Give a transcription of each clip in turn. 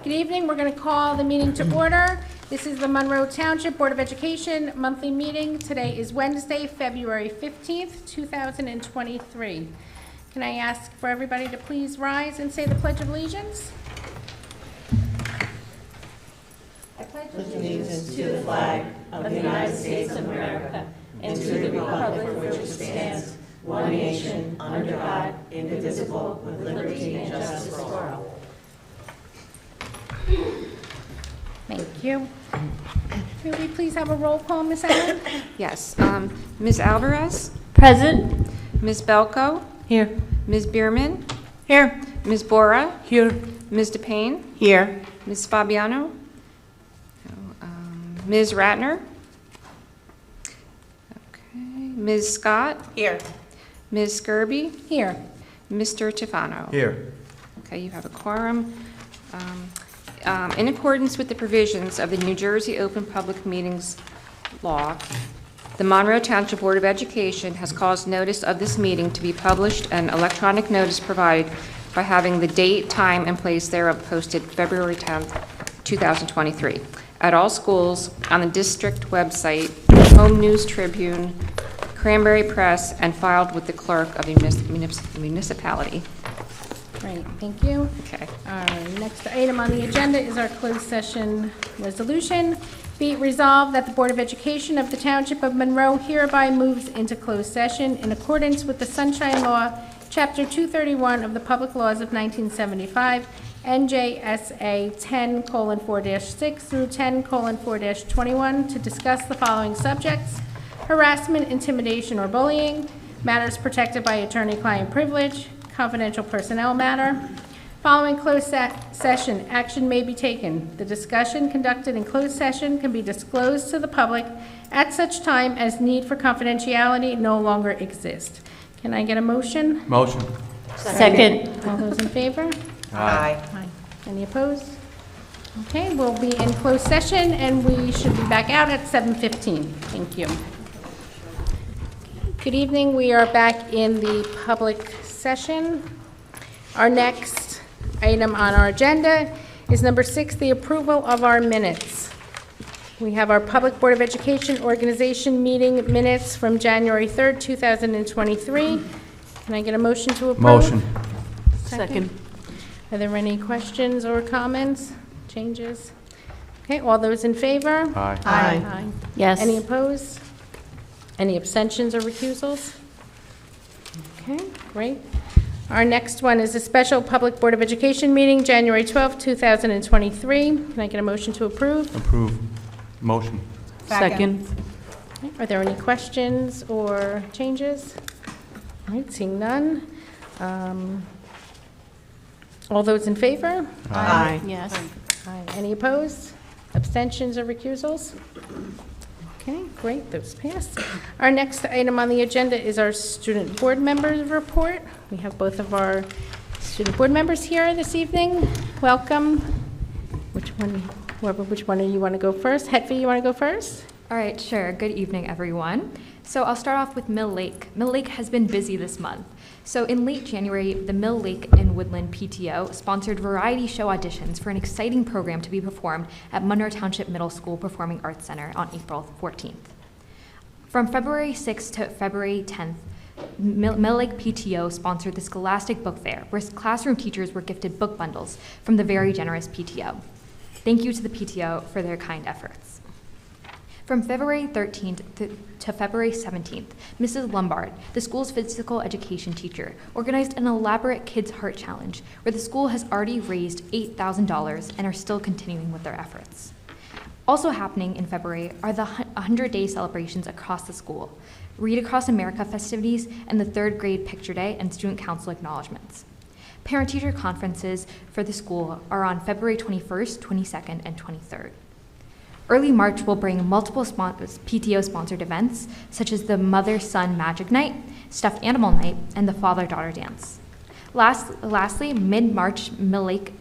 Good evening. We're going to call the meeting to order. This is the Monroe Township Board of Education monthly meeting. Today is Wednesday, February 15th, 2023. Can I ask for everybody to please rise and say the Pledge of Allegiance? I pledge allegiance to the flag of the United States of America and to the republic for which it stands, one nation, under God, indivisible, with liberty and justice for all. Thank you. May we please have a roll call, Ms. Allen? Yes. Ms. Alvarez? Present. Ms. Belko? Here. Ms. Bierman? Here. Ms. Bora? Here. Ms. DePayne? Here. Ms. Fabiano? Ms. Ratner? Okay. Ms. Scott? Here. Ms. Skirby? Here. Mr. Tufano? Here. Okay, you have a quorum. In accordance with the provisions of the New Jersey Open Public Meetings Law, the Monroe Township Board of Education has caused notice of this meeting to be published and electronic notice provided by having the date, time, and place thereof posted February 10th, 2023, at all schools, on the district website, Home News Tribune, Cranberry Press, and filed with the clerk of the municipality. Great, thank you. Okay. Our next item on the agenda is our closed session resolution. Be it resolved that the Board of Education of the Township of Monroe hereby moves into closed session in accordance with the Sunshine Law, Chapter 231 of the Public Laws of 1975, NJSA 10:4-6 through 10:4-21, to discuss the following subjects: harassment, intimidation, or bullying, matters protected by attorney-client privilege, confidential personnel matter. Following closed session, action may be taken. The discussion conducted in closed session can be disclosed to the public at such time as need for confidentiality no longer exists. Can I get a motion? Motion. Second. All those in favor? Aye. Aye. Any opposed? Okay, we'll be in closed session, and we should be back out at 7:15. Thank you. Good evening. We are back in the public session. Our next item on our agenda is number 6, the approval of our minutes. We have our Public Board of Education Organization meeting minutes from January 3rd, 2023. Can I get a motion to approve? Motion. Second. Are there any questions or comments, changes? Okay, all those in favor? Aye. Aye. Yes. Any opposed? Any abstentions or recusals? Okay, great. Our next one is a special Public Board of Education meeting, January 12th, 2023. Can I get a motion to approve? Approve. Motion. Second. Okay, are there any questions or changes? All right, seeing none. All those in favor? Aye. Yes. Aye. Any opposed? Abstentions or recusals? Okay, great, those pass. Our next item on the agenda is our student board members report. We have both of our student board members here this evening. Welcome. Which one do you want to go first? Hetfi, you want to go first? All right, sure. Good evening, everyone. So I'll start off with Mill Lake. Mill Lake has been busy this month. So in late January, the Mill Lake and Woodland PTO sponsored variety show auditions for an exciting program to be performed at Monroe Township Middle School Performing Arts Center on April 14th. From February 6th to February 10th, Mill Lake PTO sponsored the Scholastic Book Fair, where classroom teachers were gifted book bundles from the very generous PTO. Thank you to the PTO for their kind efforts. From February 13th to February 17th, Mrs. Lombard, the school's physical education teacher, organized an elaborate Kids Heart Challenge where the school has already raised $8,000 and are still continuing with their efforts. Also happening in February are the 100-day celebrations across the school, Read Across America festivities, and the 3rd grade picture day and student council acknowledgments. Parent-teacher conferences for the school are on February 21st, 22nd, and 23rd. Early March will bring multiple PTO-sponsored events, such as the Mother-Son Magic Night, Stuffed Animal Night, and the Father-Daughter Dance. Lastly, mid-March, Mill Lake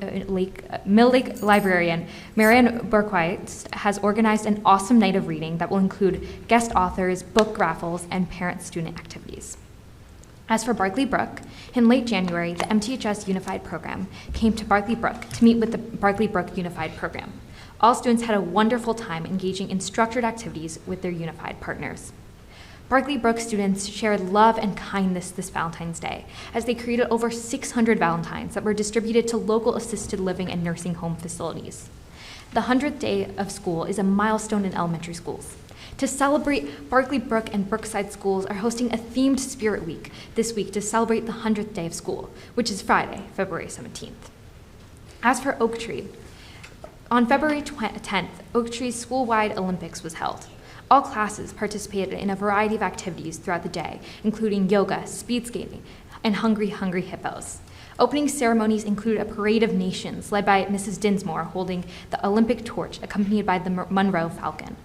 librarian Marianne Burkweit has organized an awesome night of reading that will include guest authors, book raffles, and parent-student activities. As for Barclay Brook, in late January, the MTHS Unified Program came to Barclay Brook to meet with the Barclay Brook Unified Program. All students had a wonderful time engaging in structured activities with their unified partners. Barclay Brook students shared love and kindness this Valentine's Day as they created over 600 Valentines that were distributed to local assisted living and nursing home facilities. The 100th day of school is a milestone in elementary schools. To celebrate, Barclay Brook and Brookside schools are hosting a themed Spirit Week this week to celebrate the 100th day of school, which is Friday, February 17th. As for Oak Tree, on February 10th, Oak Tree's school-wide Olympics was held. All classes participated in a variety of activities throughout the day, including yoga, speed skating, and Hungry Hungry Hippos. Opening ceremonies included a parade of nations led by Mrs. Dinsmore holding the Olympic torch, accompanied by the Monroe Falcon.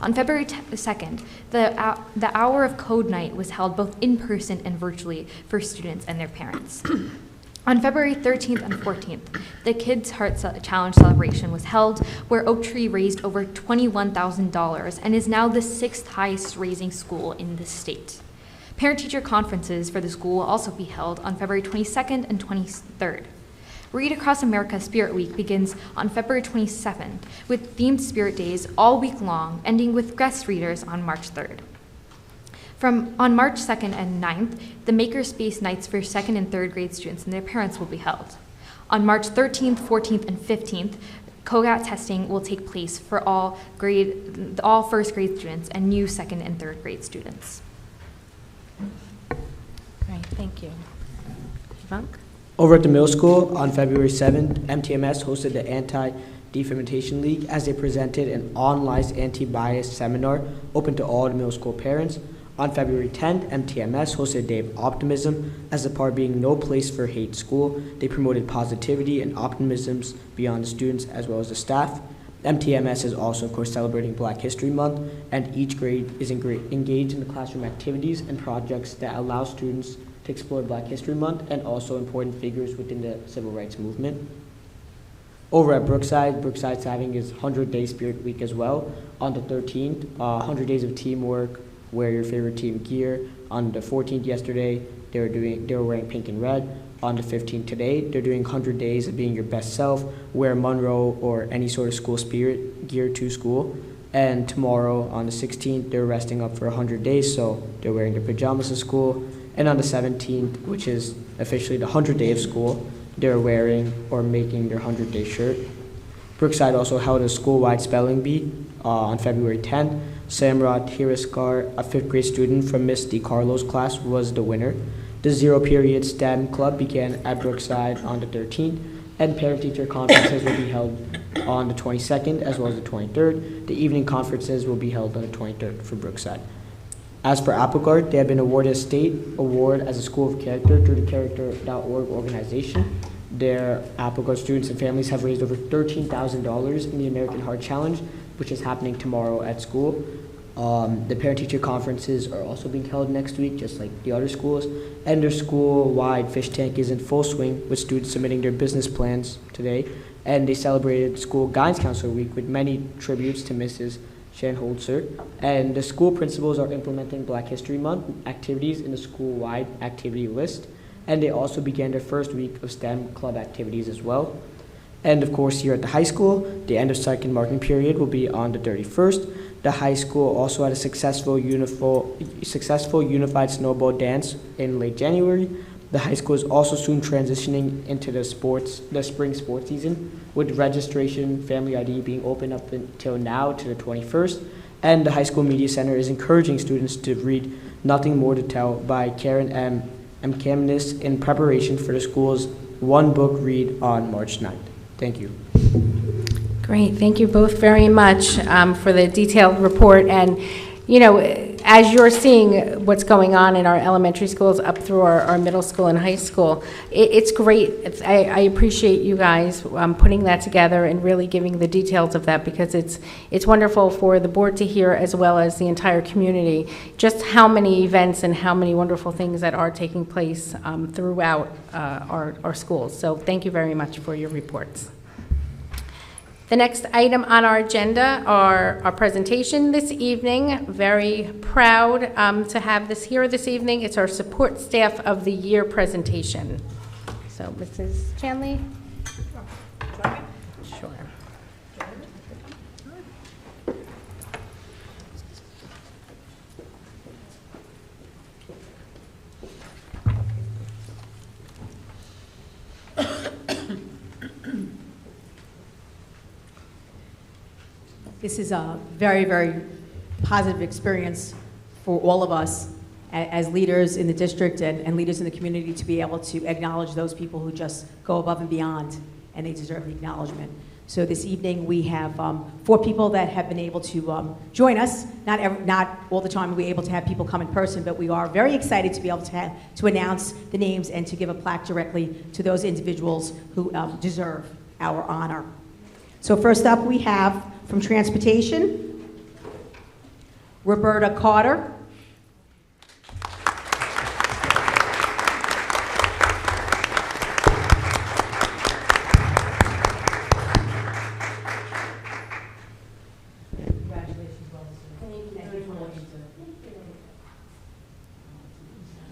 On February 2nd, the Hour of Code Night was held both in person and virtually for students and their parents. On February 13th and 14th, the Kids Heart Challenge celebration was held, where Oak Tree raised over $21,000 and is now the 6th highest raising school in the state. Parent-teacher conferences for the school will also be held on February 22nd and 23rd. Read Across America Spirit Week begins on February 27th with themed Spirit Days all week long, ending with guest readers on March 3rd. On March 2nd and 9th, the Makerspace Nights for 2nd and 3rd grade students and their parents will be held. On March 13th, 14th, and 15th, COGAT testing will take place for all first grade students and new 2nd and 3rd grade students. Great, thank you. Vunk? Over at the middle school, on February 7th, MTMS hosted the Anti-Defamation League as they presented an online anti-bias seminar open to all the middle school parents. On February 10th, MTMS hosted a Day of Optimism. As the part being No Place for Hate School, they promoted positivity and optimism beyond the students as well as the staff. MTMS is also, of course, celebrating Black History Month, and each grade is engaged in the classroom activities and projects that allow students to explore Black History Month and also important figures within the civil rights movement. Over at Brookside's having its 100-day Spirit Week as well. On the 13th, 100 days of teamwork, wear your favorite team gear. On the 14th yesterday, they were wearing pink and red. On the 15th today, they're doing 100 days of being your best self, wear Monroe or any sort of school spirit gear to school. And tomorrow, on the 16th, they're resting up for 100 days, so they're wearing their pajamas to school. And on the 17th, which is officially the 100th day of school, they're wearing or making their 100-day shirt. Brookside also held a school-wide spelling bee on February 10th. Samrat Hiraskar, a 5th grade student from Miss DiCarlo's class, was the winner. The zero-period STEM club began at Brookside on the 13th, and parent-teacher conferences will be held on the 22nd as well as the 23rd. The evening conferences will be held on the 23rd for Brookside. As for Applegate, they have been awarded a state award as a school of character through the Character.org organization. Their Applegate students and families have raised over $13,000 in the American Heart Challenge, which is happening tomorrow at school. The parent-teacher conferences are also being held next week, just like the other schools. And their school-wide fish tank is in full swing, with students submitting their business plans today. And they celebrated School Guidance Counselor Week with many tributes to Mrs. Shanholzer. And the school principals are implementing Black History Month activities in the school-wide activity list. And they also began their first week of STEM club activities as well. And of course, here at the high school, the end of second marking period will be on the 31st. The high school also had a successful unified snowball dance in late January. The high school is also soon transitioning into the spring sports season, with registration, family ID being open up until now to the 21st. And the high school media center is encouraging students to read Nothing More to Tell by Karen M. Kamnis in preparation for the school's one book read on March 9th. Thank you. Great, thank you both very much for the detailed report. And, you know, as you're seeing what's going on in our elementary schools up through our middle school and high school, it's great. I appreciate you guys putting that together and really giving the details of that, because it's wonderful for the board to hear, as well as the entire community, just how many events and how many wonderful things that are taking place throughout our schools. So thank you very much for your reports. The next item on our agenda are our presentation this evening. Very proud to have this here this evening. It's our Support Staff of the Year presentation. So, Mrs. Chanley? Sure. This is a very, very positive experience for all of us as leaders in the district and leaders in the community to be able to acknowledge those people who just go above and beyond, and they deserve the acknowledgement. So this evening we have 4 people that have been able to join us. Not all the time are we able to have people come in person, but we are very excited to be able to announce the names and to give a plaque directly to those individuals who deserve our honor. So first up we have from Transportation, Roberta Carter.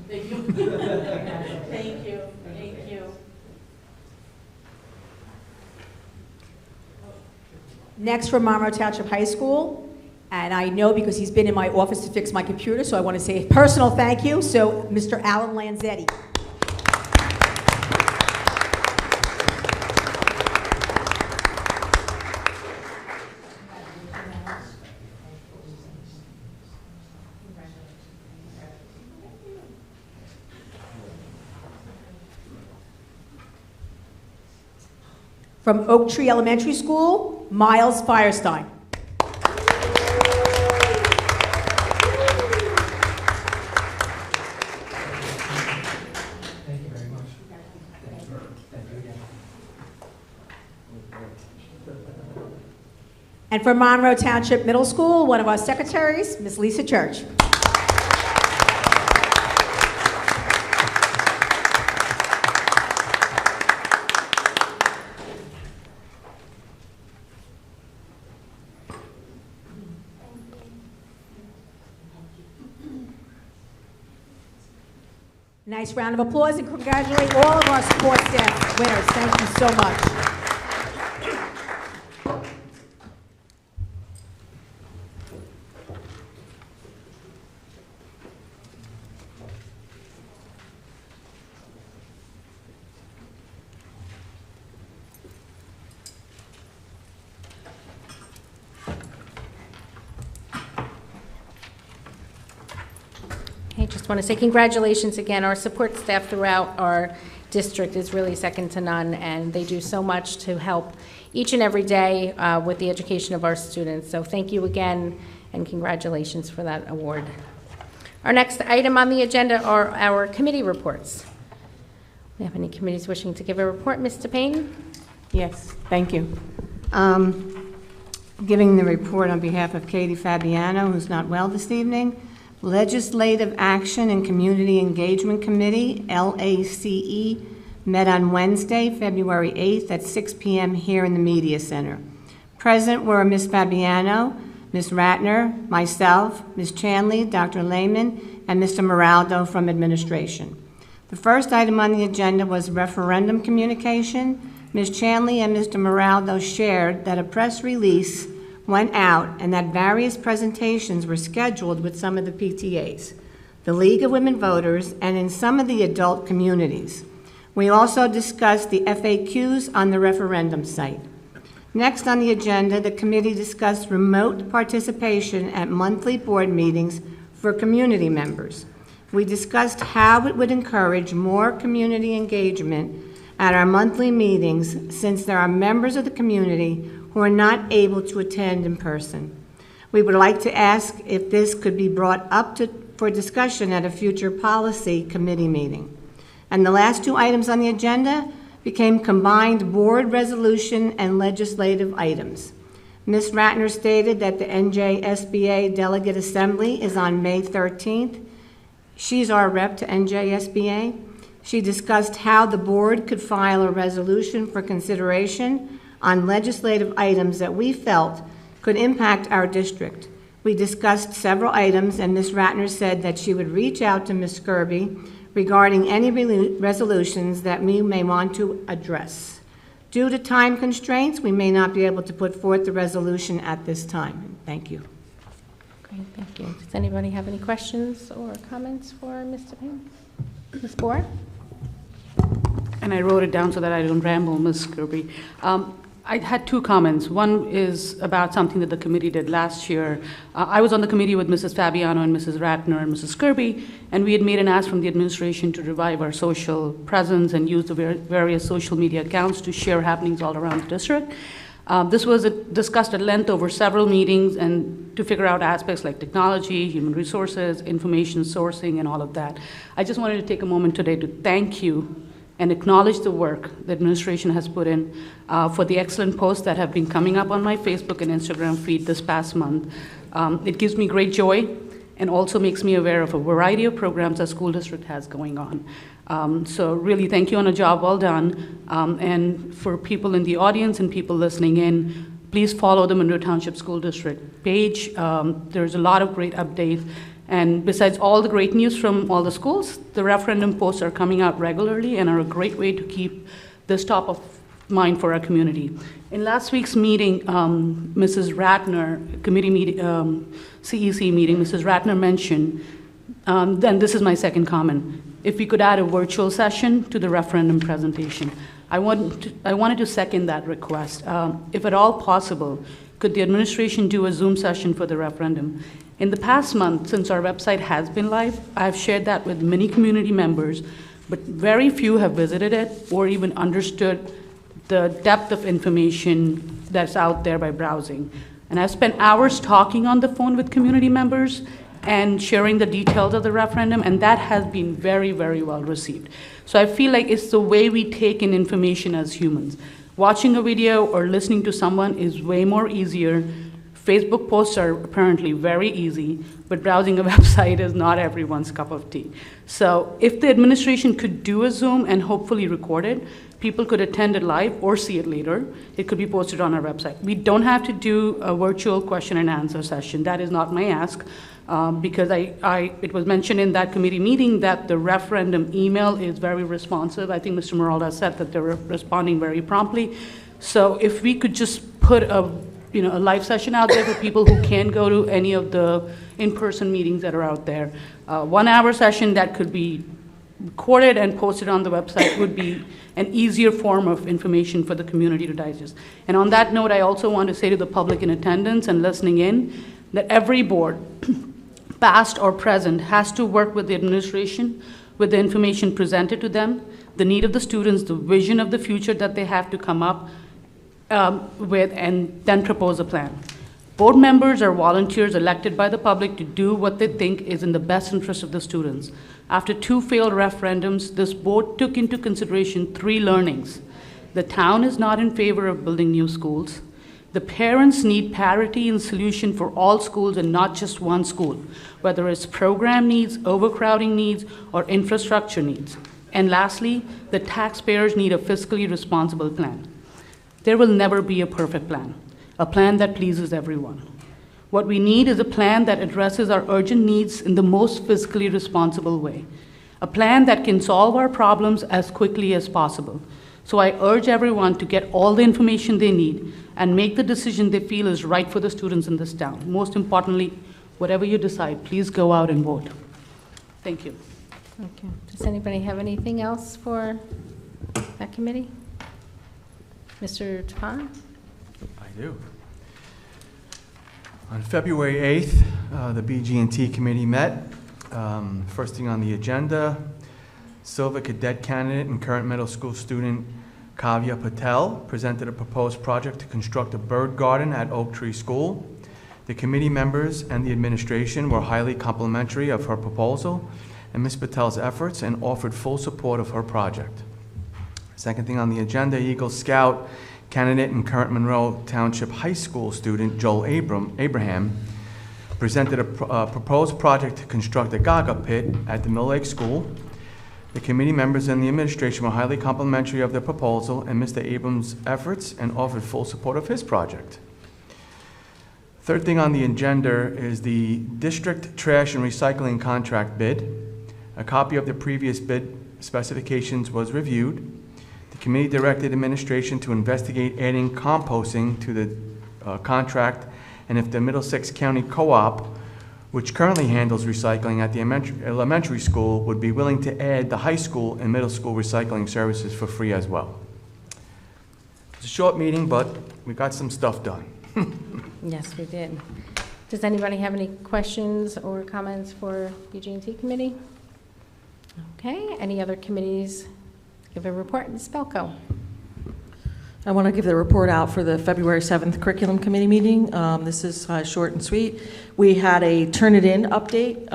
Thank you. Thank you. Thank you. Next from Monroe Township High School, and I know because he's been in my office to fix my computer, so I want to say a personal thank you. So, Mr. Alan Lanzetti. From Oak Tree Elementary School, Miles Firestein. Thank you very much. And from Monroe Township Middle School, one of our secretaries, Ms. Lisa Church. Nice round of applause and congratulate all of our support staff winners. Thank you so much. I just want to say congratulations again. Our support staff throughout our district is really second to none, and they do so much to help each and every day with the education of our students. So thank you again, and congratulations for that award. Our next item on the agenda are our committee reports. We have any committees wishing to give a report? Mr. Payne? Yes, thank you. Giving the report on behalf of Katie Fabiano, who's not well this evening. Legislative Action and Community Engagement Committee, LACE, met on Wednesday, February 8th at 6 p.m. here in the Media Center. Present were Ms. Fabiano, Ms. Ratner, myself, Ms. Chanley, Dr. Lehman, and Mr. Moraldo from administration. The first item on the agenda was referendum communication. Ms. Chanley and Mr. Moraldo shared that a press release went out and that various presentations were scheduled with some of the PTAs, the League of Women Voters, and in some of the adult communities. We also discussed the FAQs on the referendum site. Next on the agenda, the committee discussed remote participation at monthly board meetings for community members. We discussed how it would encourage more community engagement at our monthly meetings since there are members of the community who are not able to attend in person. We would like to ask if this could be brought up for discussion at a future policy committee meeting. And the last 2 items on the agenda became combined board resolution and legislative items. Ms. Ratner stated that the NJSBA Delegate Assembly is on May 13th. She's our rep to NJSBA. She discussed how the board could file a resolution for consideration on legislative items that we felt could impact our district. We discussed several items, and Ms. Ratner said that she would reach out to Ms. Skirby regarding any resolutions that we may want to address. Due to time constraints, we may not be able to put forth the resolution at this time. Thank you. Great, thank you. Does anybody have any questions or comments for Mr. Payne? Ms. Bohr? And I wrote it down so that I don't ramble, Ms. Kirby. I had two comments. One is about something that the committee did last year. I was on the committee with Mrs. Fabiano and Mrs. Ratner and Mrs. Kirby, and we had made an ask from the administration to revive our social presence and use the various social media accounts to share happenings all around the district. This was discussed at length over several meetings and to figure out aspects like technology, human resources, information sourcing, and all of that. I just wanted to take a moment today to thank you and acknowledge the work the administration has put in for the excellent posts that have been coming up on my Facebook and Instagram feed this past month. It gives me great joy and also makes me aware of a variety of programs our school district has going on. So really thank you on a job well done. And for people in the audience and people listening in, please follow the Monroe Township School District page. There's a lot of great updates. And besides all the great news from all the schools, the referendum posts are coming out regularly and are a great way to keep this top of mind for our community. In last week's meeting, Mrs. Ratner, committee meeting, CEC meeting, Mrs. Ratner mentioned, then this is my second comment, if we could add a virtual session to the referendum presentation. I wanted to second that request. If at all possible, could the administration do a Zoom session for the referendum? In the past month, since our website has been live, I've shared that with many community members, but very few have visited it or even understood the depth of information that's out there by browsing. And I've spent hours talking on the phone with community members and sharing the details of the referendum, and that has been very, very well received. So I feel like it's the way we take in information as humans. Watching a video or listening to someone is way more easier. Facebook posts are apparently very easy, but browsing a website is not everyone's cup of tea. So if the administration could do a Zoom and hopefully record it, people could attend it live or see it later. It could be posted on our website. We don't have to do a virtual question and answer session. That is not my ask, because it was mentioned in that committee meeting that the referendum email is very responsive. I think Mr. Moralda said that they're responding very promptly. So if we could just put a live session out there for people who can't go to any of the in-person meetings that are out there. 1 hour session that could be recorded and posted on the website would be an easier form of information for the community to digest. And on that note, I also want to say to the public in attendance and listening in that every board, past or present, has to work with the administration with the information presented to them, the need of the students, the vision of the future that they have to come up with, and then propose a plan. Board members are volunteers elected by the public to do what they think is in the best interest of the students. After 2 failed referendums, this board took into consideration 3 learnings. The town is not in favor of building new schools. The parents need parity in solution for all schools and not just one school, whether it's program needs, overcrowding needs, or infrastructure needs. And lastly, the taxpayers need a fiscally responsible plan. There will never be a perfect plan, a plan that pleases everyone. What we need is a plan that addresses our urgent needs in the most fiscally responsible way, a plan that can solve our problems as quickly as possible. So I urge everyone to get all the information they need and make the decision they feel is right for the students in this town. Most importantly, whatever you decide, please go out and vote. Thank you. Okay. Does anybody have anything else for that committee? Mr. Tafan? I do. On February 8th, the BG&T committee met. First thing on the agenda, Silver Cadet candidate and current middle school student Kavya Patel presented a proposed project to construct a bird garden at Oak Tree School. The committee members and the administration were highly complimentary of her proposal and Ms. Patel's efforts and offered full support of her project. Second thing on the agenda, Eagle Scout candidate and current Monroe Township High School student Joel Abraham presented a proposed project to construct a Gaga pit at the Mill Lake School. The committee members and the administration were highly complimentary of the proposal and Mr. Abrams' efforts and offered full support of his project. Third thing on the agenda is the district trash and recycling contract bid. A copy of the previous bid specifications was reviewed. The committee directed administration to investigate adding composting to the contract, and if the Middlesex County Co-op, which currently handles recycling at the elementary school, would be willing to add the high school and middle school recycling services for free as well. It's a short meeting, but we got some stuff done. Yes, we did. Does anybody have any questions or comments for BG&T committee? Okay, any other committees give a report? Ms. Belko. I want to give the report out for the February 7th Curriculum Committee meeting. This is short and sweet. We had a Turnitin update.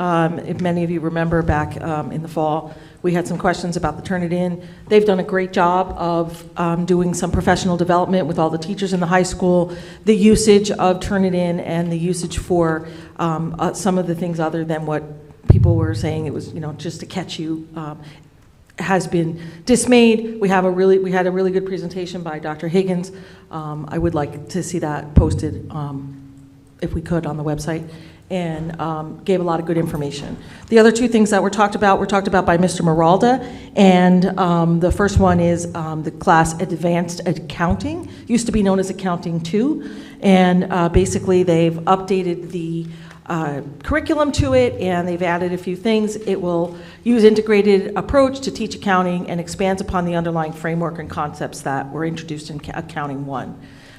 If many of you remember back in the fall, we had some questions about the Turnitin. They've done a great job of doing some professional development with all the teachers in the high school, the usage of Turnitin and the usage for some of the things other than what people were saying it was, just to catch you. Has been dismayed. We had a really good presentation by Dr. Higgins. I would like to see that posted, if we could, on the website, and gave a lot of good information. The other two things that were talked about by Mr. Maralda, and the first one is the class Advanced Accounting, used to be known as Accounting 2, and basically they've updated the curriculum to it, and they've added a few things. It will use integrated approach to teach accounting and expands upon the underlying framework and concepts that were introduced in Accounting 1.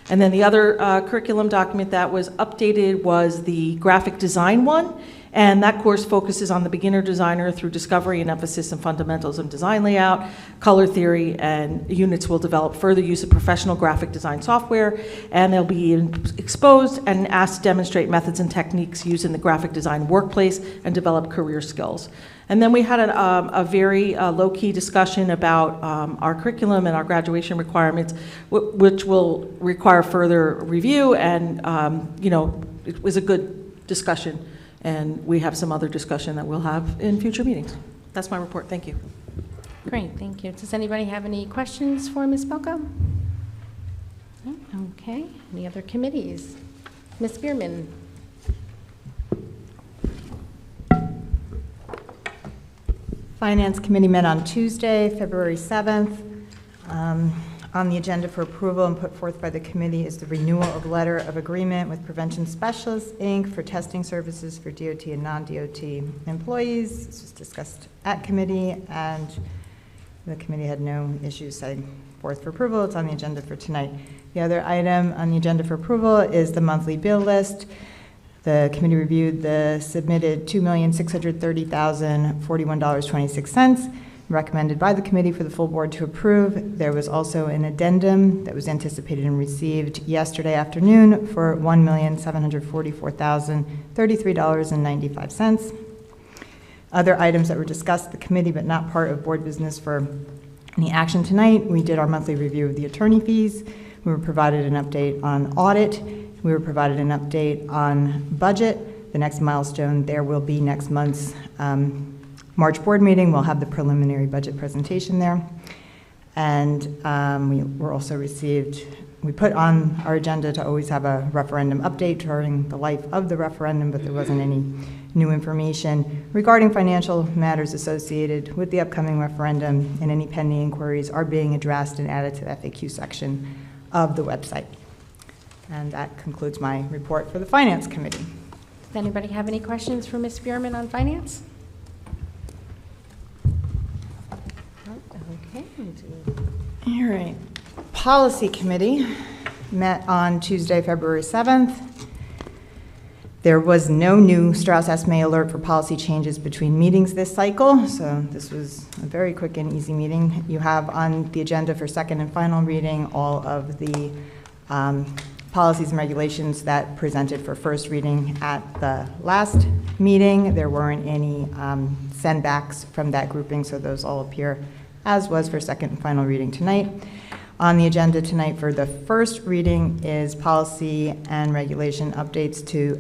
And then the other curriculum document that was updated was the graphic design one, and that course focuses on the beginner designer through discovery and emphasis on fundamentals of design layout, color theory, and units will develop further use of professional graphic design software, and they'll be exposed and asked to demonstrate methods and techniques used in the graphic design workplace and develop career skills. And then we had a very low-key discussion about our curriculum and our graduation requirements, which will require further review, and it was a good discussion. And we have some other discussion that we'll have in future meetings. That's my report. Thank you. Great, thank you. Does anybody have any questions for Ms. Belko? No? Okay, any other committees? Ms. Bierman. Finance Committee met on Tuesday, February 7th. On the agenda for approval and put forth by the committee is the renewal of letter of agreement with Prevention Specialists, Inc. for testing services for DOT and non-DOT employees. This was discussed at committee, and the committee had no issues setting forth for approval. It's on the agenda for tonight. The other item on the agenda for approval is the monthly bill list. The committee reviewed the submitted $2,630,041.26. Recommended by the committee for the full board to approve. There was also an addendum that was anticipated and received yesterday afternoon for $1,744,033.95. Other items that were discussed at the committee but not part of board business for any action tonight: we did our monthly review of the attorney fees. We were provided an update on audit. We were provided an update on budget. The next milestone there will be next month's March board meeting. We'll have the preliminary budget presentation there. And we put on our agenda to always have a referendum update during the life of the referendum, but there wasn't any new information regarding financial matters associated with the upcoming referendum, and any pending inquiries are being addressed and added to the FAQ section of the website. And that concludes my report for the Finance Committee. Does anybody have any questions for Ms. Bierman on finance? Okay. All right. Policy Committee met on Tuesday, February 7th. There was no new Strauss Esme alert for policy changes between meetings this cycle, so this was a very quick and easy meeting. You have on the agenda for second and final reading all of the policies and regulations that presented for first reading at the last meeting. There weren't any sendbacks from that grouping, so those all appear as was for second and final reading tonight. On the agenda tonight for the first reading is policy and regulation updates to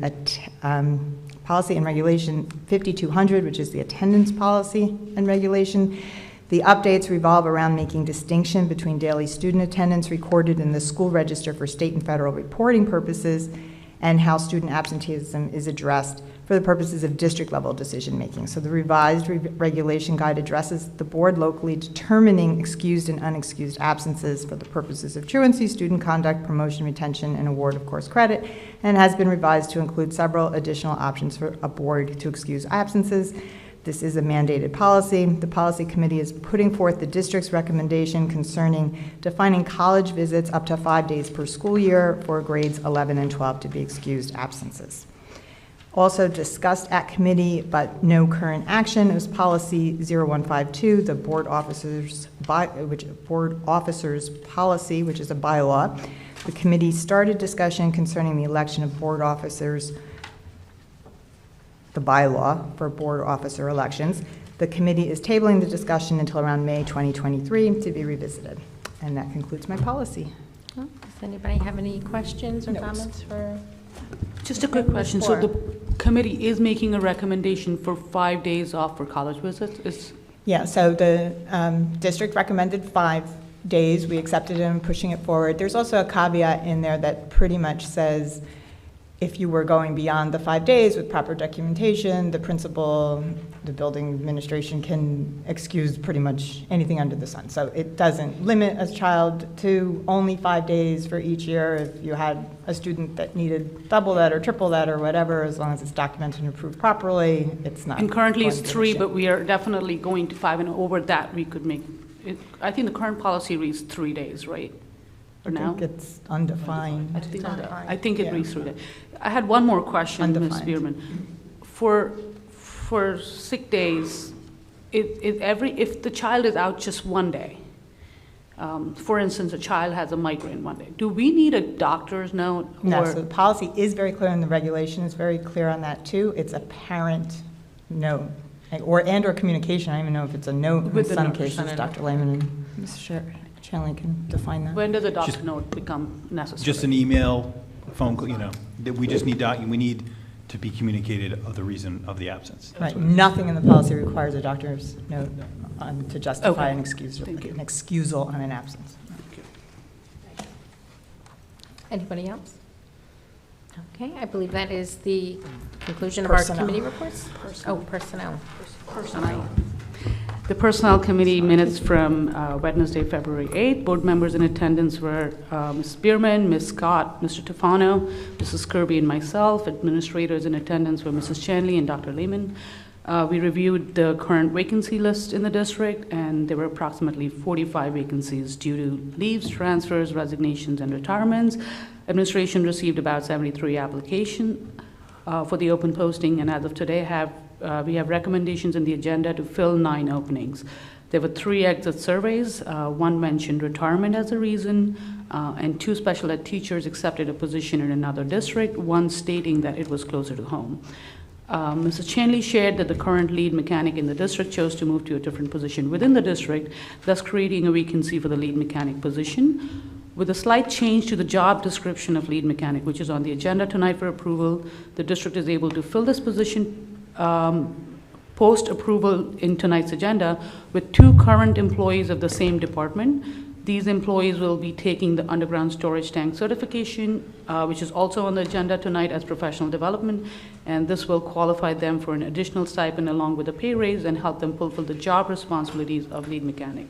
policy and regulation 5200, which is the attendance policy and regulation. The updates revolve around making distinction between daily student attendance recorded in the school register for state and federal reporting purposes and how student absenteeism is addressed for the purposes of district-level decision-making. So the revised regulation guide addresses the board locally determining excused and unexcused absences for the purposes of truancy, student conduct, promotion, retention, and award of course credit, and has been revised to include several additional options for a board to excuse absences. This is a mandated policy. The policy committee is putting forth the district's recommendation concerning defining college visits up to 5 days per school year for grades 11 and 12 to be excused absences. Also discussed at committee, but no current action, is policy 0152, the board officers policy, which is a bylaw. The committee started discussion concerning the election of board officers, the bylaw for board officer elections. The committee is tabling the discussion until around May 2023 to be revisited. And that concludes my policy. Does anybody have any questions or Notes. comments for? Just a quick question. So the committee is making a recommendation for 5 days off for college visits? Yeah, so the district recommended 5 days. We accepted it and pushing it forward. There's also a caveat in there that pretty much says if you were going beyond the 5 days with proper documentation, the principal, the building administration can excuse pretty much anything under the sun. So it doesn't limit a child to only 5 days for each year. If you had a student that needed double that or triple that or whatever, as long as it's documented and approved properly, it's not. And currently it's going to 3, shift. but we are definitely going to 5, and over that we could make it. I think the current policy reads 3 days, right? Or I now? think it's undefined. I think it reads 3 days. I had one more question, Ms. Undefined. Spearman. For sick days, if the child is out just 1 day, for instance, a child has a migraine 1 day, do we need a doctor's note? No, or- so the policy is very clear and the regulation is very clear on that too. It's a parent note, or communication. I don't even know if it's a note. In With the some nurse. cases, Dr. Lehman and Ms. Shanley can define that. When does a doctor's note become necessary? Just an email, phone call, that we just need we need to be communicated of the reason of the absence. That's Right, what it is. nothing in the policy requires a doctor's note to justify Okay. an excusal on an absence. Anybody else? Okay, I believe that is the conclusion of our Personnel. committee reports. Oh, personnel. The Personnel Committee minutes from Wednesday, February 8th. Board members in attendance were Ms. Spearman, Ms. Scott, Mr. Tufano, Mrs. Kirby, and myself. Administrators in attendance were Mrs. Chanley and Dr. Lehman. We reviewed the current vacancy list in the district, and there were approximately 45 vacancies due to leaves, transfers, resignations, and retirements. Administration received about 73 applications for the open posting, and as of today we have recommendations in the agenda to fill 9 openings. There were 3 exit surveys. One mentioned retirement as a reason, and 2 special ed teachers accepted a position in another district, one stating that it was closer to home. Mrs. Chanley shared that the current lead mechanic in the district chose to move to a different position within the district, thus creating a vacancy for the lead mechanic position. With a slight change to the job description of lead mechanic, which is on the agenda tonight for approval, the district is able to fill this position post-approval in tonight's agenda with 2 current employees of the same department. These employees will be taking the underground storage tank certification, which is also on the agenda tonight as professional development, and this will qualify them for an additional stipend along with a pay raise and help them fulfill the job responsibilities of lead mechanic.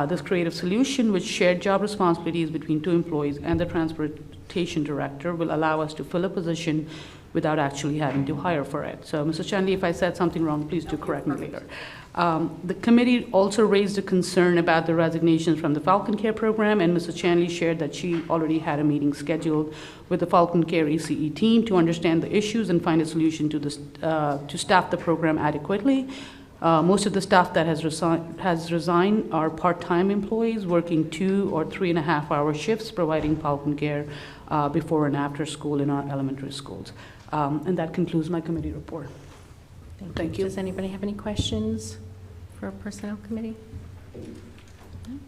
This creative solution, which shared job responsibilities between 2 employees and the transportation director, will allow us to fill a position without actually having to hire for it. So, Mr. Chanley, if I said something wrong, please do correct me later. The committee also raised a concern about the resignations from the Falcon Care program, and Mrs. Chanley shared that she already had a meeting scheduled with the Falcon Care ECE team to understand the issues and find a solution to staff the program adequately. Most of the staff that has resigned are part-time employees working 2 or 3.5-hour shifts, providing Falcon Care before and after school in our elementary schools. And that concludes my committee report. Thank you. Does anybody have any questions for Personnel Committee?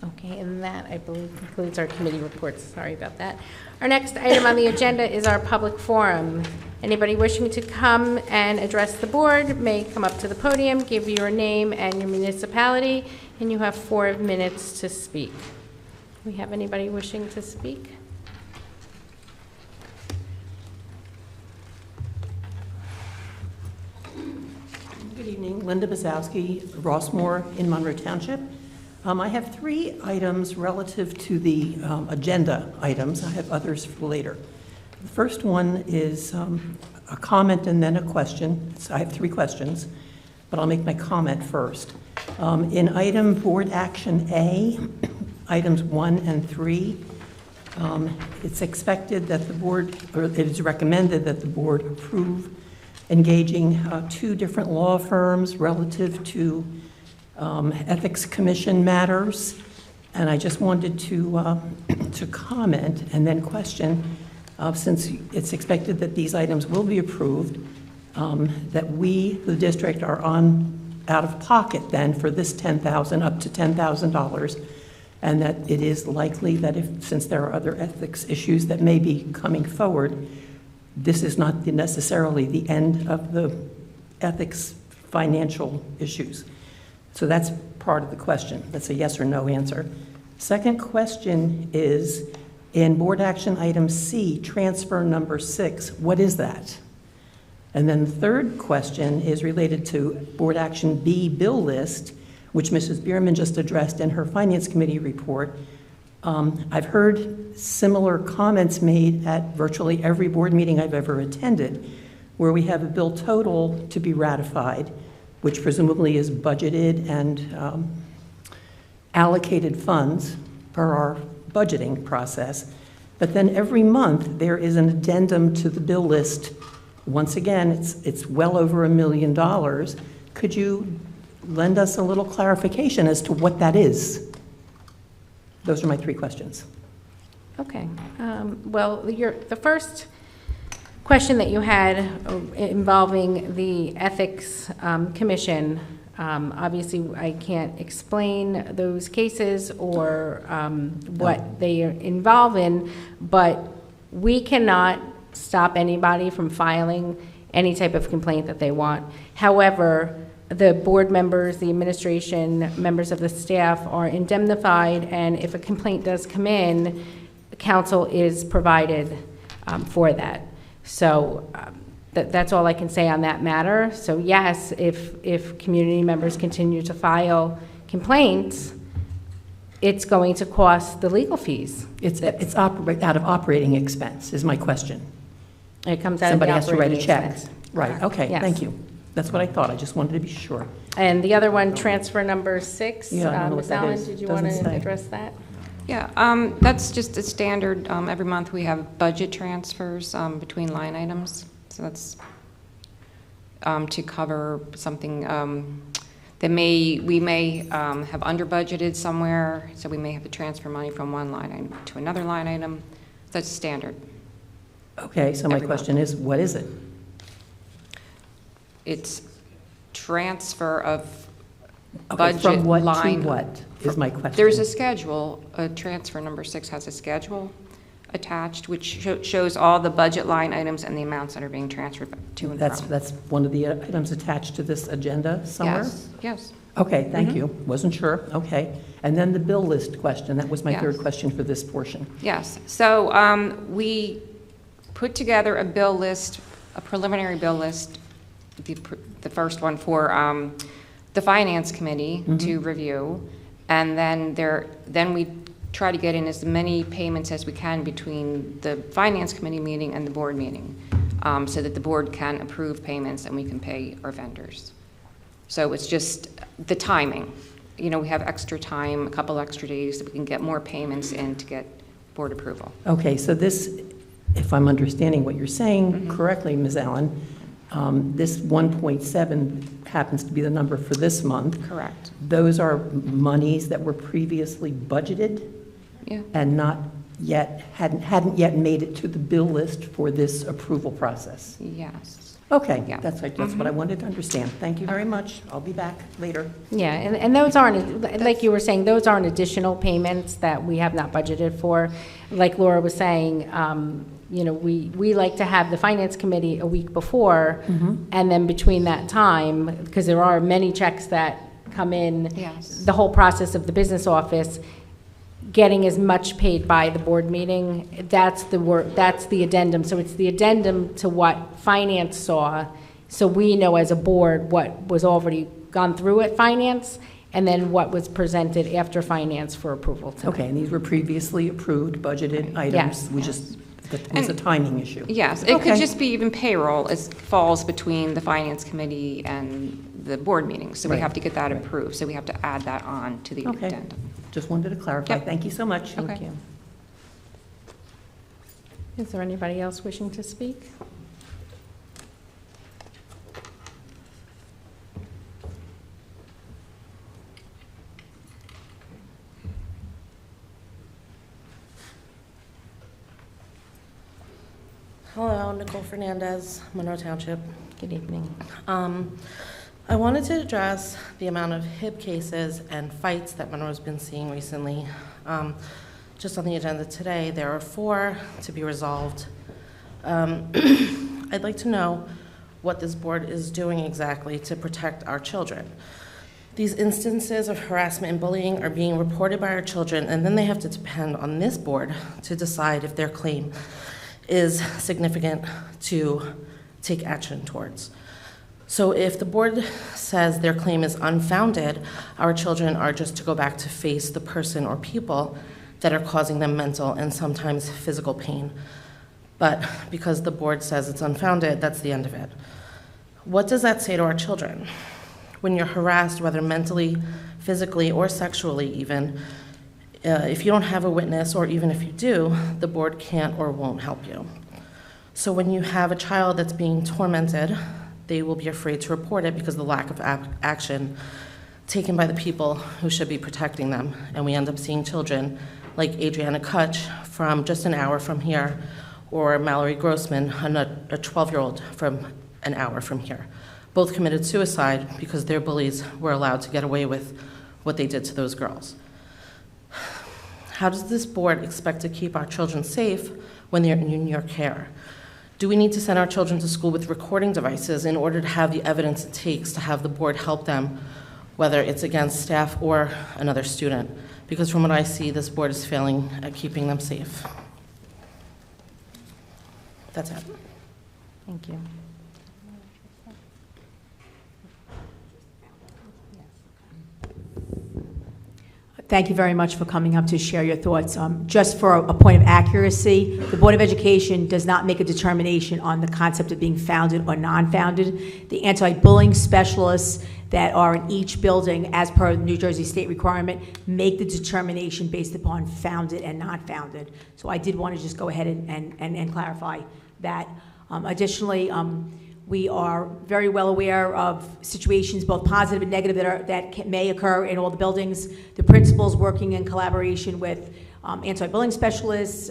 Okay, and that, I believe, concludes our committee reports. Sorry about that. Our next item on the agenda is our public forum. Anybody wishing to come and address the board may come up to the podium, give your name and your municipality. And you have 4 minutes to speak. We have anybody wishing to speak? Good evening, Linda Bazowski, Rossmore in Monroe Township. I have 3 items relative to the agenda items. I have others for later. The first one is a comment and then a question. So I have 3 questions, but I'll make my comment first. In item Board Action A, items 1 and 3, it's expected that the board, or it is recommended that the board approve engaging 2 different law firms relative to Ethics Commission matters. And I just wanted to comment and then question, since it's expected that these items will be approved, that we, the district, are out of pocket then for this $10,000, up to $10,000, and that it is likely that since there are other ethics issues that may be coming forward, this is not necessarily the end of the ethics financial issues. So that's part of the question. That's a yes or no answer. Second question is, in Board Action Item C, transfer number 6, what is that? And then the third question is related to Board Action B, bill list, which Mrs. Bierman just addressed in her Finance Committee report. I've heard similar comments made at virtually every board meeting I've ever attended, where we have a bill total to be ratified, which presumably is budgeted and allocated funds per our budgeting process. But then every month, there is an addendum to the bill list. Once again, it's well over $1 million. Could you lend us a little clarification as to what that is? Those are my 3 questions. Okay. Well, the first question that you had involving the Ethics Commission, obviously I can't explain those cases or what they involve in, but we cannot stop anybody from filing any type of complaint that they want. However, the board members, the administration, members of the staff are indemnified, and if a complaint does come in, counsel is provided for that. So that's all I can say on that matter. So yes, if community members continue to file complaints, it's going to cost the legal fees. It's out of operating expense, is my question. It comes out Somebody of has the to write a operating check. expense. Right, okay, Yes. thank you. That's what I thought, I just wanted to be sure. And the other one, transfer number 6, Yeah, I don't know what Ms. that Allen, is. did you Doesn't want to say. address that? Yeah, that's just a standard. Every month we have budget transfers between line items. So that's to cover something that we may have under budgeted somewhere. So we may have to transfer money from one line item to another line item. That's standard. Okay, so my question is, what is it? It's transfer of Okay, budget from what line. to what is my question? There's a schedule. Transfer number 6 has a schedule attached, which shows all the budget line items and the amounts that are being transferred to and from. That's one of the items attached to this agenda somewhere? Yes, yes. Okay, thank you. Wasn't sure, okay. And then the bill list question, that was my Yes. third question for this portion. Yes, so we put together a bill list, a preliminary bill list, the first one for the Finance Committee to review, and then we try to get in as many payments as we can between the Finance Committee meeting and the board meeting, so that the board can approve payments and we can pay our vendors. So it's just the timing. You know, we have extra time, a couple extra days, that we can get more payments in to get board approval. Okay, so this, if I'm understanding what you're saying correctly, Ms. Allen, this 1.7 happens to be the number for this month. Correct. Those are monies that were previously budgeted Yeah. and not yet, hadn't yet made it to the bill list for this approval process. Yes. Okay, Yeah. that's what I wanted to understand. Thank you very much. I'll be back later. Yeah, and those aren't, like you were saying, those aren't additional payments that we have not budgeted for. Like Laura was saying, you know, we like to have the Finance Committee a week before, and then between that time, because there are many checks that come in. Yes. The whole process of the business office, getting as much paid by the board meeting, that's the work, that's the addendum. So it's the addendum to what finance saw, so we know as a board what was already gone through at finance, and then what was presented after finance for approval tonight. Okay, and these were previously approved, budgeted items? Yes. We just, that was a timing issue? Yes, it could Okay. just be even payroll. It falls between the finance committee and the board meeting, so we Right. have to get that approved. So we have to add that on to the Okay. addendum. Just wanted to clarify. Yep. Thank you so much. Okay. Thank you. Is there anybody else wishing to speak? Hello, Nicole Fernandez, Monroe Township. Good evening. I wanted to address the amount of hip cases and fights that Monroe's been seeing recently. Just on the agenda today, there are 4 to be resolved. I'd like to know what this board is doing exactly to protect our children. These instances of harassment and bullying are being reported by our children, and then they have to depend on this board to decide if their claim is significant to take action towards. So if the board says their claim is unfounded, our children are just to go back to face the person or people that are causing them mental and sometimes physical pain. But because the board says it's unfounded, that's the end of it. What does that say to our children? When you're harassed, whether mentally, physically, or sexually even, if you don't have a witness, or even if you do, the board can't or won't help you. So when you have a child that's being tormented, they will be afraid to report it because of the lack of action taken by the people who should be protecting them. And we end up seeing children like Adriana Kutch from just an hour from here, or Mallory Grossman, a 12-year-old from an hour from here. Both committed suicide because their bullies were allowed to get away with what they did to those girls. How does this board expect to keep our children safe when they're in your care? Do we need to send our children to school with recording devices in order to have the evidence it takes to have the board help them, whether it's against staff or another student? Because from what I see, this board is failing at keeping them safe. That's it. Thank you. Thank you very much for coming up to share your thoughts. Just for a point of accuracy, the Board of Education does not make a determination on the concept of being founded or non-founded. The anti-bullying specialists that are in each building, as per the New Jersey state requirement, make the determination based upon founded and not founded. So I did want to just go ahead and clarify that. Additionally, we are very well aware of situations, both positive and negative, that may occur in all the buildings. The principals working in collaboration with anti-bullying specialists,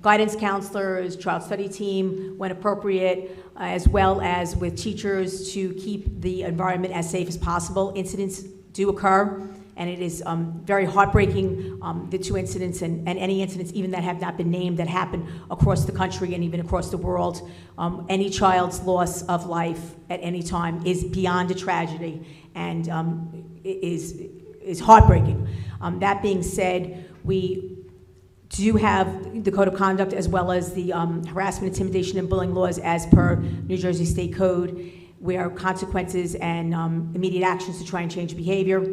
guidance counselors, child study team, when appropriate, as well as with teachers to keep the environment as safe as possible. Incidents do occur, and it is very heartbreaking, the 2 incidents and any incidents even that have not been named that happen across the country and even across the world. Any child's loss of life at any time is beyond a tragedy and is heartbreaking. That being said, we do have the code of conduct as well as the harassment, intimidation, and bullying laws as per New Jersey State Code, where consequences and immediate actions to try and change behavior.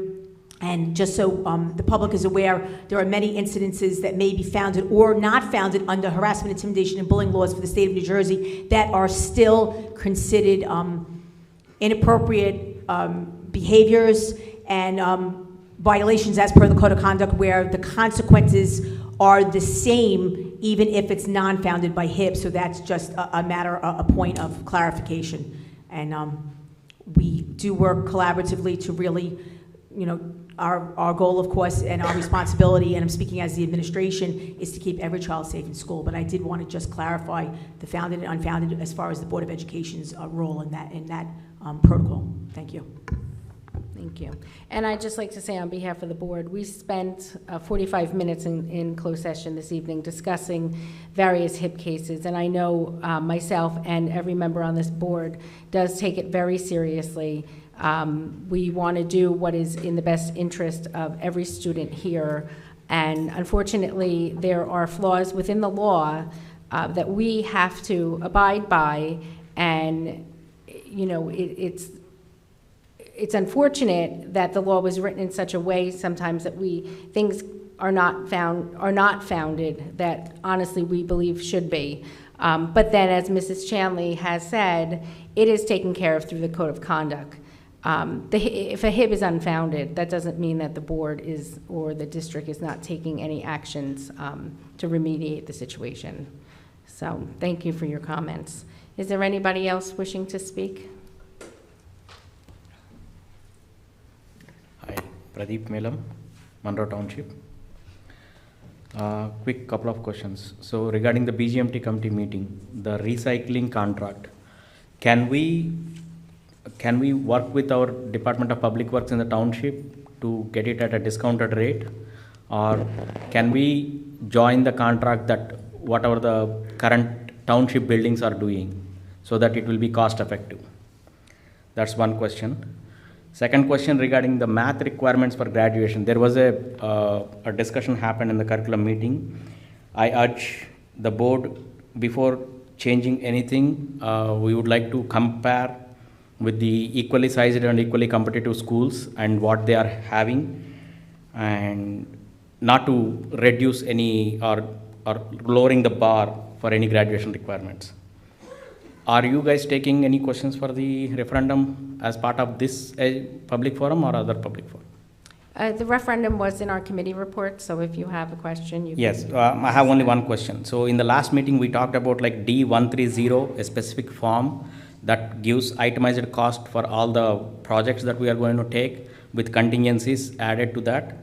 And just so the public is aware, there are many incidences that may be founded or not founded under harassment, intimidation, and bullying laws for the state of New Jersey that are still considered inappropriate behaviors and violations as per the code of conduct, where the consequences are the same even if it's non-founded by HIP. So that's just a point of clarification. And we do work collaboratively to really, our goal, of course, and our responsibility, and I'm speaking as the administration, is to keep every child safe in school. But I did want to just clarify the founded and unfounded as far as the Board of Education's role in that protocol. Thank you. Thank you. And I'd just like to say on behalf of the board, we spent 45 minutes in closed session this evening discussing various HIP cases. And I know myself and every member on this board does take it very seriously. We want to do what is in the best interest of every student here. And unfortunately, there are flaws within the law that we have to abide by. And, you know, it's unfortunate that the law was written in such a way sometimes that things are not founded that honestly we believe should be. But then, as Mrs. Chanley has said, it is taken care of through the Code of Conduct. If a HIB is unfounded, that doesn't mean that the board is, or the district is not taking any actions to remediate the situation. So thank you for your comments. Is there anybody else wishing to speak? Hi, Pradeep Melam, Monroe Township. Quick couple of questions. So regarding the BGMT committee meeting, the recycling contract, can we work with our Department of Public Works in the township to get it at a discounted rate? Or can we join the contract that whatever the current township buildings are doing so that it will be cost effective? That's one question. Second question regarding the math requirements for graduation. There was a discussion happened in the curriculum meeting. I urge the board, before changing anything, we would like to compare with the equally sized and equally competitive schools and what they are having, and not to reduce any or lowering the bar for any graduation requirements. Are you guys taking any questions for the referendum as part of this public forum or other public forum? The referendum was in our committee report, so if you have a question, you can. Yes, I have only one question. So in the last meeting, we talked about like D130, a specific form that gives itemized cost for all the projects that we are going to take with contingencies added to that.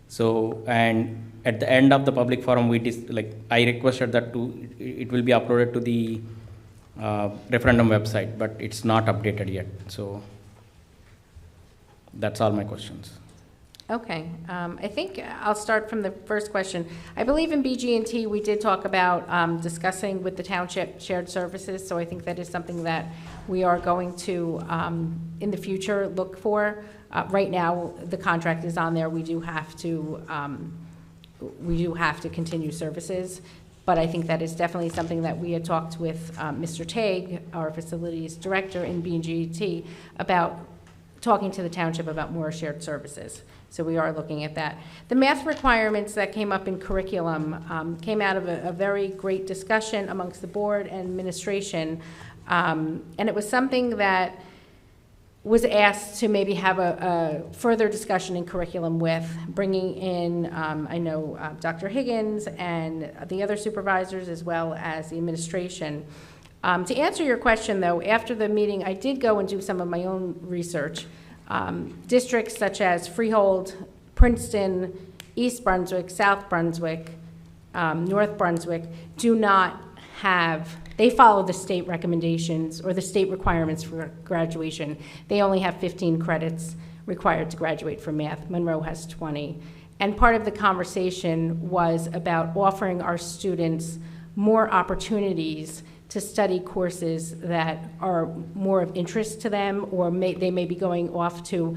So, and at the end of the public forum, I requested that it will be uploaded to the referendum website, but it's not updated yet. So that's all my questions. Okay, I think I'll start from the first question. I believe in BG&T we did talk about discussing with the township shared services, so I think that is something that we are going to, in the future, look for. Right now, the contract is on there. We do have to continue services, but I think that is definitely something that we had talked with Mr. Tague, our facilities director in BG&T, about talking to the township about more shared services. So we are looking at that. The math requirements that came up in curriculum came out of a very great discussion amongst the board and administration, and it was something that was asked to maybe have a further discussion in curriculum with, bringing in, I know Dr. Higgins and the other supervisors as well as the administration. To answer your question though, after the meeting I did go and do some of my own research. Districts such as Freehold, Princeton, East Brunswick, South Brunswick, North Brunswick do not have, they follow the state recommendations or the state requirements for graduation. They only have 15 credits required to graduate from math. Monroe has 20. And part of the conversation was about offering our students more opportunities to study courses that are more of interest to them, or they may be going off to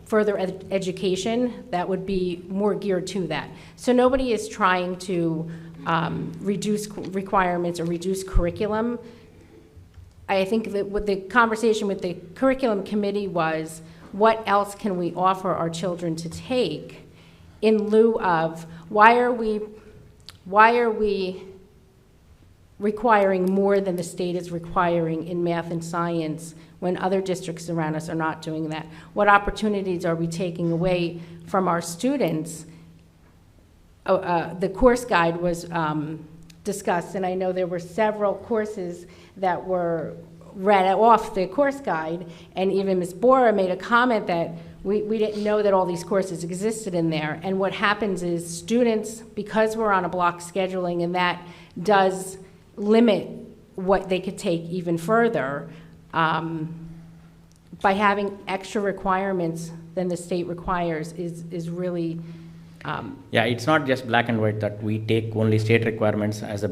further education that would be more geared to that. So nobody is trying to reduce requirements or reduce curriculum. I think that what the conversation with the curriculum committee was, what else can we offer our children to take in lieu of, why are we requiring more than the state is requiring in math and science when other districts around us are not doing that? What opportunities are we taking away from our students? The course guide was discussed, and I know there were several courses that were read off the course guide, and even Ms. Bora made a comment that we didn't know that all these courses existed in there. And what happens is students, because we're on a block scheduling, and that does limit what they could take even further, by having extra requirements than the state requires is really... yeah, it's not just black and white that we take only state requirements as a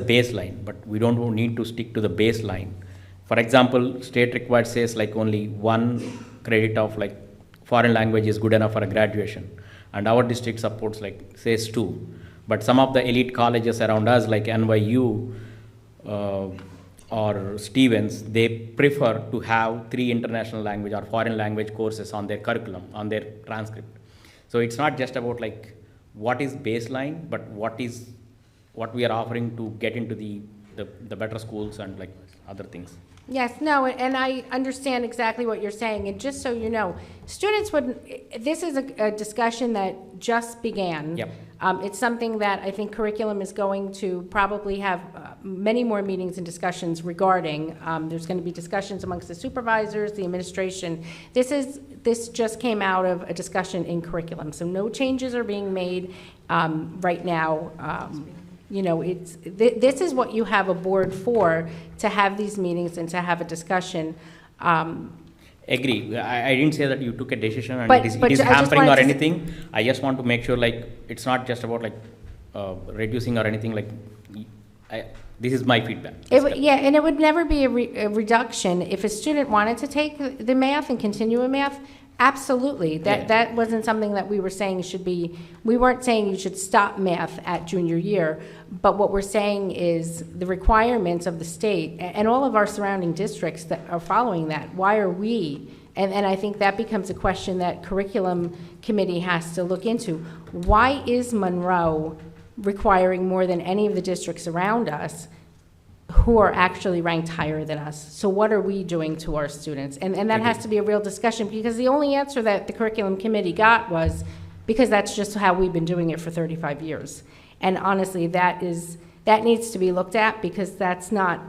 baseline, but we don't need to stick to the baseline. For example, state required says like only 1 credit of like foreign language is good enough for a graduation, and our district supports like says 2. But some of the elite colleges around us like NYU or Stevens, they prefer to have 3 international language or foreign language courses on their curriculum, on their transcript. So it's not just about like what is baseline, but what we are offering to get into the better schools and like other things. Yes, no, and I understand exactly what you're saying, and just so you know, students this is a discussion that just began. Yep. It's something that I think curriculum is going to probably have many more meetings and discussions regarding. There's going to be discussions amongst the supervisors, the administration. This just came out of a discussion in curriculum, so no changes are being made right now. You know, this is what you have a board for, to have these meetings and to have a discussion. Agree. I didn't say that you took a decision and But it is I just hampering or wanted to anything. I just want to make sure like it's not just about like reducing or anything. Like this is my feedback. Yeah, and it would never be a reduction if a student wanted to take the math and continue in math. Absolutely. That wasn't something that we were saying should be. We weren't saying you should stop math at junior year, but what we're saying is the requirements of the state and all of our surrounding districts that are following that. Why are we? And I think that becomes a question that curriculum committee has to look into. Why is Monroe requiring more than any of the districts around us who are actually ranked higher than us? So what are we doing to our students? And that has to be a real discussion, because the only answer that the curriculum committee got was because that's just how we've been doing it for 35 years. And honestly, that needs to be looked at, because that's not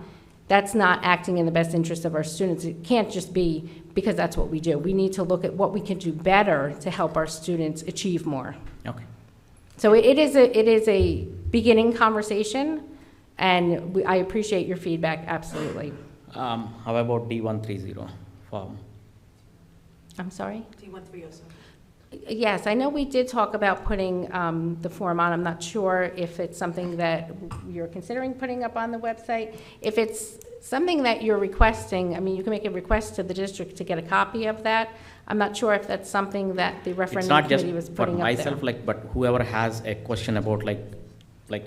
acting in the best interest of our students. It can't just be because that's what we do. We need to look at what we can do better to help our students achieve more. Okay. So it is a beginning conversation, and I appreciate your feedback, absolutely. How about D130 form? I'm sorry? D1307. Yes, I know we did talk about putting the form on. I'm not sure if it's something that you're considering putting up on the website. If it's something that you're requesting, I mean, you can make a request to the district to get a copy of that. I'm not sure if that's something that the referendum committee was putting up there. It's not just for myself, but whoever has a question about like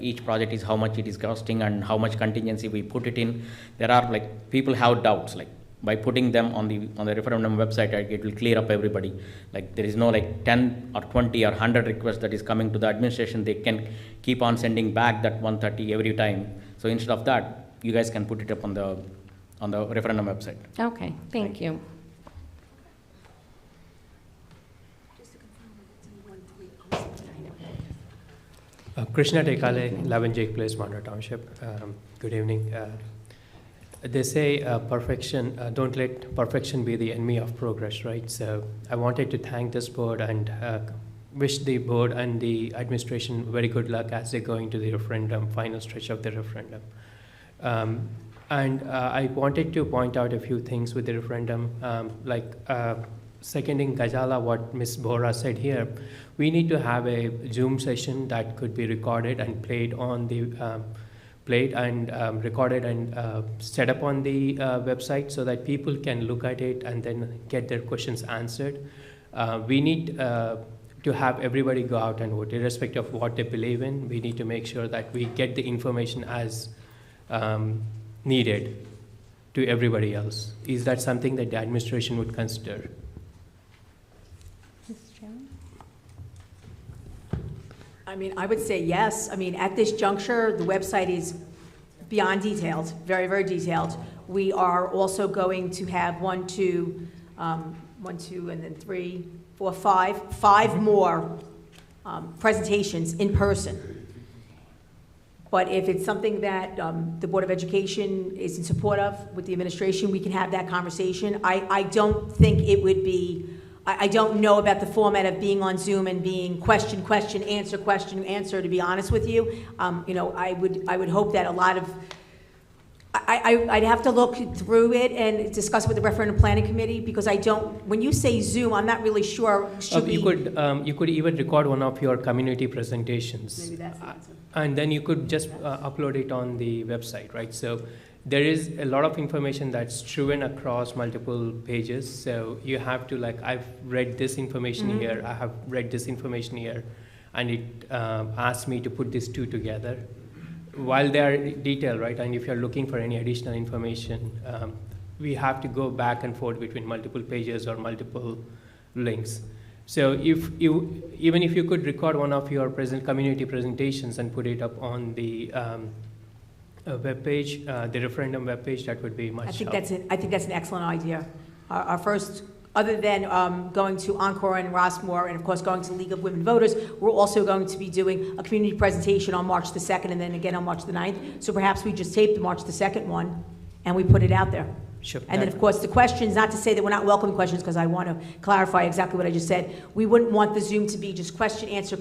each project is how much it is costing and how much contingency we put it in. There are like people have doubts, like by putting them on the referendum website, it will clear up everybody. Like there is no like 10 or 20 or 100 requests that is coming to the administration. They can keep on sending back that 130 every time. So instead of that, you guys can put it up on the referendum website. Okay, thank you. Krishna Tekale, 11 Jake Place, Monroe Township. Good evening. They say perfection, don't let perfection be the enemy of progress, right? So I wanted to thank this board and wish the board and the administration very good luck as they go into the referendum, final stretch of the referendum. And I wanted to point out a few things with the referendum, seconding Gajala, what Ms. Bora said here. We need to have a Zoom session that could be recorded and played on the recorded and set up on the website so that people can look at it and then get their questions answered. We need to have everybody go out and vote, irrespective of what they believe in. We need to make sure that we get the information as needed to everybody else. Is that something that the administration would consider? I mean, I would say yes. I mean, at this juncture, the website is beyond detailed, very, very detailed. We are also going to have 1, 2, and then 3, 4, 5 more presentations in person. But if it's something that the Board of Education is in support of with the administration, we can have that conversation. I don't think it would be, I don't know about the format of being on Zoom and being question, answer, to be honest with you. You know, I would hope that a lot of, I'd have to look through it and discuss with the referendum planning committee, because I don't, when you say Zoom, I'm not really sure. You could even record one of your community presentations. Maybe that's the answer. And then you could just upload it on the website, right? So there is a lot of information that's strewn across multiple pages. So you have to, like, I've read this information here, I have read this information here, and it asked me to put these two together. While they are detailed, right, and if you're looking for any additional information, we have to go back and forth between multiple pages or multiple links. So even if you could record one of your community presentations and put it up on the web page, the referendum web page, that would be much helpful. I think that's an excellent idea. Our first, other than going to Encore and Rossmore, and of course going to League of Women Voters, we're also going to be doing a community presentation on March the 2nd and then again on March the 9th. So perhaps we just tape the March the 2nd one and we put it out there. Sure. And then, of course, the questions, not to say that we're not welcoming questions, because I want to clarify exactly what I just said. We wouldn't want the Zoom to be just question, answer,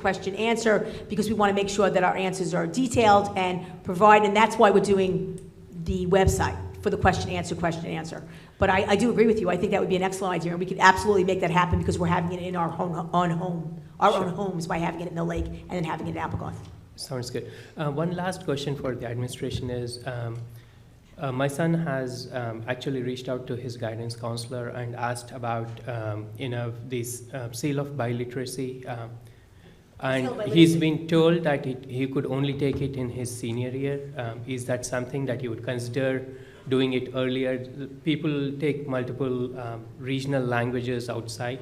because we want to make sure that our answers are detailed and provide, and that's why we're doing the website for the question, answer. But I do agree with you. I think that would be an excellent idea, and we could absolutely make that happen because we're having it in our own homes by having it in the lake and then having it in Applegarth. Sounds good. One last question for the administration is, my son has actually reached out to his guidance counselor and asked about, this seal of biliteracy. And he's been told that he could only take it in his senior year. Is that something that you would consider doing it earlier? People take multiple regional languages outside.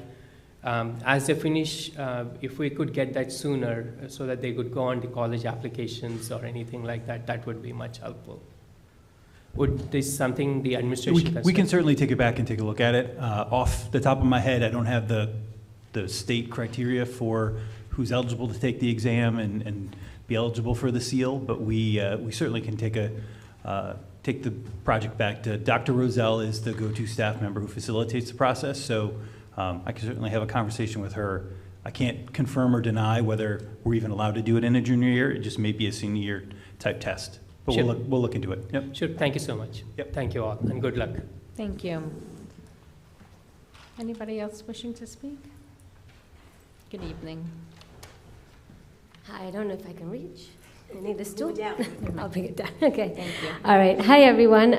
As they finish, if we could get that sooner so that they could go on to college applications or anything like that, that would be much helpful. Would this something the administration we can certainly take it back and take a look at it. Off the top of my head, I don't have the state criteria for who's eligible to take the exam and be eligible for the seal, but we certainly can take the project back to Dr. Roselle is the go-to staff member who facilitates the process, so I can certainly have a conversation with her. I can't confirm or deny whether we're even allowed to do it in a junior year. It just may be a senior year type test. But sure. we'll look into it. Yep. Sure. Thank you so much. Yep. Thank you all, and good luck. Thank you. Anybody else wishing to speak? Good evening. Hi, I don't know if I can reach. I need this tool. Down. I'll bring it down. Okay. Thank you. All right. Hi, everyone.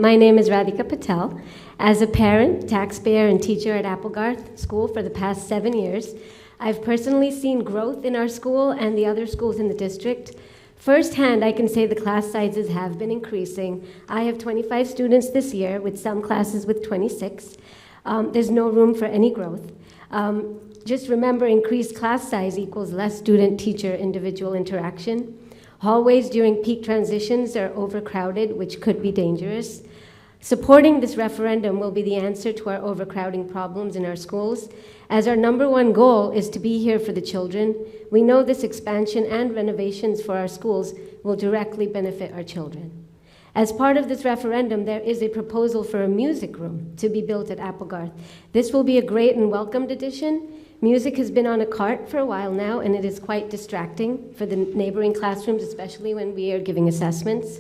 My name is Radhika Patel. As a parent, taxpayer, and teacher at Applegarth School for the past 7 years, I've personally seen growth in our school and the other schools in the district. Firsthand, I can say the class sizes have been increasing. I have 25 students this year, with some classes with 26. There's no room for any growth. Just remember, increased class size equals less student-teacher individual interaction. Hallways during peak transitions are overcrowded, which could be dangerous. Supporting this referendum will be the answer to our overcrowding problems in our schools, as our #1 goal is to be here for the children. We know this expansion and renovations for our schools will directly benefit our children. As part of this referendum, there is a proposal for a music room to be built at Applegarth. This will be a great and welcomed addition. Music has been on a cart for a while now, and it is quite distracting for the neighboring classrooms, especially when we are giving assessments.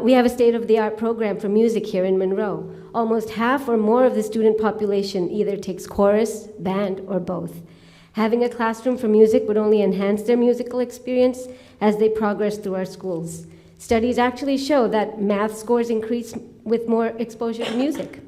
We have a state-of-the-art program for music here in Monroe. Almost half or more of the student population either takes chorus, band, or both. Having a classroom for music would only enhance their musical experience as they progress through our schools. Studies actually show that math scores increase with more exposure to music.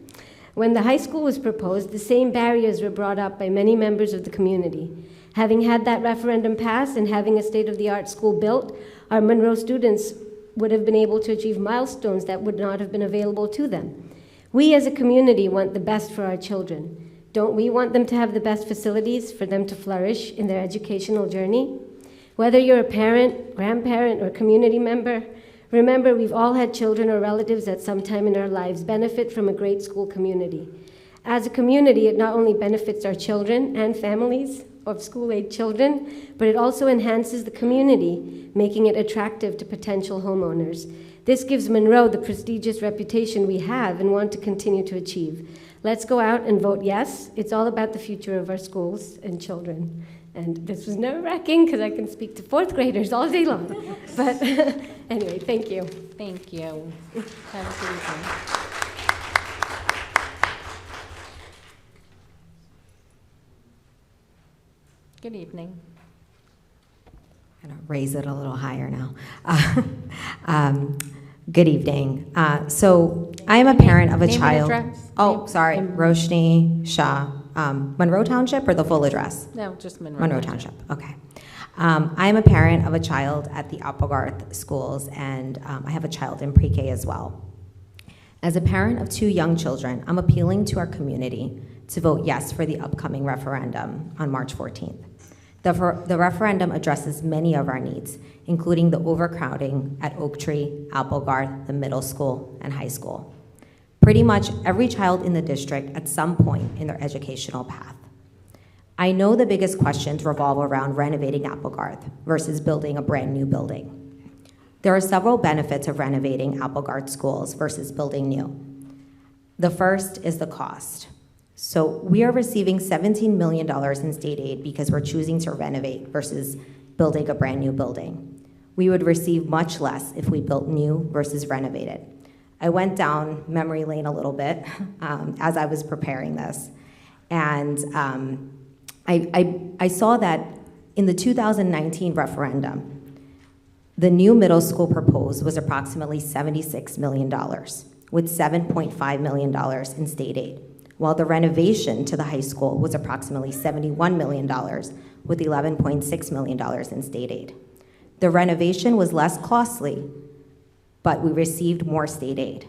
When the high school was proposed, the same barriers were brought up by many members of the community. Having had that referendum pass and having a state-of-the-art school built, our Monroe students would have been able to achieve milestones that would not have been available to them. We as a community want the best for our children. Don't we want them to have the best facilities for them to flourish in their educational journey? Whether you're a parent, grandparent, or community member, remember we've all had children or relatives at some time in our lives benefit from a great school community. As a community, it not only benefits our children and families of school-age children, but it also enhances the community, making it attractive to potential homeowners. This gives Monroe the prestigious reputation we have and want to continue to achieve. Let's go out and vote yes. It's all about the future of our schools and children. And this was nerve-wracking because I can speak to 4th graders all day long. But anyway, thank you. Thank you. Have a good evening. Good evening. I'm going to raise it a little higher now. Good evening. So I am a parent of a Name and child. address. Oh, sorry, Roshni Shah. Monroe Township or the full address? No, just Monroe. Monroe Township, okay. I am a parent of a child at the Applegarth schools, and I have a child in pre-K as well. As a parent of 2 young children, I'm appealing to our community to vote yes for the upcoming referendum on March 14th. The referendum addresses many of our needs, including the overcrowding at Oak Tree, Applegarth, the middle school, and high school. Pretty much every child in the district at some point in their educational path. I know the biggest questions revolve around renovating Applegarth versus building a brand new building. There are several benefits of renovating Applegarth schools versus building new. The first is the cost. So we are receiving $17 million in state aid because we're choosing to renovate versus building a brand new building. We would receive much less if we built new versus renovated. I went down memory lane a little bit as I was preparing this. And I saw that in the 2019 referendum, the new middle school proposed was approximately $76 million, with $7.5 million in state aid, while the renovation to the high school was approximately $71 million, with $11.6 million in state aid. The renovation was less costly, but we received more state aid.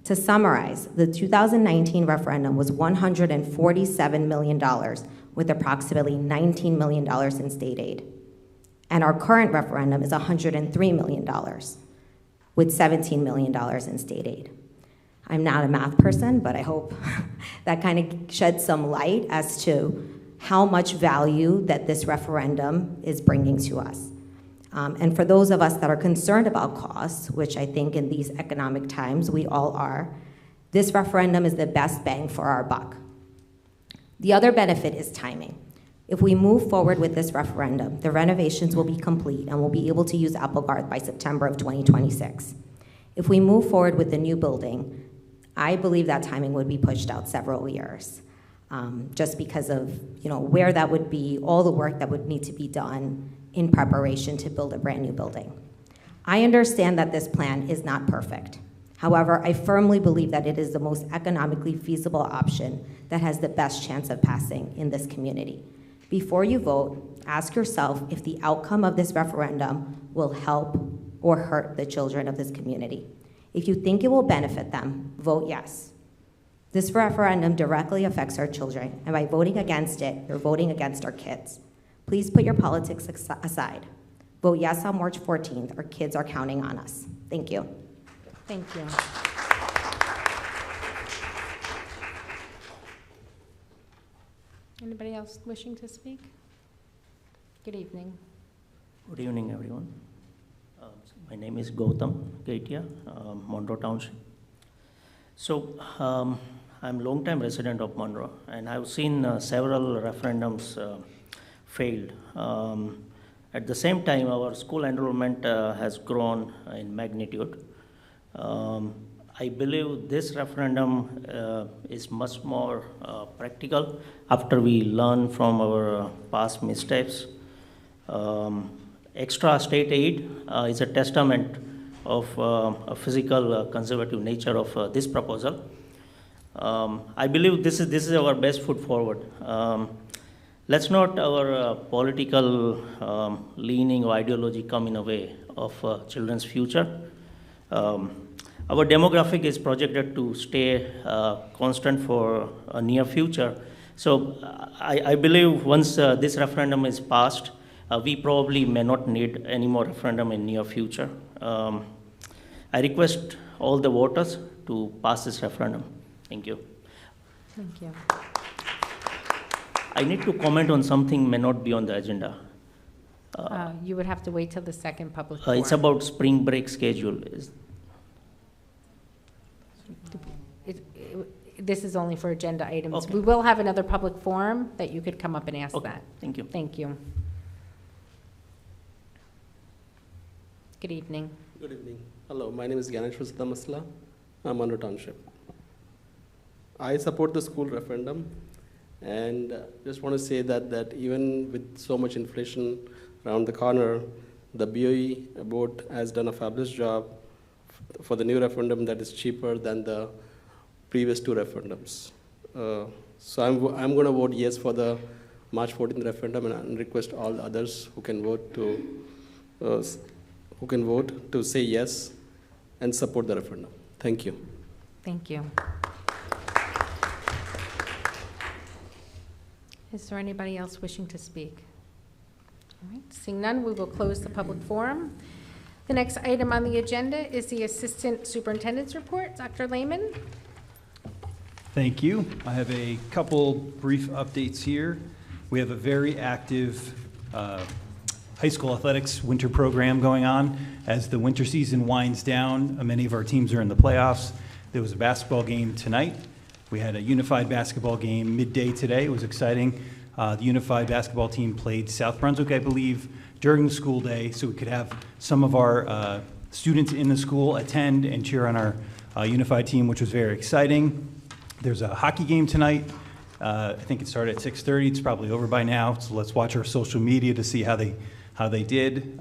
To summarize, the 2019 referendum was $147 million, with approximately $19 million in state aid. And our current referendum is $103 million, with $17 million in state aid. I'm not a math person, but I hope that kind of sheds some light as to how much value that this referendum is bringing to us. And for those of us that are concerned about costs, which I think in these economic times we all are, this referendum is the best bang for our buck. The other benefit is timing. If we move forward with this referendum, the renovations will be complete and we'll be able to use Applegarth by September of 2026. If we move forward with the new building, I believe that timing would be pushed out several years, just because of where that would be, all the work that would need to be done in preparation to build a brand new building. I understand that this plan is not perfect. However, I firmly believe that it is the most economically feasible option that has the best chance of passing in this community. Before you vote, ask yourself if the outcome of this referendum will help or hurt the children of this community. If you think it will benefit them, vote yes. This referendum directly affects our children, and by voting against it, you're voting against our kids. Please put your politics aside. Vote yes on March 14th. Our kids are counting on us. Thank you. Thank you. Anybody else wishing to speak? Good evening. Good evening, everyone. My name is Gautam Gaitia, Monroe Township. So I'm a long-time resident of Monroe, and I've seen several referendums failed. At the same time, our school enrollment has grown in magnitude. I believe this referendum is much more practical after we learn from our past mistakes. Extra state aid is a testament of a physical conservative nature of this proposal. I believe this is our best foot forward. Let's not our political leaning or ideology come in a way of children's future. Our demographic is projected to stay constant for a near future. So I believe once this referendum is passed, we probably may not need any more referendum in near future. I request all the voters to pass this referendum. Thank you. Thank you. I need to comment on something may not be on the agenda. You would have to wait till the second public forum. It's about spring break schedule. This is only for agenda items. Okay. We will have another public forum that you could come up and ask Okay. that. Thank you. Thank you. Good evening. Good evening. Hello, my name is Ganesh Masla. I'm Monroe Township. I support the school referendum, and just want to say that even with so much inflation around the corner, the BOE board has done a fabulous job for the new referendum that is cheaper than the previous two referendums. So I'm going to vote yes for the March 14th referendum, and request all others who can vote to say yes and support the referendum. Thank you. Thank you. Is there anybody else wishing to speak? All right, seeing none, we will close the public forum. The next item on the agenda is the Assistant Superintendent's Report. Dr. Lehman? Thank you. I have a couple brief updates here. We have a very active high school athletics winter program going on. As the winter season winds down, many of our teams are in the playoffs. There was a basketball game tonight. We had a unified basketball game midday today. It was exciting. The unified basketball team played South Brunswick, I believe, during the school day, so we could have some of our students in the school attend and cheer on our unified team, which was very exciting. There's a hockey game tonight. I think it started at 6:30. It's probably over by now, so let's watch our social media to see how they did.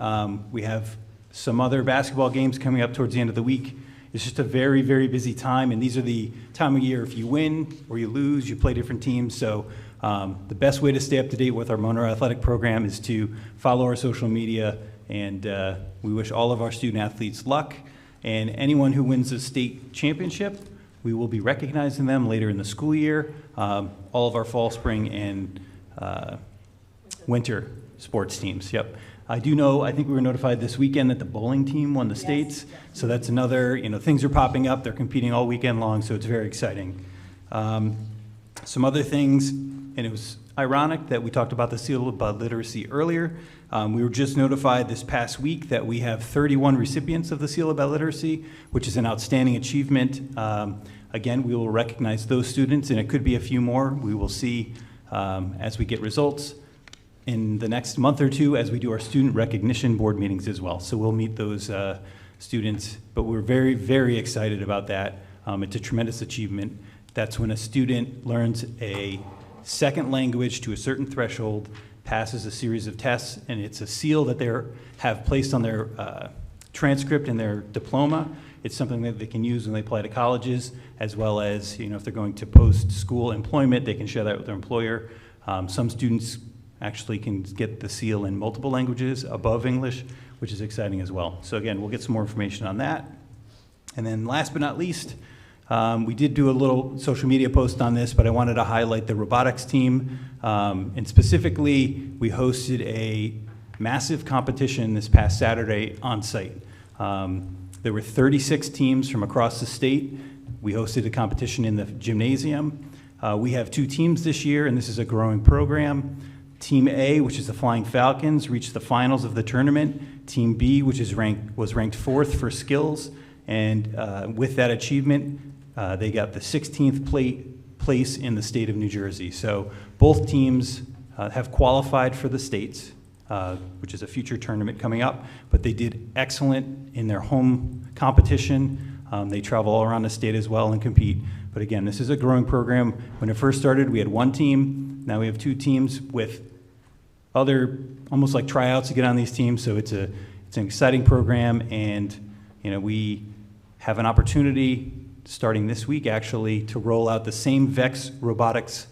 We have some other basketball games coming up towards the end of the week. It's just a very, very busy time, and these are the time of year if you win or you lose, you play different teams. So the best way to stay up to date with our Monroe Athletic Program is to follow our social media, and we wish all of our student athletes luck. And anyone who wins a state championship, we will be recognizing them later in the school year. All of our fall, spring, and winter sports teams, yep. I do know, I think we were notified this weekend that the bowling team won the states. So that's another, things are popping up. They're competing all weekend long, so it's very exciting. Some other things, and it was ironic that we talked about the seal of literacy earlier. We were just notified this past week that we have 31 recipients of the seal of literacy, which is an outstanding achievement. Again, we will recognize those students, and it could be a few more. We will see as we get results in the next month or two as we do our student recognition board meetings as well. So we'll meet those students, but we're very, very excited about that. It's a tremendous achievement. That's when a student learns a second language to a certain threshold, passes a series of tests, and it's a seal that they have placed on their transcript and their diploma. It's something that they can use when they apply to colleges, as well as if they're going to post-school employment, they can share that with their employer. Some students actually can get the seal in multiple languages above English, which is exciting as well. So again, we'll get some more information on that. And then last but not least, we did do a little social media post on this, but I wanted to highlight the robotics team. And specifically, we hosted a massive competition this past Saturday on site. There were 36 teams from across the state. We hosted a competition in the gymnasium. We have 2 teams this year, and this is a growing program. Team A, which is the Flying Falcons, reached the finals of the tournament. Team B, which was ranked 4th for skills, and with that achievement, they got the 16th place in the state of New Jersey. So both teams have qualified for the states, which is a future tournament coming up, but they did excellent in their home competition. They travel all around the state as well and compete. But again, this is a growing program. When it first started, we had 1 team. Now we have 2 teams with other almost like tryouts to get on these teams. So it's an exciting program, and we have an opportunity starting this week actually to roll out the same VEX robotics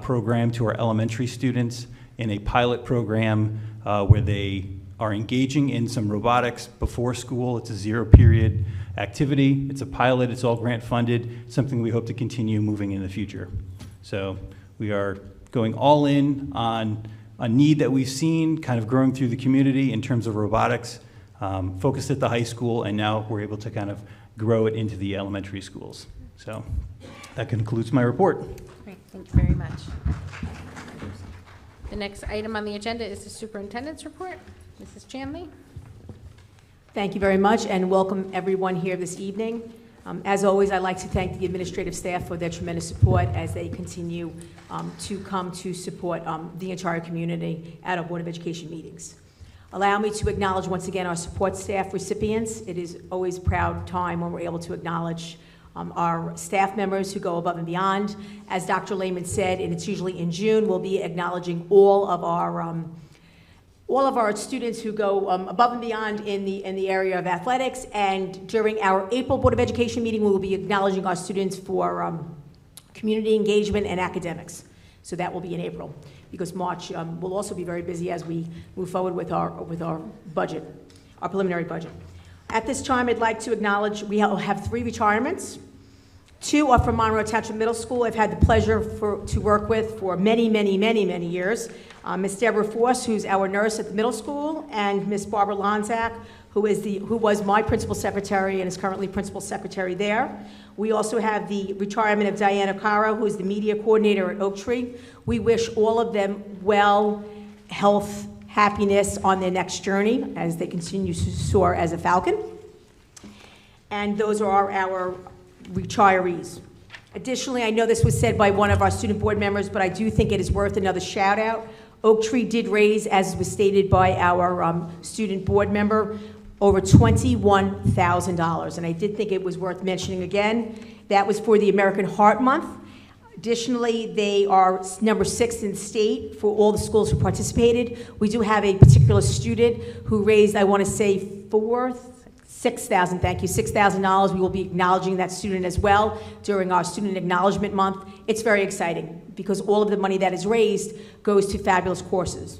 program to our elementary students in a pilot program where they are engaging in some robotics before school. It's a 0-period activity. It's a pilot. It's all grant funded, something we hope to continue moving in the future. So we are going all in on a need that we've seen kind of growing through the community in terms of robotics, focused at the high school, and now we're able to kind of grow it into the elementary schools. So that concludes my report. Great, thank you very much. The next item on the agenda is the superintendent's report. Mrs. Chanley? Thank you very much, and welcome everyone here this evening. As always, I'd like to thank the administrative staff for their tremendous support as they continue to come to support the entire community at our Board of Education meetings. Allow me to acknowledge once again our support staff recipients. It is always a proud time when we're able to acknowledge our staff members who go above and beyond. As Dr. Lehman said, and it's usually in June, we'll be acknowledging all of our all of our students who go above and beyond in the area of athletics. And during our April Board of Education meeting, we will be acknowledging our students for community engagement and academics. So that will be in April, because March will also be very busy as we move forward with our budget, our preliminary budget. At this time, I'd like to acknowledge we have 3 retirements. 2 are from Monroe Township Middle School. I've had the pleasure to work with for many, many, many, many years. Miss Deborah Force, who's our nurse at the middle school, and Miss Barbara Lonzak, who was my principal secretary and is currently principal secretary there. We also have the retirement of Diana Caro, who is the media coordinator at Oak Tree. We wish all of them well, health, happiness on their next journey as they continue to soar as a falcon. And those are our retirees. Additionally, I know this was said by one of our student board members, but I do think it is worth another shout out. Oak Tree did raise, as was stated by our student board member, over $21,000, and I did think it was worth mentioning again. That was for the American Heart Month. Additionally, they are number 6 in the state for all the schools who participated. We do have a particular student who raised, I want to say, $6,000. We will be acknowledging that student as well during our Student Acknowledgement Month. It's very exciting because all of the money that is raised goes to fabulous causes.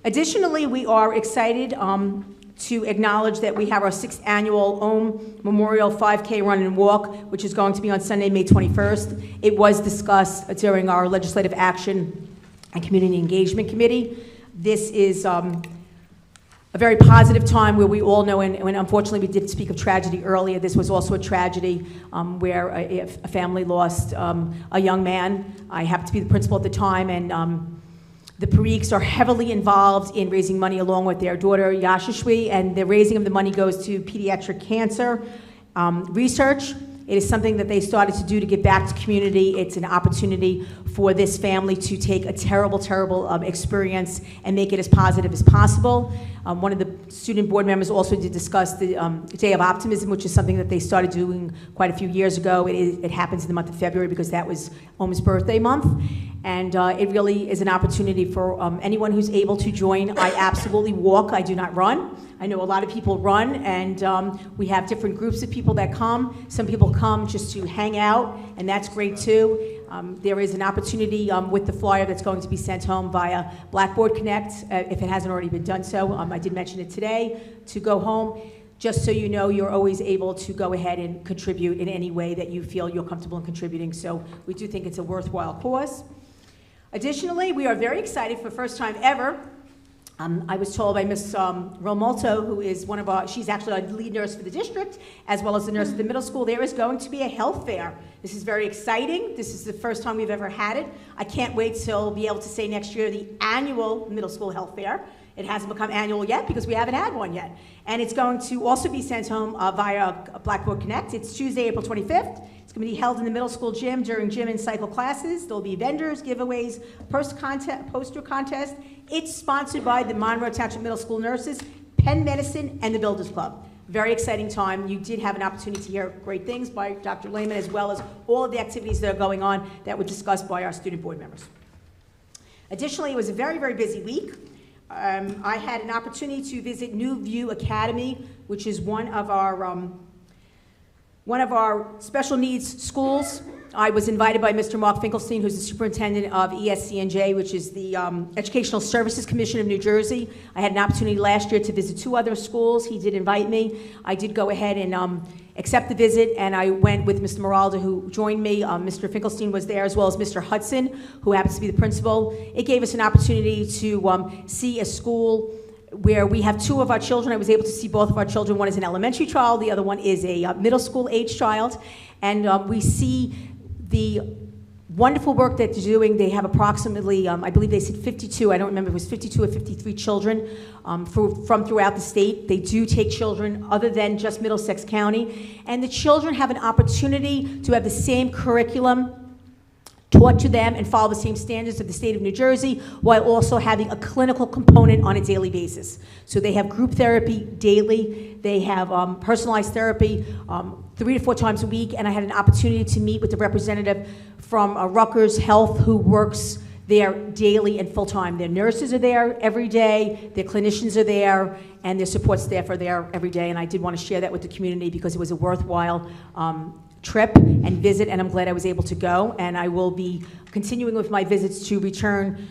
Additionally, we are excited to acknowledge that we have our 6th annual Ohm Memorial 5K Run and Walk, which is going to be on Sunday, May 21st. It was discussed during our Legislative Action and Community Engagement Committee. This is a very positive time where we all know, and unfortunately we did speak of tragedy earlier, this was also a tragedy where a family lost a young man. I happened to be the principal at the time, and the Parikes are heavily involved in raising money along with their daughter Yashashwi, and the raising of the money goes to pediatric cancer research. It is something that they started to do to give back to community. It's an opportunity for this family to take a terrible, terrible experience and make it as positive as possible. One of the student board members also did discuss the Day of Optimism, which is something that they started doing quite a few years ago. It happens in the month of February because that was Ohm's birthday month. And it really is an opportunity for anyone who's able to join. I absolutely walk, I do not run. I know a lot of people run, and we have different groups of people that come. Some people come just to hang out, and that's great too. There is an opportunity with the flyer that's going to be sent home via Blackboard Connect, if it hasn't already been done so. I did mention it today, to go home. Just so you know, you're always able to go ahead and contribute in any way that you feel you're comfortable in contributing. So we do think it's a worthwhile cause. Additionally, we are very excited for the first time ever. I was told by Ms. Romolto, who is she's actually a lead nurse for the district, as well as the nurse at the middle school, there is going to be a health fair. This is very exciting. This is the first time we've ever had it. I can't wait till be able to say next year the annual middle school health fair. It hasn't become annual yet because we haven't had one yet. And it's going to also be sent home via Blackboard Connect. It's Tuesday, April 25th. It's going to be held in the middle school gym during gym and cycle classes. There'll be vendors, giveaways, poster contest. It's sponsored by the Monroe Township Middle School Nurses, Penn Medicine, and the Builders Club. Very exciting time. You did have an opportunity to hear great things by Dr. Lehman, as well as all of the activities that are going on that were discussed by our student board members. Additionally, it was a very, very busy week. I had an opportunity to visit New View Academy, which is one of our special needs schools. I was invited by Mr. Mark Finkelstein, who's the superintendent of ESCNJ, which is the Educational Services Commission of New Jersey. I had an opportunity last year to visit 2 other schools. He did invite me. I did go ahead and accept the visit, and I went with Mr. Moralda, who joined me. Mr. Finkelstein was there, as well as Mr. Hudson, who happens to be the principal. It gave us an opportunity to see a school where we have 2 of our children. I was able to see both of our children. One is an elementary child, the other one is a middle school age child. And we see the wonderful work that they're doing. They have approximately, I believe they said 52, I don't remember if it was 52 or 53 children from throughout the state. They do take children other than just Middlesex County. And the children have an opportunity to have the same curriculum taught to them and follow the same standards of the state of New Jersey, while also having a clinical component on a daily basis. So they have group therapy daily. They have personalized therapy 3 to 4 times a week, and I had an opportunity to meet with the representative from Rutgers Health who works there daily and full-time. Their nurses are there every day, their clinicians are there, and their support staff are there every day, and I did want to share that with the community because it was a worthwhile trip and visit, and I'm glad I was able to go, and I will be continuing with my visits to return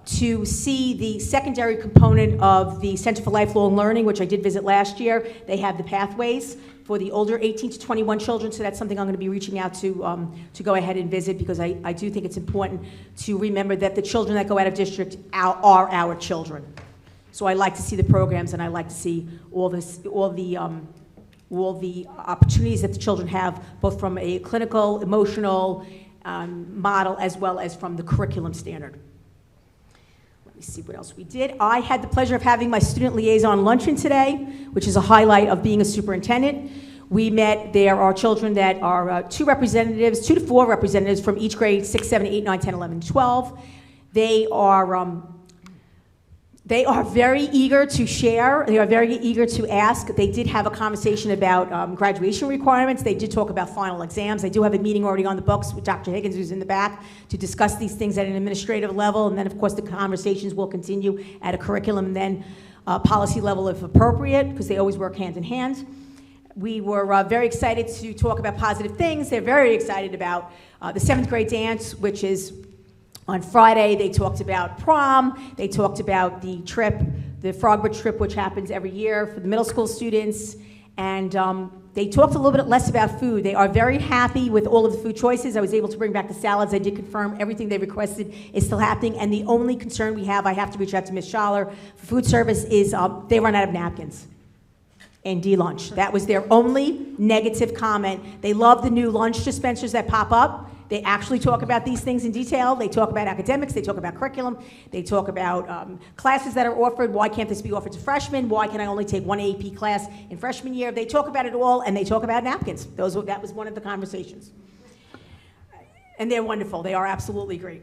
to see the secondary component of the Center for Lifelong Learning, which I did visit last year. They have the pathways for the older 18 to 21 children, so that's something I'm going to be reaching out to go ahead and visit, because I do think it's important to remember that the children that go out of district are our children. So I like to see the programs, and I like to see all the opportunities that the children have, both from a clinical, emotional model, as well as from the curriculum standard. Let me see what else we did. I had the pleasure of having my student liaison luncheon today, which is a highlight of being a superintendent. We met, there are children that are 2 to 4 representatives from each grade, 6, 7, 8, 9, 10, 11, 12. They are very eager to share. They are very eager to ask. They did have a conversation about graduation requirements. They did talk about final exams. I do have a meeting already on the books with Dr. Higgins, who's in the back, to discuss these things at an administrative level. And then, of course, the conversations will continue at a curriculum and then policy level if appropriate, because they always work hand in hand. We were very excited to talk about positive things. They're very excited about the 7th grade dance, which is on Friday. They talked about prom. They talked about the trip, the Frogbridge trip, which happens every year for the middle school students. And they talked a little bit less about food. They are very happy with all of the food choices. I was able to bring back the salads. I did confirm everything they requested is still happening. And the only concern we have, I have to reach out to Ms. Schaller for food service, is they run out of napkins and lunch. That was their only negative comment. They love the new lunch dispensers that pop up. They actually talk about these things in detail. They talk about academics. They talk about curriculum. They talk about classes that are offered. Why can't this be offered to freshmen? Why can I only take 1 AP class in freshman year? They talk about it all, and they talk about napkins. That was one of the conversations. And they're wonderful. They are absolutely great.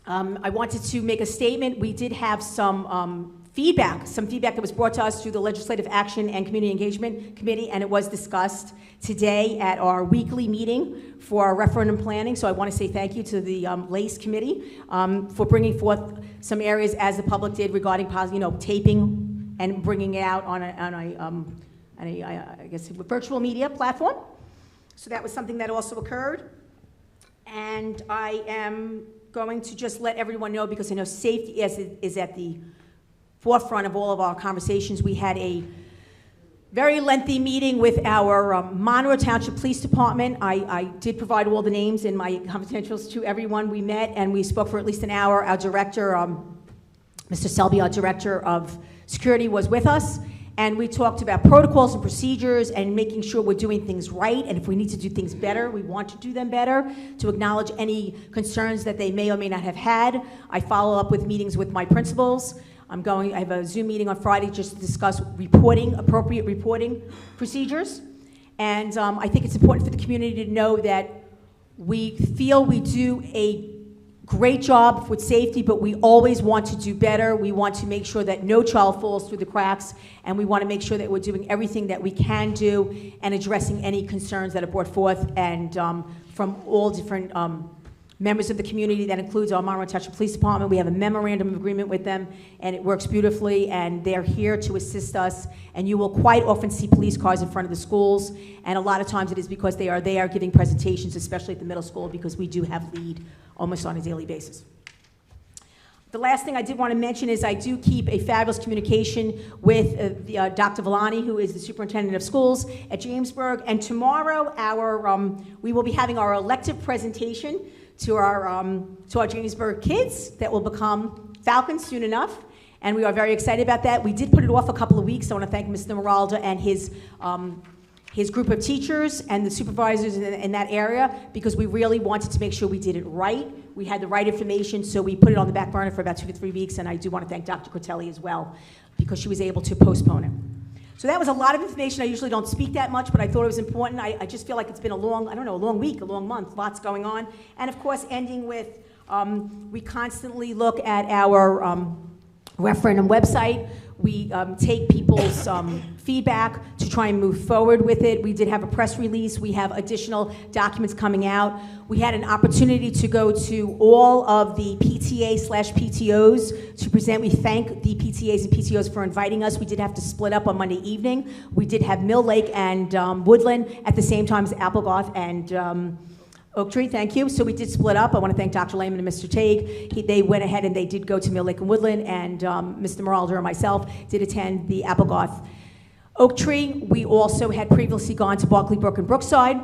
I wanted to make a statement. We did have some feedback that was brought to us through the Legislative Action and Community Engagement Committee, and it was discussed today at our weekly meeting for our referendum planning. So I want to say thank you to the LACE Committee for bringing forth some areas, as the public did, regarding taping and bringing it out on I guess, a virtual media platform. So that was something that also occurred. And I am going to just let everyone know, because I know safety is at the forefront of all of our conversations. We had a very lengthy meeting with our Monroe Township Police Department. I did provide all the names in my confidentials to everyone. We met and we spoke for at least an hour. Our director, Mr. Selby, our director of security, was with us, and we talked about protocols and procedures and making sure we're doing things right, and if we need to do things better, we want to do them better, to acknowledge any concerns that they may or may not have had. I follow up with meetings with my principals. I have a Zoom meeting on Friday just to discuss appropriate reporting procedures. And I think it's important for the community to know that we feel we do a great job with safety, but we always want to do better. We want to make sure that no child falls through the cracks, and we want to make sure that we're doing everything that we can do and addressing any concerns that are brought forth, and from all different members of the community. That includes our Monroe Township Police Department. We have a memorandum of agreement with them, and it works beautifully, and they're here to assist us. And you will quite often see police cars in front of the schools, and a lot of times it is because they are there giving presentations, especially at the middle school, because we do have lead almost on a daily basis. The last thing I did want to mention is I do keep a fabulous communication with Dr. Villani, who is the superintendent of schools at Jamesburg. And tomorrow, we will be having our elective presentation to our Jamesburg kids that will become Falcons soon enough. And we are very excited about that. We did put it off a couple of weeks. I want to thank Mr. Meralda and his group of teachers and the supervisors in that area, because we really wanted to make sure we did it right. We had the right information, so we put it on the back burner for about 2 to 3 weeks, and I do want to thank Dr. Cortelli as well, because she was able to postpone it. So that was a lot of information. I usually don't speak that much, but I thought it was important. I just feel like it's been a long week, a long month, lots going on. And of course, ending with, we constantly look at our referendum website. We take people's feedback to try and move forward with it. We did have a press release. We have additional documents coming out. We had an opportunity to go to all of the PTA/PTOs to present. We thank the PTAs and PTOs for inviting us. We did have to split up on Monday evening. We did have Mill Lake and Woodland at the same time as Applegarth and Oak Tree, thank you. So we did split up. I want to thank Dr. Lehman and Mr. Tague. They went ahead and they did go to Mill Lake and Woodland, and Mr. Maralder and myself did attend the Applegarth Oak Tree. We also had previously gone to Barclay Brook and Brookside.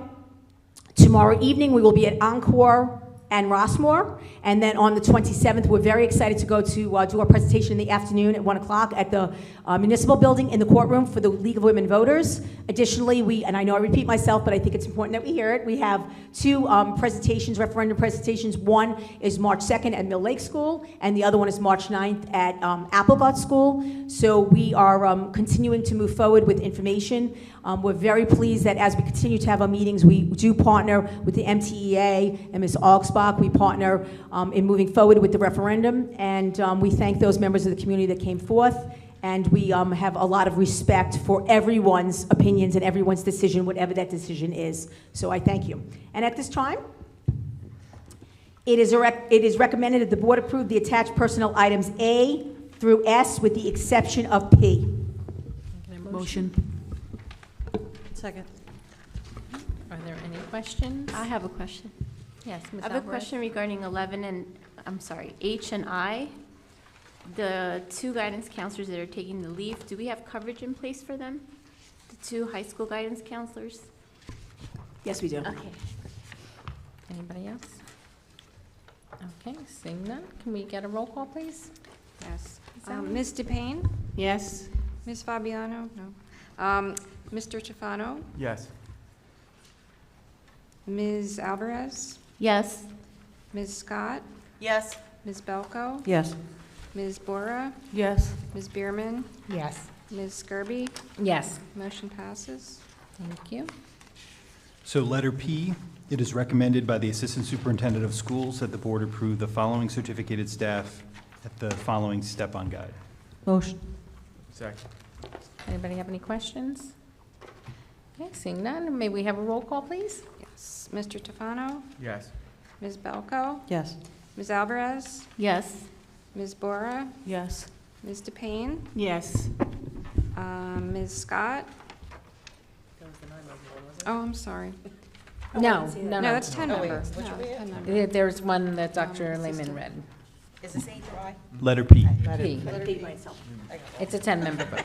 Tomorrow evening, we will be at Encore and Rossmore. And then on the 27th, we're very excited to go to do our presentation in the afternoon at 1 o'clock at the municipal building in the courtroom for the League of Women Voters. Additionally, and I know I repeat myself, but I think it's important that we hear it, we have two presentations, referendum presentations. One is March 2nd at Mill Lake School, and the other one is March 9th at Applegarth School. So we are continuing to move forward with information. We're very pleased that as we continue to have our meetings, we do partner with the MTEA and Ms. Augsbach. We partner in moving forward with the referendum, and we thank those members of the community that came forth, and we have a lot of respect for everyone's opinions and everyone's decision, whatever that decision is. So I thank you. And at this time, it is recommended that the board approve the attached personnel items A through S with the exception of P. Motion. Second. Are there any questions? I have a question. Yes, Ms. I have a Alvarez? question regarding 11 and, H and I. The two guidance counselors that are taking the leave, do we have coverage in place for them? The two high school guidance counselors? Yes, we do. Okay. Anybody else? Okay, seeing none, can we get a roll call, please? Yes. Ms. DePayne? Yes. Ms. Fabiano? No. Mr. Tufano? Yes. Ms. Alvarez? Yes. Ms. Scott? Yes. Ms. Belko? Yes. Ms. Bora? Yes. Ms. Bierman? Yes. Ms. Skirby? Yes. Motion passes. Thank you. So letter P, it is recommended by the Assistant Superintendent of Schools that the board approve the following certificated staff at the following step-on guide. Motion. Second. Anybody have any questions? Okay, seeing none, may we have a roll call, please? Yes. Mr. Tufano? Yes. Ms. Belko? Yes. Ms. Alvarez? Yes. Ms. Bora? Yes. Ms. DePayne? Yes. Ms. Scott? Oh, I'm sorry. No, No, that's 10 member. There's one that Dr. Lehman read. Is this A through I? Letter P. P. It's a 10-member vote.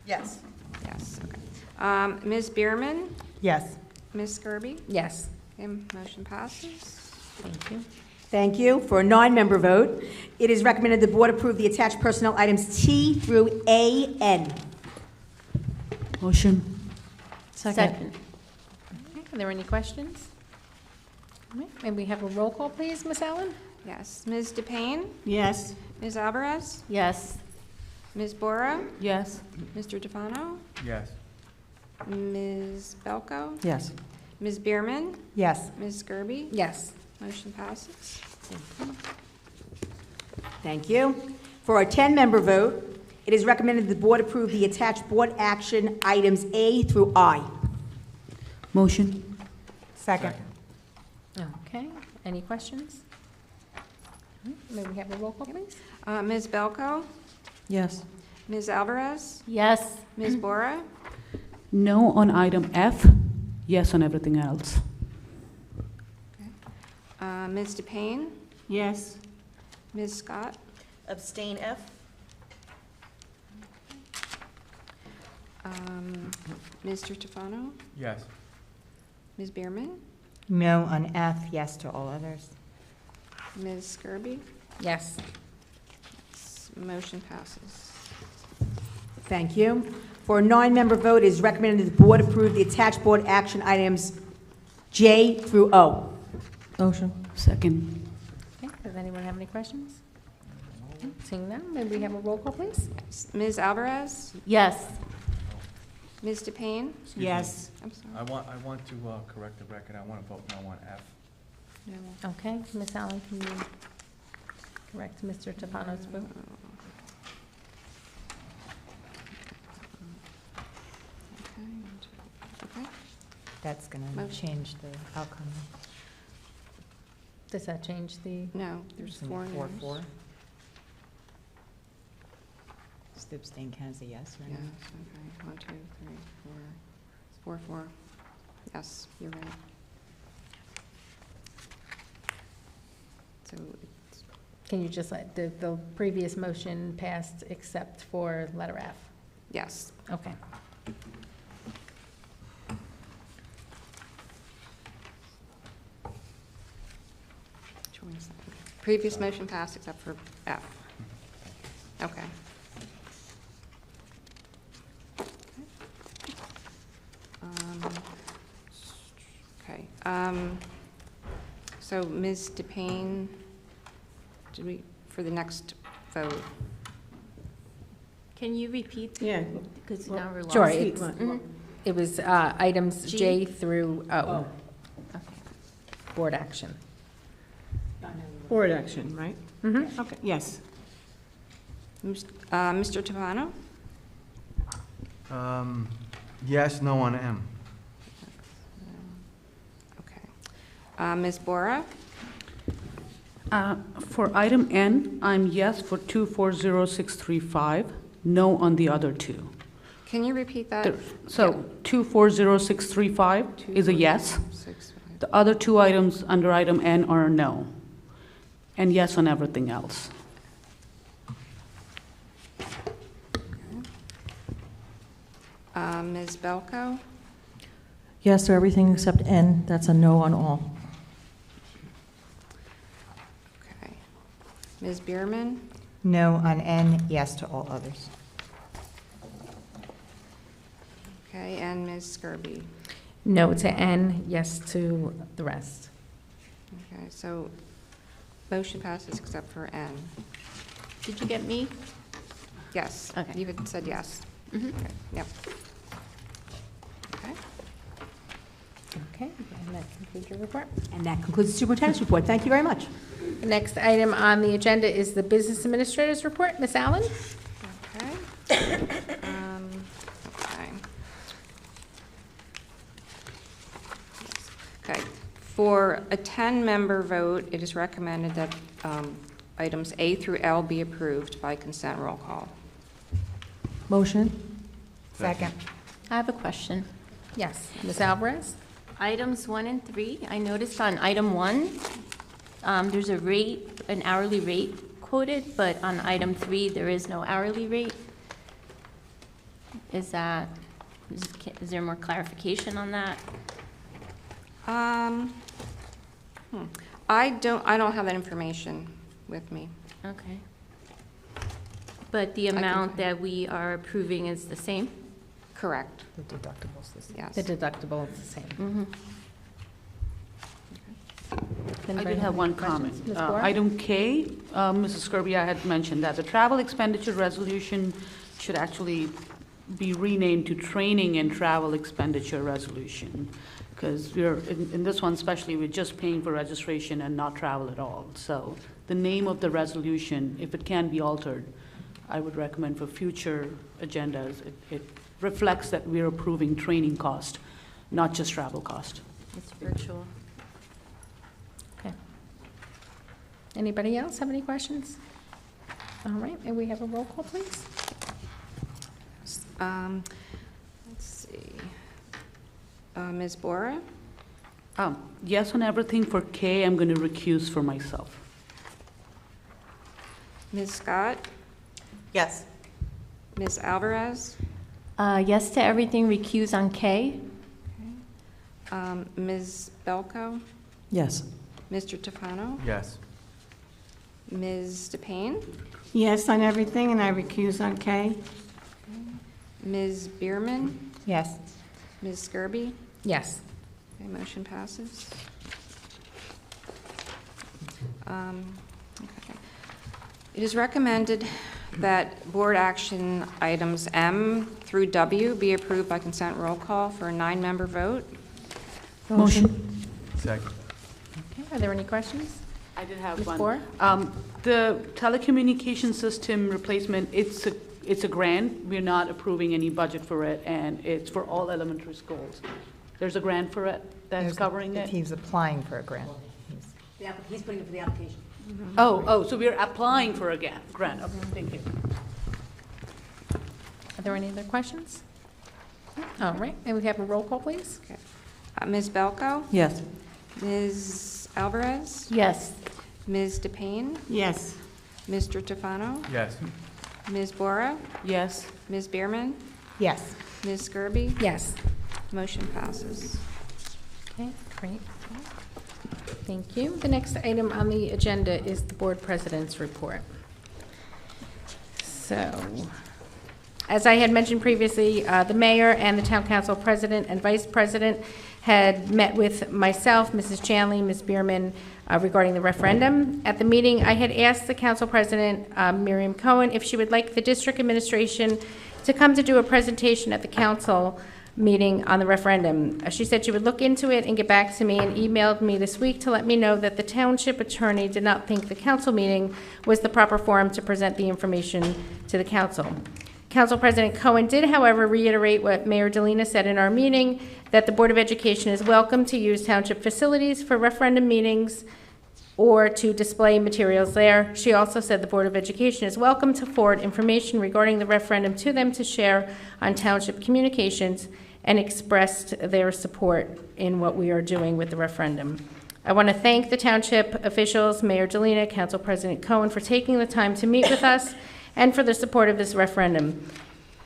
Yes. Yes, okay. Ms. Bierman? Yes. Ms. Skirby? Yes. Okay, motion passes. Thank you. Thank you. For a non-member vote, it is recommended the board approve the attached personnel items T through AN. Motion. Second. Okay, are there any questions? All right, may we have a roll call, please, Ms. Allen? Yes. Ms. DePayne? Yes. Ms. Alvarez? Yes. Ms. Bora? Yes. Mr. Tufano? Yes. Ms. Belko? Yes. Ms. Bierman? Yes. Ms. Skirby? Yes. Motion passes. Thank you. For a 10-member vote, it is recommended the board approve the attached board action items A through I. Motion. Second. Okay, any questions? All right, may we have a roll call, please? Ms. Belko? Yes. Ms. Alvarez? Yes. Ms. Bora? No on item F, yes on everything else. Ms. DePayne? Yes. Ms. Scott? Abstain F? Mr. Tufano? Yes. Ms. Bierman? No on F, yes to all others. Ms. Skirby? Yes. Motion passes. Thank you. For a 9-member vote, it is recommended that the board approve the attached board action items J through O. Motion. Second. Okay, does anyone have any questions? Okay, seeing none, may we have a roll call, please? Ms. Alvarez? Yes. Ms. DePayne? Yes. I'm sorry. I want to correct the record. I want to vote no on F. No. Okay, Ms. Allen, can you correct Mr. Tofano's vote. Okay. That's going to change the outcome. Does that change the? No, there's Isn't it 4 no's. 4-4? Does the abstain count as a yes or Yes, no? okay, 1, 2, 3, 4. It's 4, 4. Yes, you're right. So it's, Can you just, the previous motion passed except for letter F? yes. Okay. Previous motion passed except for F. Okay. Okay. So Ms. DePayne, for the next vote? Can you repeat? Yeah. Because now we're lost. Sure, it was items G? J through O. Board action. Board action, right? Mm-hmm. Okay, yes. Mr. Tavano? Yes, no on M. Okay. Ms. Bora? For item N, I'm yes for 240635, no on the other two. Can you repeat that? So 240635 is a yes. 6, 5. The other two items under item N are a no. And yes on everything else. Ms. Belko? Yes to everything except N. That's a no on all. Okay. Ms. Bierman? No on N, yes to all others. Okay, and Ms. Skirby? No to N, yes to the rest. Okay, so motion passes except for N. Did you get me? Yes. Okay. You had said yes. Mhm. Okay, yep. Okay. Okay, and that concludes your report. And that concludes the superintendent's report. Thank you very much. The next item on the agenda is the business administrator's report. Ms. Allen? Okay. Okay. Okay. For a 10-member vote, it is recommended that items A through L be approved by consent roll call. Motion? Second. I have a question. Yes. Ms. Alvarez? Items 1 and 3, I noticed on item 1, there's a rate, an hourly rate quoted, but on item 3, there is no hourly rate. Is there more clarification on that? I don't have that information with me. Okay. But the amount that we are approving is the same? Correct. The deductibles, Yes. The deductible is the same. Mm-hmm. I did have one comment. Ms. Bora? Item K, Mrs. Skirby, I had mentioned that the travel expenditure resolution should actually be renamed to training and travel expenditure resolution, because we're, in this one especially, we're just paying for registration and not travel at all. So the name of the resolution, if it can be altered, I would recommend for future agendas, it reflects that we're approving training cost, not just travel cost. It's virtual. Okay. Anybody else have any questions? All right, and we have a roll call, please. Let's see. Ms. Bora? Yes on everything. For K, I'm going to recuse for myself. Ms. Scott? Yes. Ms. Alvarez? Yes to everything, recuse on K. Ms. Belko? Yes. Mr. Tofano? Yes. Ms. DePayne? Yes on everything, and I recuse on K. Ms. Bierman? Yes. Ms. Skirby? Yes. Okay, motion passes. Okay. It is recommended that board action items M through W be approved by consent roll call for a 9-member vote. Motion. Second. Okay, are there any questions? I did have Ms. one. Boer? The telecommunication system replacement, it's a grant. We're not approving any budget for it, and it's for all elementary schools. There's a grant for it that's covering it? He's applying for a grant. He's putting it for the application. So we're applying for a grant. Okay, thank you. Are there any other questions? All right, and we have a roll call, please. Okay. Ms. Belko? Yes. Ms. Alvarez? Yes. Ms. DePayne? Yes. Mr. Tofano? Yes. Ms. Bora? Yes. Ms. Bierman? Yes. Ms. Skirby? Yes. Motion passes. Okay, great. Thank you. The next item on the agenda is the board president's report. So, as I had mentioned previously, the mayor and the town council president and vice president had met with myself, Mrs. Chanley, Ms. Bierman, regarding the referendum. At the meeting, I had asked the council president, Miriam Cohen, if she would like the district administration to come to do a presentation at the council meeting on the referendum. She said she would look into it and get back to me, and emailed me this week to let me know that the township attorney did not think the council meeting was the proper forum to present the information to the council. Council President Cohen did, however, reiterate what Mayor Delina said in our meeting, that the Board of Education is welcome to use township facilities for referendum meetings or to display materials there. She also said the Board of Education is welcome to forward information regarding the referendum to them to share on township communications, and expressed their support in what we are doing with the referendum. I want to thank the township officials, Mayor Delina, Council President Cohen, for taking the time to meet with us and for the support of this referendum.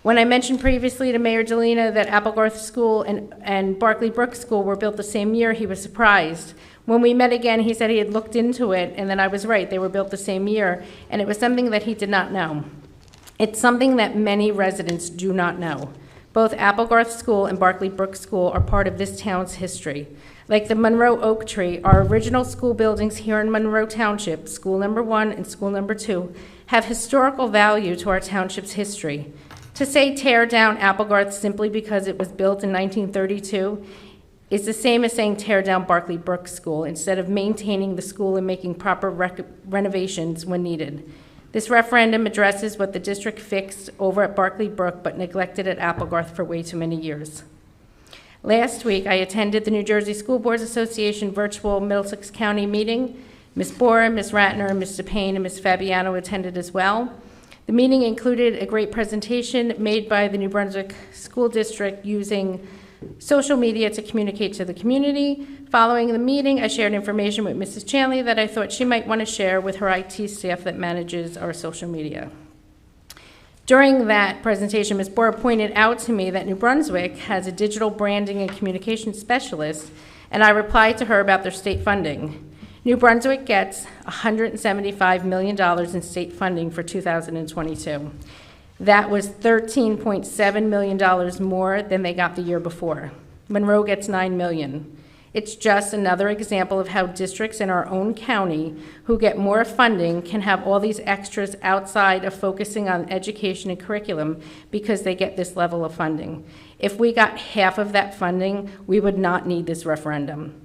When I mentioned previously to Mayor Delina that Applegarth School and Barclay Brook School were built the same year, he was surprised. When we met again, he said he had looked into it, and then I was right, they were built the same year, and it was something that he did not know. It's something that many residents do not know. Both Applegarth School and Barclay Brook School are part of this town's history. Like the Monroe Oak Tree, our original school buildings here in Monroe Township, School Number 1 and School Number 2, have historical value to our township's history. To say tear down Applegarth simply because it was built in 1932 is the same as saying tear down Barclay Brook School instead of maintaining the school and making proper renovations when needed. This referendum addresses what the district fixed over at Barclay Brook but neglected at Applegarth for way too many years. Last week, I attended the New Jersey School Boards Association virtual Middlesex County meeting. Ms. Bora, Ms. Ratner, Ms. DePayne, and Ms. Fabiano attended as well. The meeting included a great presentation made by the New Brunswick School District using social media to communicate to the community. Following the meeting, I shared information with Mrs. Chanley that I thought she might want to share with her IT staff that manages our social media. During that presentation, Ms. Bora pointed out to me that New Brunswick has a digital branding and communication specialist, and I replied to her about their state funding. New Brunswick gets $175 million in state funding for 2022. That was $13.7 million more than they got the year before. Monroe gets $9 million. It's just another example of how districts in our own county who get more funding can have all these extras outside of focusing on education and curriculum because they get this level of funding. If we got half of that funding, we would not need this referendum.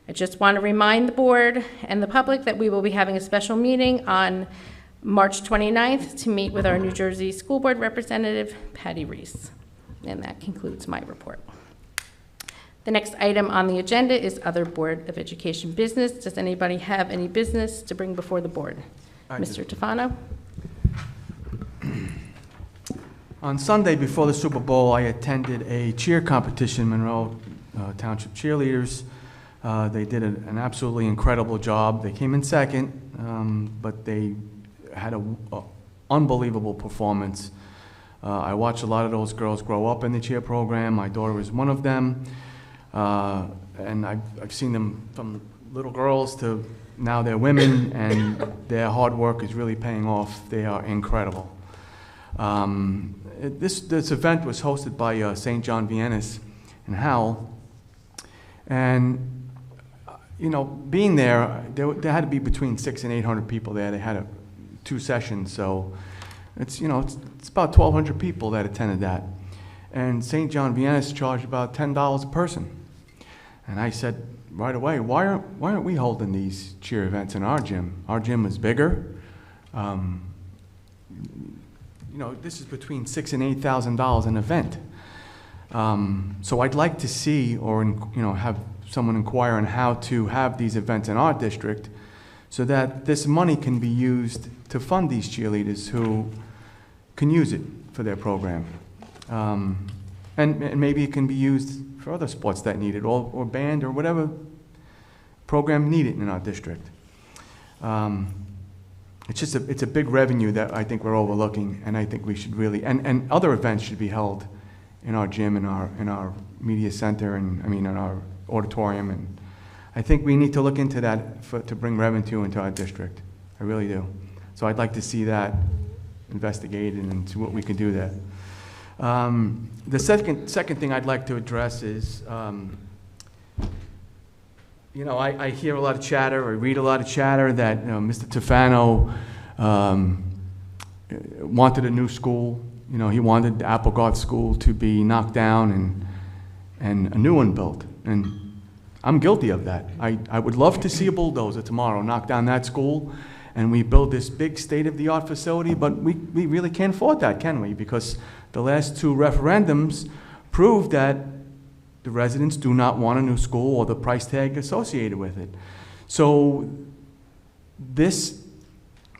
I just want to remind the board and the public that we will be having a special meeting on March 29th to meet with our New Jersey School Board representative, Patty Reese. And that concludes my report. The next item on the agenda is other Board of Education business. Does anybody have any business to bring before the board? Mr. Tofano? On Sunday before the Super Bowl, I attended a cheer competition, Monroe Township cheerleaders. They did an absolutely incredible job. They came in second, but they had an unbelievable performance. I watched a lot of those girls grow up in the cheer program. My daughter is one of them. And I've seen them from little girls to now they're women, and their hard work is really paying off. They are incredible. This event was hosted by St. John Vianney's in Howell, and you know, being there had to be between 600 and 800 people there. They had 2 sessions, so it's about 1,200 people that attended that, and St. John Vianney's charged about $10 a person. And I said, right away, why aren't we holding these cheer events in our gym? Our gym is bigger. You know, this is between $6,000 and $8,000 an event. So I'd like to see, or have someone inquire on how to have these events in our district, so that this money can be used to fund these cheerleaders who can use it for their program. And maybe it can be used for other sports that need it, or band, or whatever program needed in our district. It's a big revenue that I think we're overlooking, and I think we should really, and other events should be held in our gym, in our media center, and in our auditorium, and I think we need to look into that to bring revenue into our district. I really do. So I'd like to see that investigated and see what we can do there. The second thing I'd like to address is, I hear a lot of chatter, I read a lot of chatter that Mr. Tufano wanted a new school. He wanted the Applegarth School to be knocked down and a new one built. And I'm guilty of that. I would love to see a bulldozer tomorrow knock down that school and we build this big state-of-the-art facility, but we really can't afford that, can we? Because the last two referendums proved that the residents do not want a new school or the price tag associated with it. So this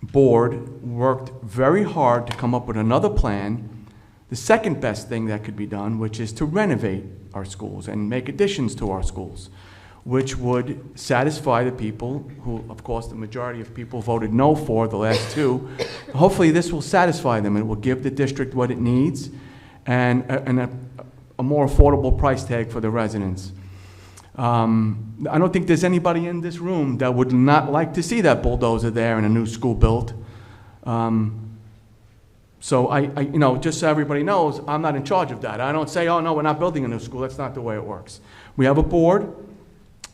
board worked very hard to come up with another plan, the second best thing that could be done, which is to renovate our schools and make additions to our schools, which would satisfy the people who, of course, the majority of people voted no for the last two. Hopefully this will satisfy them. It will give the district what it needs and a more affordable price tag for the residents. I don't think there's anybody in this room that would not like to see that bulldozer there and a new school built. So just so everybody knows, I'm not in charge of that. I don't say, oh no, we're not building a new school. That's not the way it works. We have a board.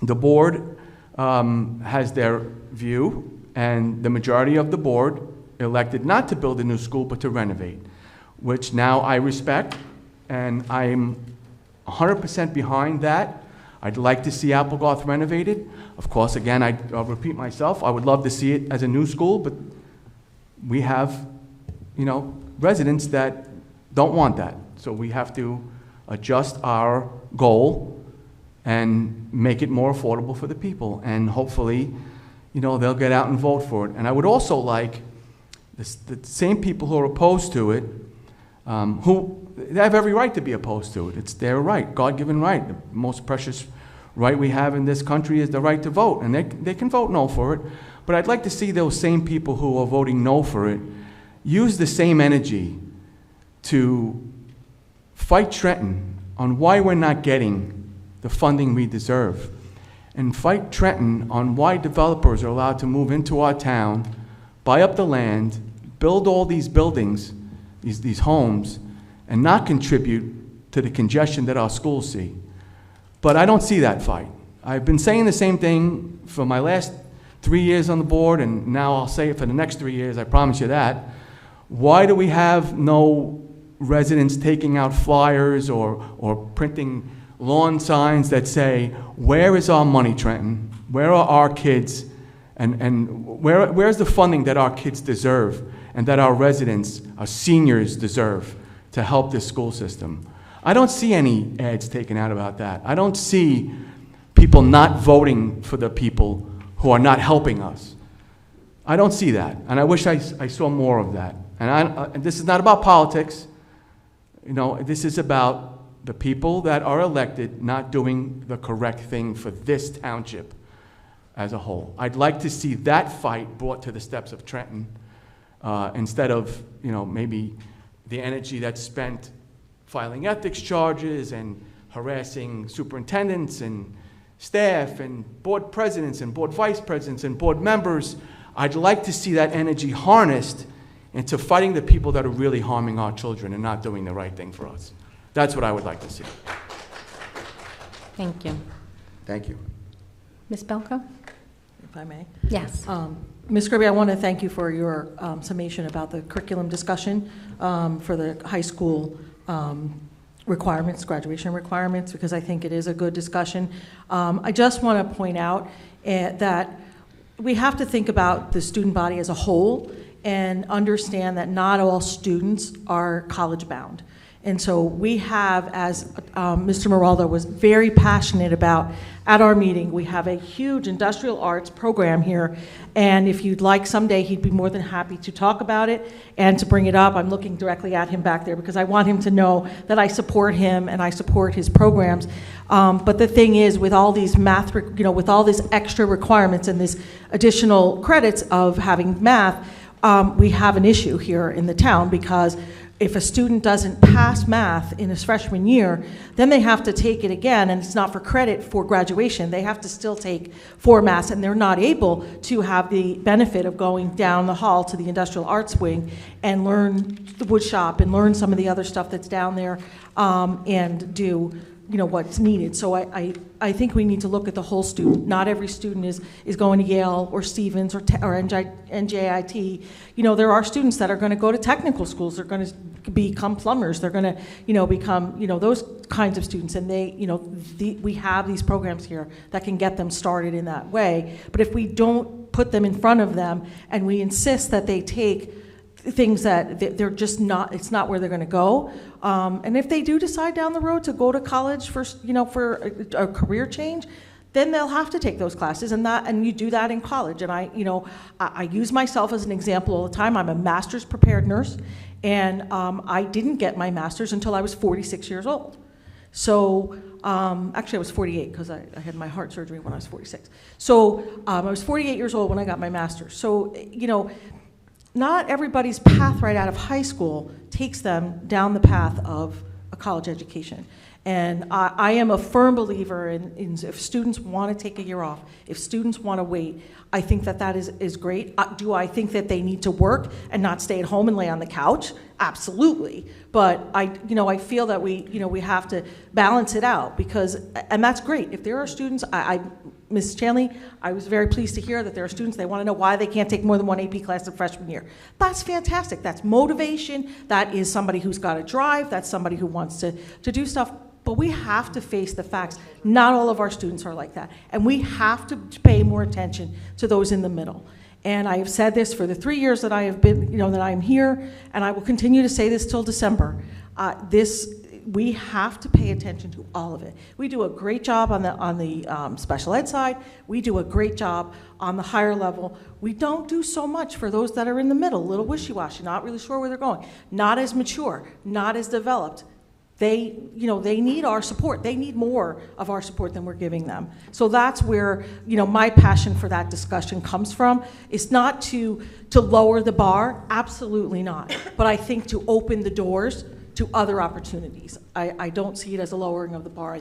The board has their view, and the majority of the board elected not to build a new school, but to renovate, which now I respect, and I'm 100% behind that. I'd like to see Applegarth renovated. Of course, again, I'll repeat myself, I would love to see it as a new school, but we have, residents that don't want that. So we have to adjust our goal and make it more affordable for the people. And hopefully, they'll get out and vote for it. And I would also like the same people who are opposed to it, they have every right to be opposed to it. It's their right, God-given right. The most precious right we have in this country is the right to vote, and they can vote no for it. But I'd like to see those same people who are voting no for it use the same energy to fight Trenton on why we're not getting the funding we deserve, and fight Trenton on why developers are allowed to move into our town, buy up the land, build all these buildings, these homes, and not contribute to the congestion that our schools see. But I don't see that fight. I've been saying the same thing for my last 3 years on the board, and now I'll say it for the next 3 years, I promise you that. Why do we have no residents taking out flyers or printing lawn signs that say, where is our money, Trenton? Where are our kids? And where's the funding that our kids deserve and that our residents, our seniors deserve to help this school system? I don't see any ads taken out about that. I don't see people not voting for the people who are not helping us. I don't see that, and I wish I saw more of that. And this is not about politics. This is about the people that are elected not doing the correct thing for this township as a whole. I'd like to see that fight brought to the steps of Trenton instead of, maybe the energy that's spent filing ethics charges and harassing superintendents and staff and board presidents and board vice presidents and board members. I'd like to see that energy harnessed into fighting the people that are really harming our children and not doing the right thing for us. That's what I would like to see. Thank you. Thank you. Ms. Belko? If I may. Yes. Ms. Kirby, I want to thank you for your summation about the curriculum discussion for the high school requirements, graduation requirements, because I think it is a good discussion. I just want to point out that we have to think about the student body as a whole and understand that not all students are college-bound. And so we have, as Mr. Moraldo was very passionate about at our meeting, we have a huge industrial arts program here. And if you'd like someday, he'd be more than happy to talk about it and to bring it up. I'm looking directly at him back there because I want him to know that I support him and I support his programs. But the thing is, with all these math, with all these extra requirements and this additional credits of having math, we have an issue here in the town because if a student doesn't pass math in his freshman year, then they have to take it again, and it's not for credit for graduation. They have to still take 4 maths, and they're not able to have the benefit of going down the hall to the industrial arts wing and learn the wood shop and learn some of the other stuff that's down there and do what's needed. So I think we need to look at the whole student. Not every student is going to Yale or Stevens or NJIT. There are students that are going to go to technical schools. They're going to become plumbers. They're going to become those kinds of students. And we have these programs here that can get them started in that way. But if we don't put them in front of them and we insist that they take things that they're just not, it's not where they're going to go. And if they do decide down the road to go to college for a career change, then they'll have to take those classes, and you do that in college. And I use myself as an example all the time. I'm a master's prepared nurse, and I didn't get my master's until I was 46 years old. So actually I was 48 because I had my heart surgery when I was 46. So I was 48 years old when I got my master's. So not everybody's path right out of high school takes them down the path of a college education. And I am a firm believer in if students want to take a year off, if students want to wait, I think that is great. Do I think that they need to work and not stay at home and lay on the couch? Absolutely. But I feel that we have to balance it out and that's great. If there are students, Ms. Chanley, I was very pleased to hear that there are students, they want to know why they can't take more than 1 AP class in freshman year. That's fantastic. That's motivation. That is somebody who's got a drive. That's somebody who wants to do stuff. But we have to face the facts. Not all of our students are like that. And we have to pay more attention to those in the middle. And I have said this for the 3 years that I have been, that I am here, and I will continue to say this till December. We have to pay attention to all of it. We do a great job on the special ed side. We do a great job on the higher level. We don't do so much for those that are in the middle, a little wishy-washy, not really sure where they're going, not as mature, not as developed. They need our support. They need more of our support than we're giving them. So that's where, my passion for that discussion comes from. It's not to lower the bar, absolutely not. But I think to open the doors to other opportunities. I don't see it as a lowering of the bar.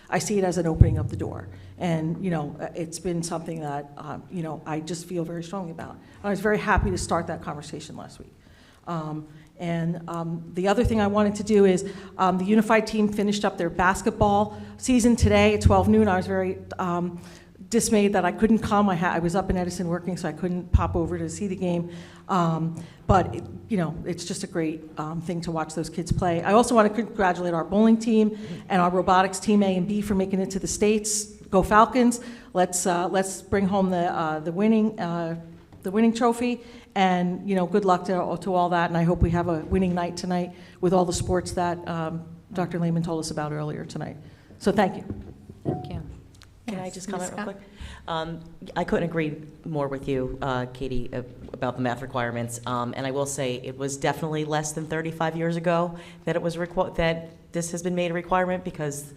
I see it as an opening of the door. And, it's been something that, I just feel very strongly about. I was very happy to start that conversation last week. The other thing I wanted to do is the Unified team finished up their basketball season today at 12 noon. I was very dismayed that I couldn't come. I was up in Edison working, so I couldn't pop over to see the game. But it's just a great thing to watch those kids play. I also want to congratulate our bowling team and our robotics team A and B for making it to the States. Go Falcons! Let's bring home the winning trophy. And good luck to all that. And I hope we have a winning night tonight with all the sports that Dr. Lehman told us about earlier tonight. So thank you. Thank you. Can I just comment real quick? I couldn't agree more with you, Katie, about the math requirements. And I will say it was definitely less than 35 years ago that that this has been made a requirement, because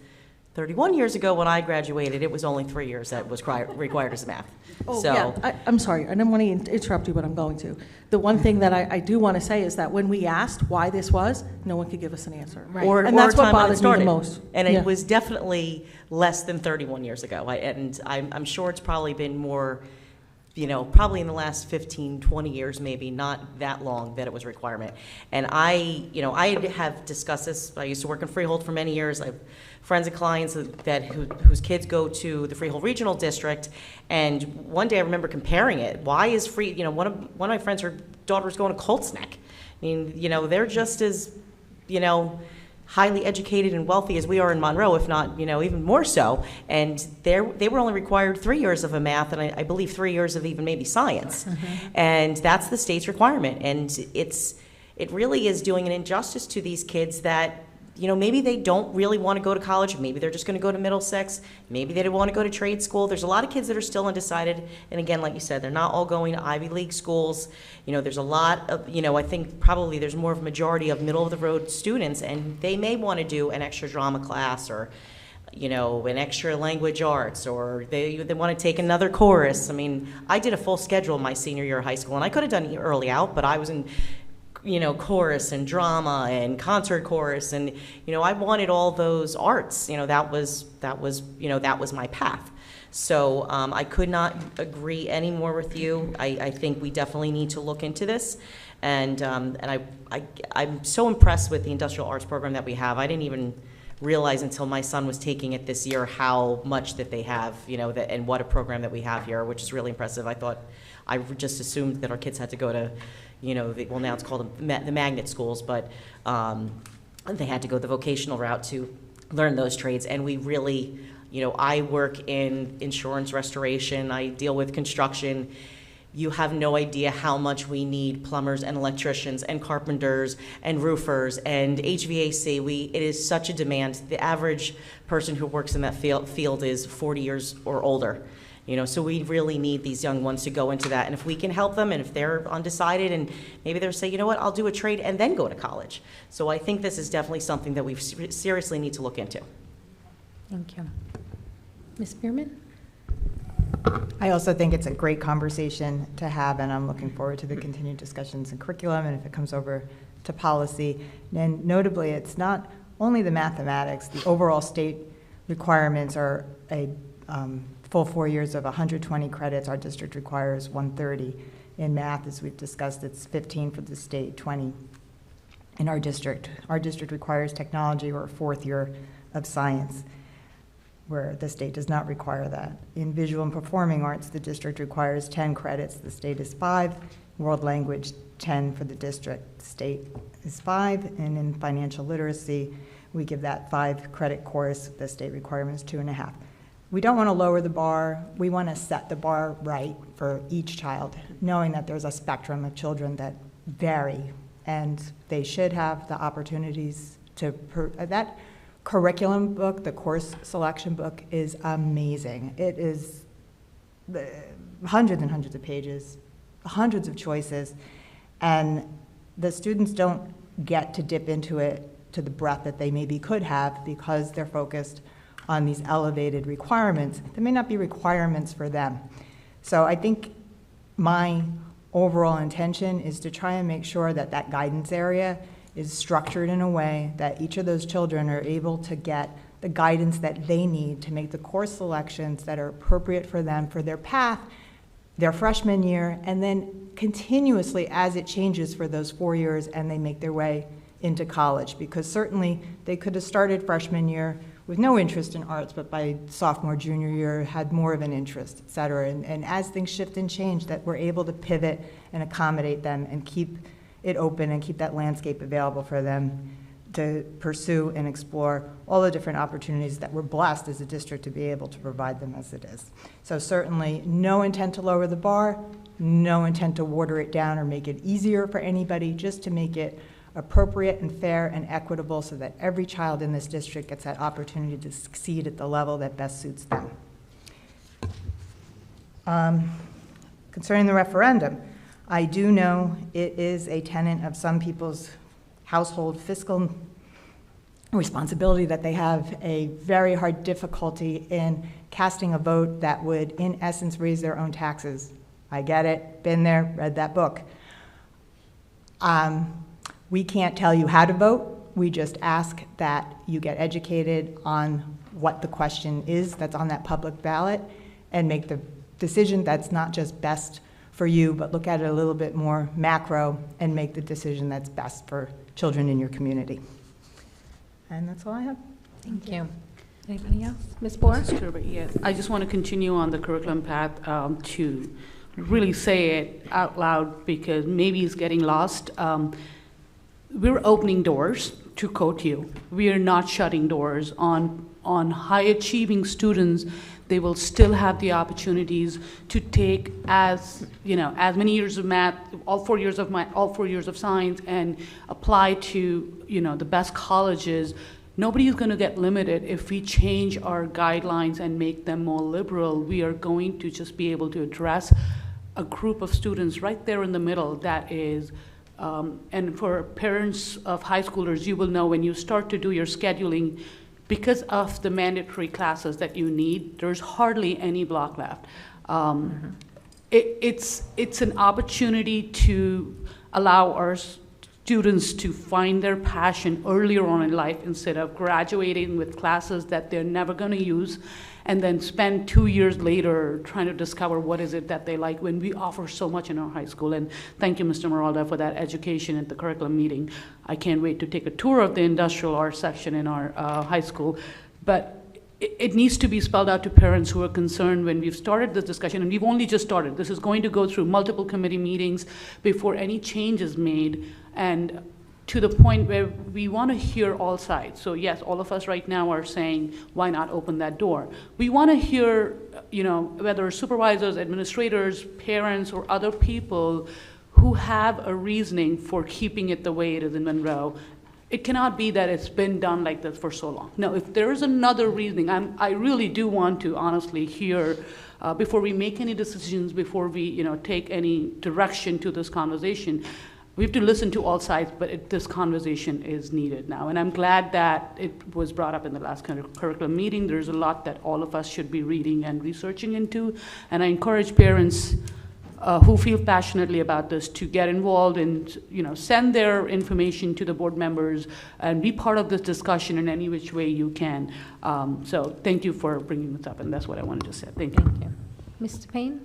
31 years ago when I graduated, it was only 3 years that was required as math. Oh, so, yeah, I'm sorry, I didn't want to interrupt you, but I'm going to. The one thing that I do want to say is that when we asked why this was, no one could give us an answer. Right. And that's what bothers me the most. And it was definitely less than 31 years ago. I'm sure it's probably been more, probably in the last 15, 20 years, maybe, not that long that it was a requirement. And I have discussed this. I used to work in Freehold for many years. I have friends and clients whose kids go to the Freehold Regional District, and one day I remember comparing it. Why is one of my friends, her daughter was going to Colts Neck. I mean, they're just as, highly educated and wealthy as we are in Monroe, if not, even more so. And they were only required 3 years of a math, and I believe 3 years of even maybe science. And that's the state's requirement. And it really is doing an injustice to these kids that, maybe they don't really want to go to college. Maybe they're just going to go to Middlesex. Maybe they don't want to go to trade school. There's a lot of kids that are still undecided. And again, like you said, they're not all going to Ivy League schools. There's a lot of, I think probably there's more of a majority of middle-of-the-road students, and they may want to do an extra drama class or, an extra language arts, or they want to take another chorus. I mean, I did a full schedule my senior year of high school, and I could have done early out, but I was in chorus and drama and concert chorus, and I wanted all those arts. That was my path. So I could not agree any more with you. I think we definitely need to look into this, and I'm so impressed with the industrial arts program that we have. I didn't even realize until my son was taking it this year how much that they have, and what a program that we have here, which is really impressive. I just assumed that our kids had to go to well, now it's called the magnet schools, but they had to go the vocational route to learn those trades. And we really, I work in insurance restoration, I deal with construction. You have no idea how much we need plumbers and electricians and carpenters and roofers and HVAC. It is such a demand. The average person who works in that field is 40 years or older. So we really need these young ones to go into that. And if we can help them, and if they're undecided, and maybe they'll say, you know what, I'll do a trade and then go to college. So I think this is definitely something that we seriously need to look into. Thank you. Ms. Bierman? I also think it's a great conversation to have, and I'm looking forward to the continued discussions in curriculum and if it comes over to policy. And notably, it's not only the mathematics. The overall state requirements are a full 4 years of 120 credits. Our district requires 130. In math, as we've discussed, it's 15 for the state, 20 in our district. Our district requires technology or a 4th year of science, where the state does not require that. In visual and performing arts, the district requires 10 credits. The state is 5. World language, 10 for the district. The state is 5. And in financial literacy, we give that 5 credit course. The state requirement is 2.5. We don't want to lower the bar. We want to set the bar right for each child, knowing that there's a spectrum of children that vary, and they should have the opportunities to, that curriculum book, the course selection book, is amazing. It is hundreds and hundreds of pages, hundreds of choices, and the students don't get to dip into it to the breadth that they maybe could have because they're focused on these elevated requirements that may not be requirements for them. So I think my overall intention is to try and make sure that that guidance area is structured in a way that each of those children are able to get the guidance that they need to make the course selections that are appropriate for them for their path, their freshman year, and then continuously as it changes for those 4 years and they make their way into college. Because certainly they could have started freshman year with no interest in arts, but by sophomore, junior year had more of an interest, et cetera. And as things shift and change, that we're able to pivot and accommodate them and keep it open and keep that landscape available for them to pursue and explore all the different opportunities that we're blessed as a district to be able to provide them as it is. So certainly no intent to lower the bar, no intent to water it down or make it easier for anybody, just to make it appropriate and fair and equitable so that every child in this district gets that opportunity to succeed at the level that best suits them. Concerning the referendum, I do know it is a tenet of some people's household fiscal responsibility that they have a very hard difficulty in casting a vote that would, in essence, raise their own taxes. I get it, been there, read that book. We can't tell you how to vote. We just ask that you get educated on what the question is that's on that public ballot and make the decision that's not just best for you, but look at it a little bit more macro and make the decision that's best for children in your community. And that's all I have. Thank you. Anybody else? Ms. Bohr? Yes, I just want to continue on the curriculum path to really say it out loud because maybe it's getting lost. we're opening doors, to quote you. We are not shutting doors on high-achieving students. They will still have the opportunities to take as many years of math, all 4 years of math, all 4 years of science, and apply to, the best colleges. Nobody is going to get limited if we change our guidelines and make them more liberal. We are going to just be able to address a group of students right there in the middle that is, and for parents of high schoolers, you will know when you start to do your scheduling, because of the mandatory classes that you need, there's hardly any block left. It's an opportunity to allow our students to find their passion earlier on in life instead of graduating with classes that they're never going to use and then spend 2 years later trying to discover what is it that they like when we offer so much in our high school. And thank you, Mr. Maralda, for that education at the curriculum meeting. I can't wait to take a tour of the industrial arts section in our high school. But it needs to be spelled out to parents who are concerned when we've started this discussion, and we've only just started. This is going to go through multiple committee meetings before any change is made, and to the point where we want to hear all sides. So yes, all of us right now are saying, why not open that door? We want to hear, whether supervisors, administrators, parents, or other people who have a reasoning for keeping it the way it is in Monroe. It cannot be that it's been done like this for so long. No, if there is another reasoning, I really do want to honestly hear, before we make any decisions, before we take any direction to this conversation, we have to listen to all sides, but this conversation is needed now. And I'm glad that it was brought up in the last curriculum meeting. There's a lot that all of us should be reading and researching into. And I encourage parents who feel passionately about this to get involved and send their information to the board members and be part of this discussion in any which way you can. So thank you for bringing this up, and that's what I wanted to say. Thank you. Thank you. Mr. Payne?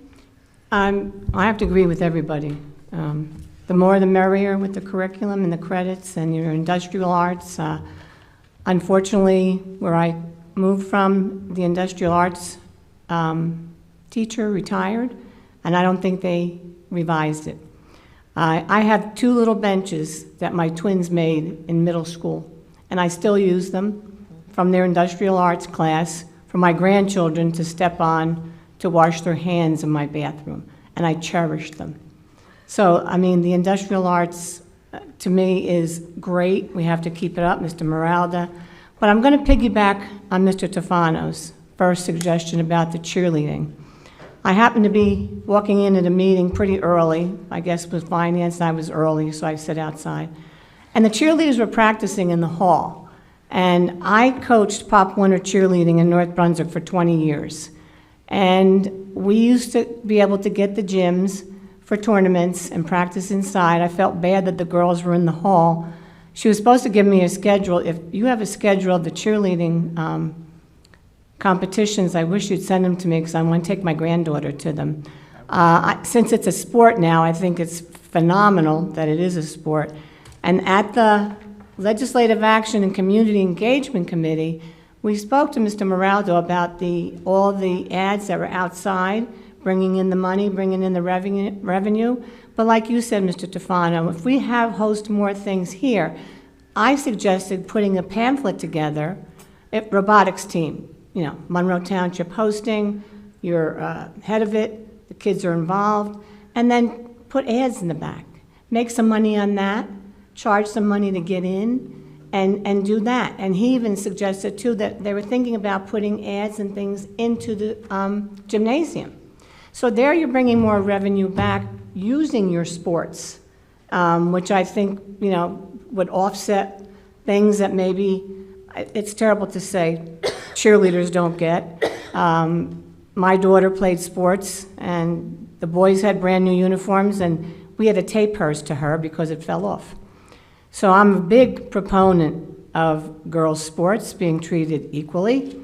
I have to agree with everybody. The more the merrier with the curriculum and the credits and your industrial arts. Unfortunately, where I moved from, the industrial arts teacher retired, and I don't think they revised it. I have 2 little benches that my twins made in middle school, and I still use them from their industrial arts class for my grandchildren to step on to wash their hands in my bathroom, and I cherish them. So, I mean, the industrial arts, to me, is great. We have to keep it up, Mr. Maralda. But I'm going to piggyback on Mr. Tofano's first suggestion about the cheerleading. I happened to be walking in at a meeting pretty early. I guess with finance, I was early, so I sat outside. And the cheerleaders were practicing in the hall. And I coached Pop Warner cheerleading in North Brunswick for 20 years. And we used to be able to get the gyms for tournaments and practice inside. I felt bad that the girls were in the hall. She was supposed to give me a schedule. If you have a schedule of the cheerleading competitions, I wish you'd send them to me because I want to take my granddaughter to them. Since it's a sport now, I think it's phenomenal that it is a sport. And at the Legislative Action and Community Engagement Committee, we spoke to Mr. Maraldo about all the ads that were outside, bringing in the money, bringing in the revenue. But like you said, Mr. Tofano, if we host more things here, I suggested putting a pamphlet together, robotics team, Monroe Township hosting, you're head of it, the kids are involved, and then put ads in the back. Make some money on that, charge some money to get in, and do that. And he even suggested, too, that they were thinking about putting ads and things into the gymnasium. So there you're bringing more revenue back using your sports, which I think, would offset things that maybe, it's terrible to say, cheerleaders don't get. My daughter played sports, and the boys had brand new uniforms, and we had to tape hers to her because it fell off. So I'm a big proponent of girls' sports being treated equally,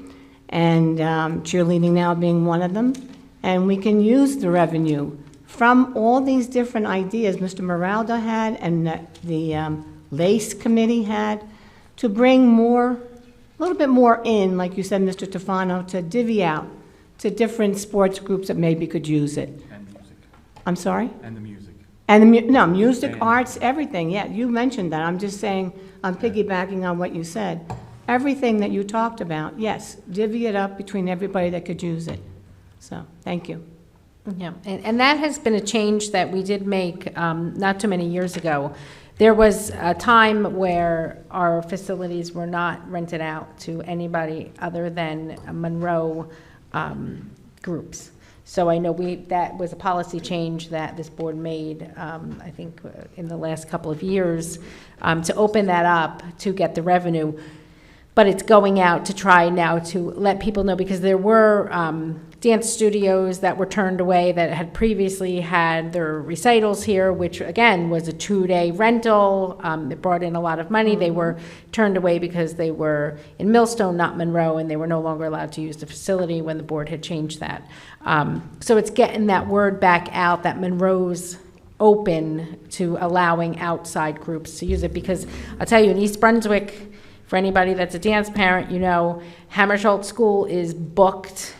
and cheerleading now being one of them. And we can use the revenue from all these different ideas Mr. Maraldo had and the LACE committee had to bring a little bit more in, like you said, Mr. Tofano, to divvy out to different sports groups that maybe could use it. And music. I'm sorry? And the music. And, no, music, arts, everything, yeah, you mentioned that. I'm just saying, I'm piggybacking on what you said. Everything that you talked about, yes, divvy it up between everybody that could use it. So, thank you. Yeah, and that has been a change that we did make not too many years ago. There was a time where our facilities were not rented out to anybody other than Monroe groups. So I know that was a policy change that this board made, I think, in the last couple of years, to open that up to get the revenue. But it's going out to try now to let people know, because there were dance studios that were turned away that had previously had their recitals here, which again was a 2-day rental. It brought in a lot of money. They were turned away because they were in Millstone, not Monroe, and they were no longer allowed to use the facility when the board had changed that. So it's getting that word back out that Monroe's open to allowing outside groups to use it, because I'll tell you, in East Brunswick, for anybody that's a dance parent, you know, Hammersholt School is booked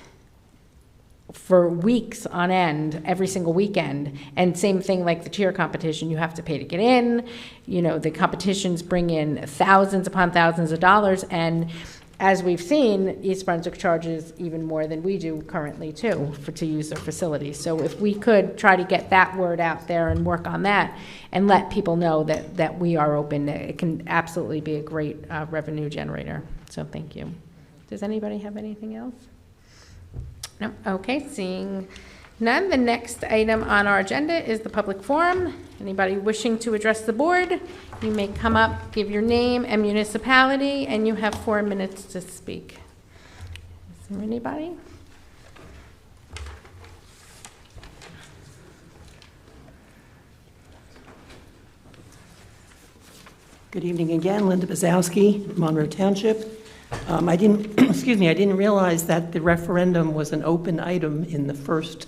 for weeks on end, every single weekend. And same thing like the cheer competition, you have to pay to get in. You know, the competitions bring in thousands upon thousands of dollars. And as we've seen, East Brunswick charges even more than we do currently too, to use their facilities. So if we could try to get that word out there and work on that and let people know that we are open, it can absolutely be a great revenue generator. So thank you. Does anybody have anything else? No? Okay, seeing none, the next item on our agenda is the public forum. Anybody wishing to address the board, you may come up, give your name and municipality, and you have 4 minutes to speak. Is there anybody? Good evening again, Linda Bazowski, Monroe Township. I didn't, excuse me, I didn't realize that the referendum was an open item in the first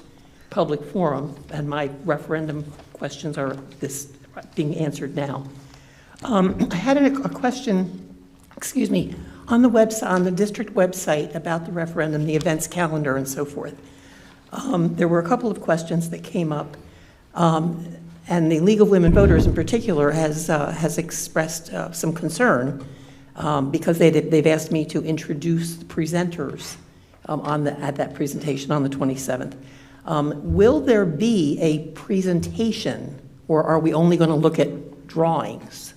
public forum, and my referendum questions are being answered now. I had a question, excuse me, on the website, on the district website about the referendum, the events calendar, and so forth. There were a couple of questions that came up, and the League of Women Voters in particular has expressed some concern because they've asked me to introduce the presenters at that presentation on the 27th. Will there be a presentation, or are we only going to look at drawings?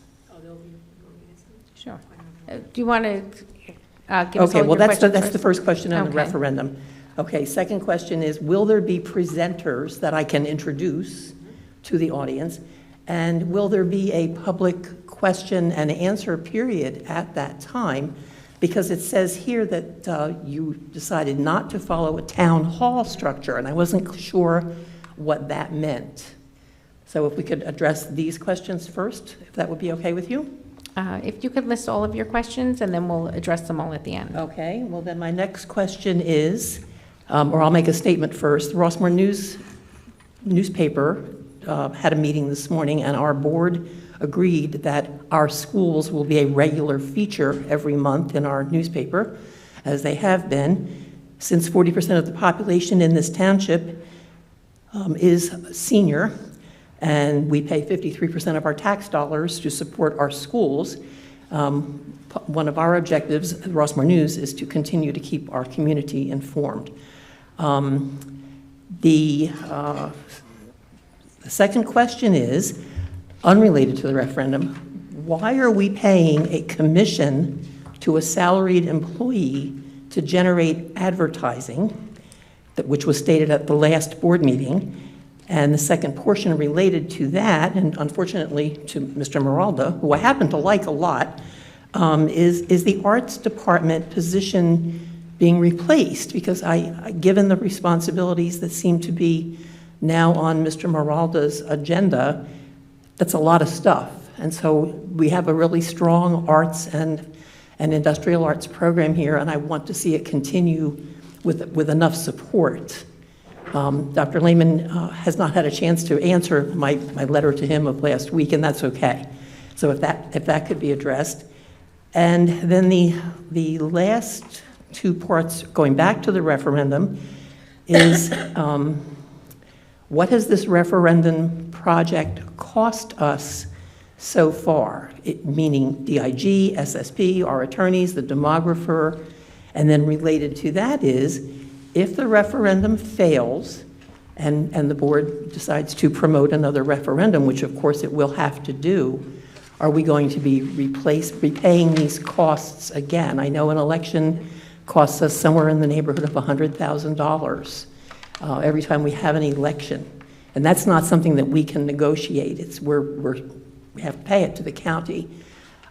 Sure. Do you want to give us Okay, all well, your that's questions the first question on the Okay. referendum. Okay, second question is, will there be presenters that I can introduce to the audience? And will there be a public question and answer period at that time? Because it says here that you decided not to follow a town hall structure, and I wasn't sure what that meant. So if we could address these questions first, if that would be okay with you? If you could list all of your questions, and then we'll address them all at the end. Okay, well then my next question is, or I'll make a statement first. The Rossmore newspaper had a meeting this morning, and our board agreed that our schools will be a regular feature every month in our newspaper, as they have been, since 40% of the population in this township is senior, and we pay 53% of our tax dollars to support our schools. One of our objectives at Rossmore News is to continue to keep our community informed. The second question is, unrelated to the referendum, why are we paying a commission to a salaried employee to generate advertising, which was stated at the last board meeting? And the second portion related to that, and unfortunately to Mr. Maralda, who I happen to like a lot, is the arts department position being replaced? Because given the responsibilities that seem to be now on Mr. Maralda's agenda, that's a lot of stuff. And so we have a really strong arts and industrial arts program here, and I want to see it continue with enough support. Dr. Lehman has not had a chance to answer my letter to him of last week, and that's okay. So if that could be addressed. And then the last two parts, going back to the referendum, is What has this referendum project cost us so far? Meaning DIG, SSP, our attorneys, the demographer, and then related to that is, if the referendum fails and the board decides to promote another referendum, which of course it will have to do, are we going to be repaying these costs again? I know an election costs us somewhere in the neighborhood of $100,000 every time we have an election. And that's not something that we can negotiate. We have to pay it to the county.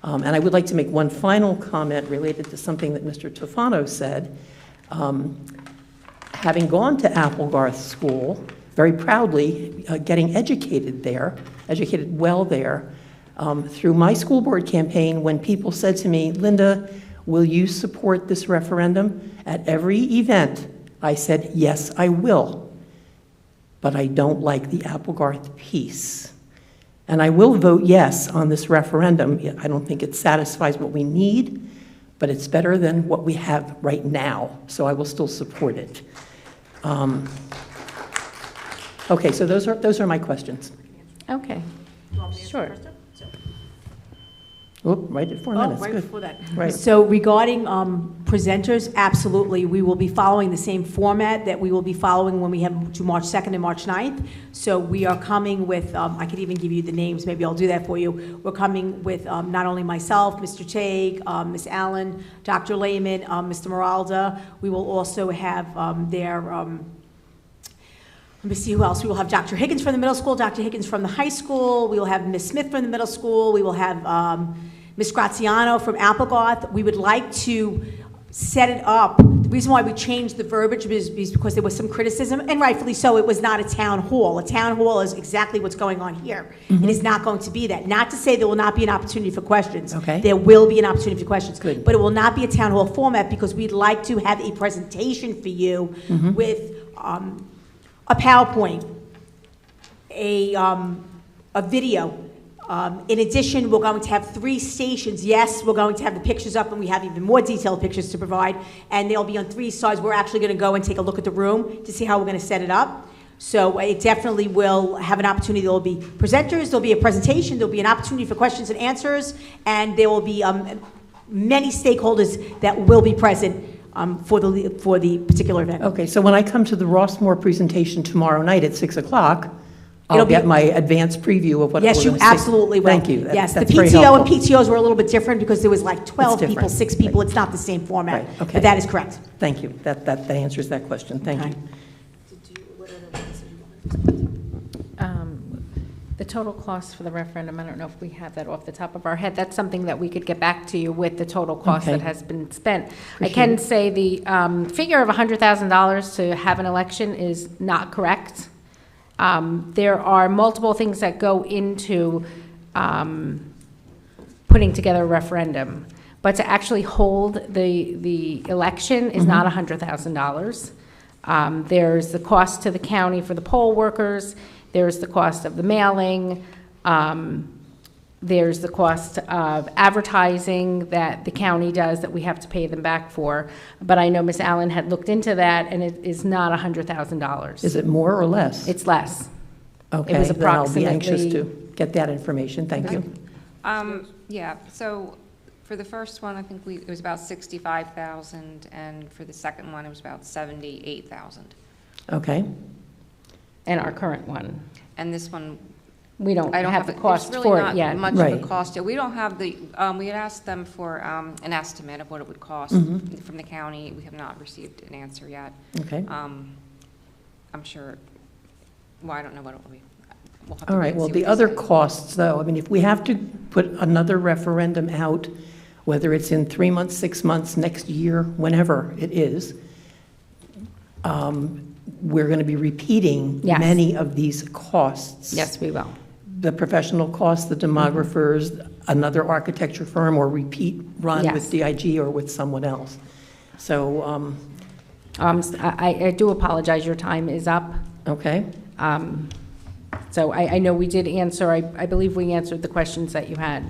And I would like to make one final comment related to something that Mr. Tofano said. Having gone to Applegarth School, very proudly getting educated there, educated well there, through my school board campaign, when people said to me, Linda, will you support this referendum? At every event, I said, yes, I will. But I don't like the Applegarth piece. And I will vote yes on this referendum. I don't think it satisfies what we need, but it's better than what we have right now, so I will still support it. Okay, so those are my questions. Okay. Sure. Oop, right at 4 minutes. Right Good. before that. Right. So regarding presenters, absolutely, we will be following the same format that we will be following when we have to March 2nd and March 9th. So we are coming with, I could even give you the names, maybe I'll do that for you. We're coming with not only myself, Mr. Tague, Ms. Allen, Dr. Lehman, Mr. Moralda. We will also have let me see who else. We will have Dr. Higgins from the middle school, Dr. Higgins from the high school. We will have Ms. Smith from the middle school. We will have Ms. Graziano from Applegarth. We would like to set it up. The reason why we changed the verbiage is because there was some criticism, and rightfully so. It was not a town hall. A town hall is exactly what's going on here. It is not going to be that. Not to say there will not be an opportunity for questions. Okay. There will be an opportunity for questions. Good. But it will not be a town hall format because we'd like to have a presentation for you with a PowerPoint, a video. In addition, we're going to have 3 stations. Yes, we're going to have the pictures up, and we have even more detailed pictures to provide, and they'll be on 3 sides. We're actually going to go and take a look at the room to see how we're going to set it up. So it definitely will have an opportunity. There will be presenters, there'll be a presentation, there'll be an opportunity for questions and answers, and there will be many stakeholders that will be present for the particular event. Okay, so when I come to the Rossmore presentation tomorrow night at 6 o'clock, I'll get my advanced preview of what we're Yes, you going to see. absolutely will. Thank you. Yes, the That's very PTO and helpful. PTOs were a little bit different because there was like 12 people, different. 6 people. It's not the same format. Right, okay. But that is correct. Thank you. That answers that question. Thank you. The total cost for the referendum, I don't know if we have that off the top of our head. That's something that we could get back to you with, the total cost that Okay. has been spent. I Appreciate can it. say the figure of $100,000 to have an election is not correct. There are multiple things that go into putting together a referendum. But to actually hold the election is not $100,000. There's the cost to the county for the poll workers. There's the cost of the mailing. There's the cost of advertising that the county does that we have to pay them back for. But I know Ms. Allen had looked into that, and it is not $100,000. Is it more or less? It's less. Okay, It was then I'll be approximately. anxious to get that information. Thank you. Yeah, so for the first one, I think it was about 65,000, and for the second one, it was about 78,000. Okay. And our current one. And this one, We don't I don't have the there's cost really for it not yet. much Right. of a cost yet. We don't have the, we had asked them for an estimate of what it would cost Mhm. from the county. We have not received an answer yet. Okay. I'm sure, well, I don't know what it will be. We'll have to All wait right, and well, see the what they other say. costs, though, I mean, if we have to put another referendum out, whether it's in 3 months, 6 months, next year, whenever it is, we're going to be repeating Yes. many of these costs. Yes, we will. The professional costs, the demographers, another architecture firm, or repeat run Yes. with DIG or with someone else. So, I do apologize, your time is up. okay. So I know we did answer, I believe we answered the questions that you had.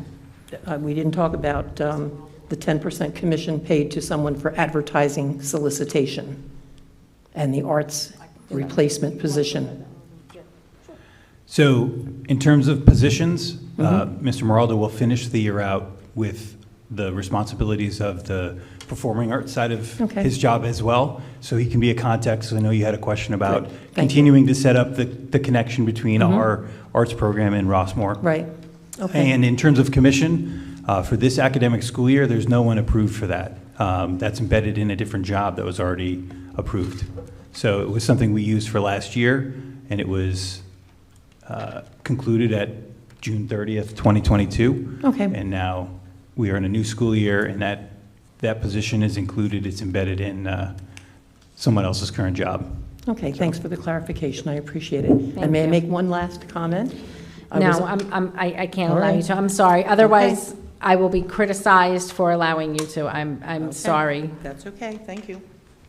We didn't talk about the 10% commission paid to someone for advertising solicitation and the arts replacement position. So in terms of positions, Mr. Maraldo will finish the year out with the responsibilities of the performing arts side of his job as well. So he can be a contact. So I know you had a question about continuing to set up the connection between our arts program and Rossmore. Right. Okay. And in terms of commission, for this academic school year, there's no one approved for that. That's embedded in a different job that was already approved. So it was something we used for last year, and it was concluded at June 30th, 2022. Okay. And now we are in a new school year, and that position is included. It's embedded in someone else's current job. Okay, thanks for the clarification. I appreciate it. And may I make one last comment? No, I can't allow you to. I'm sorry. Otherwise, I will be criticized for allowing you to. I'm sorry. That's okay. Thank you.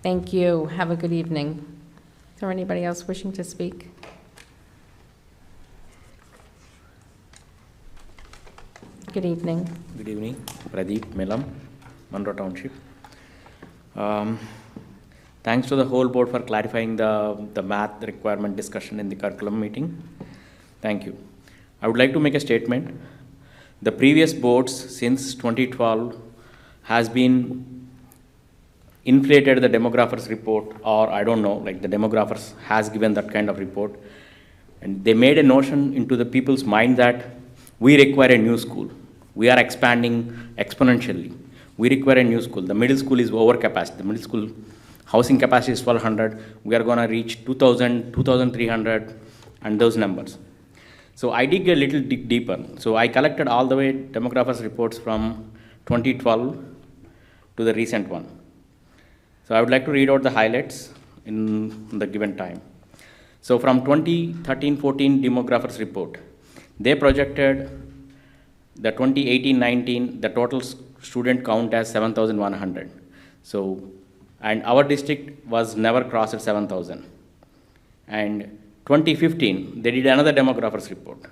Thank you. Have a good evening. Is there anybody else wishing to speak? Good evening. Good evening. Pradeep Melam, Monroe Township. Thanks to the whole board for clarifying the math requirement discussion in the curriculum meeting. Thank you. I would like to make a statement. The previous boards since 2012 has been inflated the demographers report, or I don't know, like the demographers has given that kind of report. And they made a notion into the people's mind that we require a new school. We are expanding exponentially. We require a new school. The middle school is over capacity. The middle school housing capacity is 1,200. We are going to reach 2,000, 2,300, and those numbers. So I dig a little deeper. So I collected all the way demographers reports from 2012 to the recent one. So I would like to read out the highlights in the given time. So from 2013-14 demographers report, they projected the 2018-19, the total student count as 7,100. So, and our district was never crossed at 7,000. And 2015, they did another demographers report.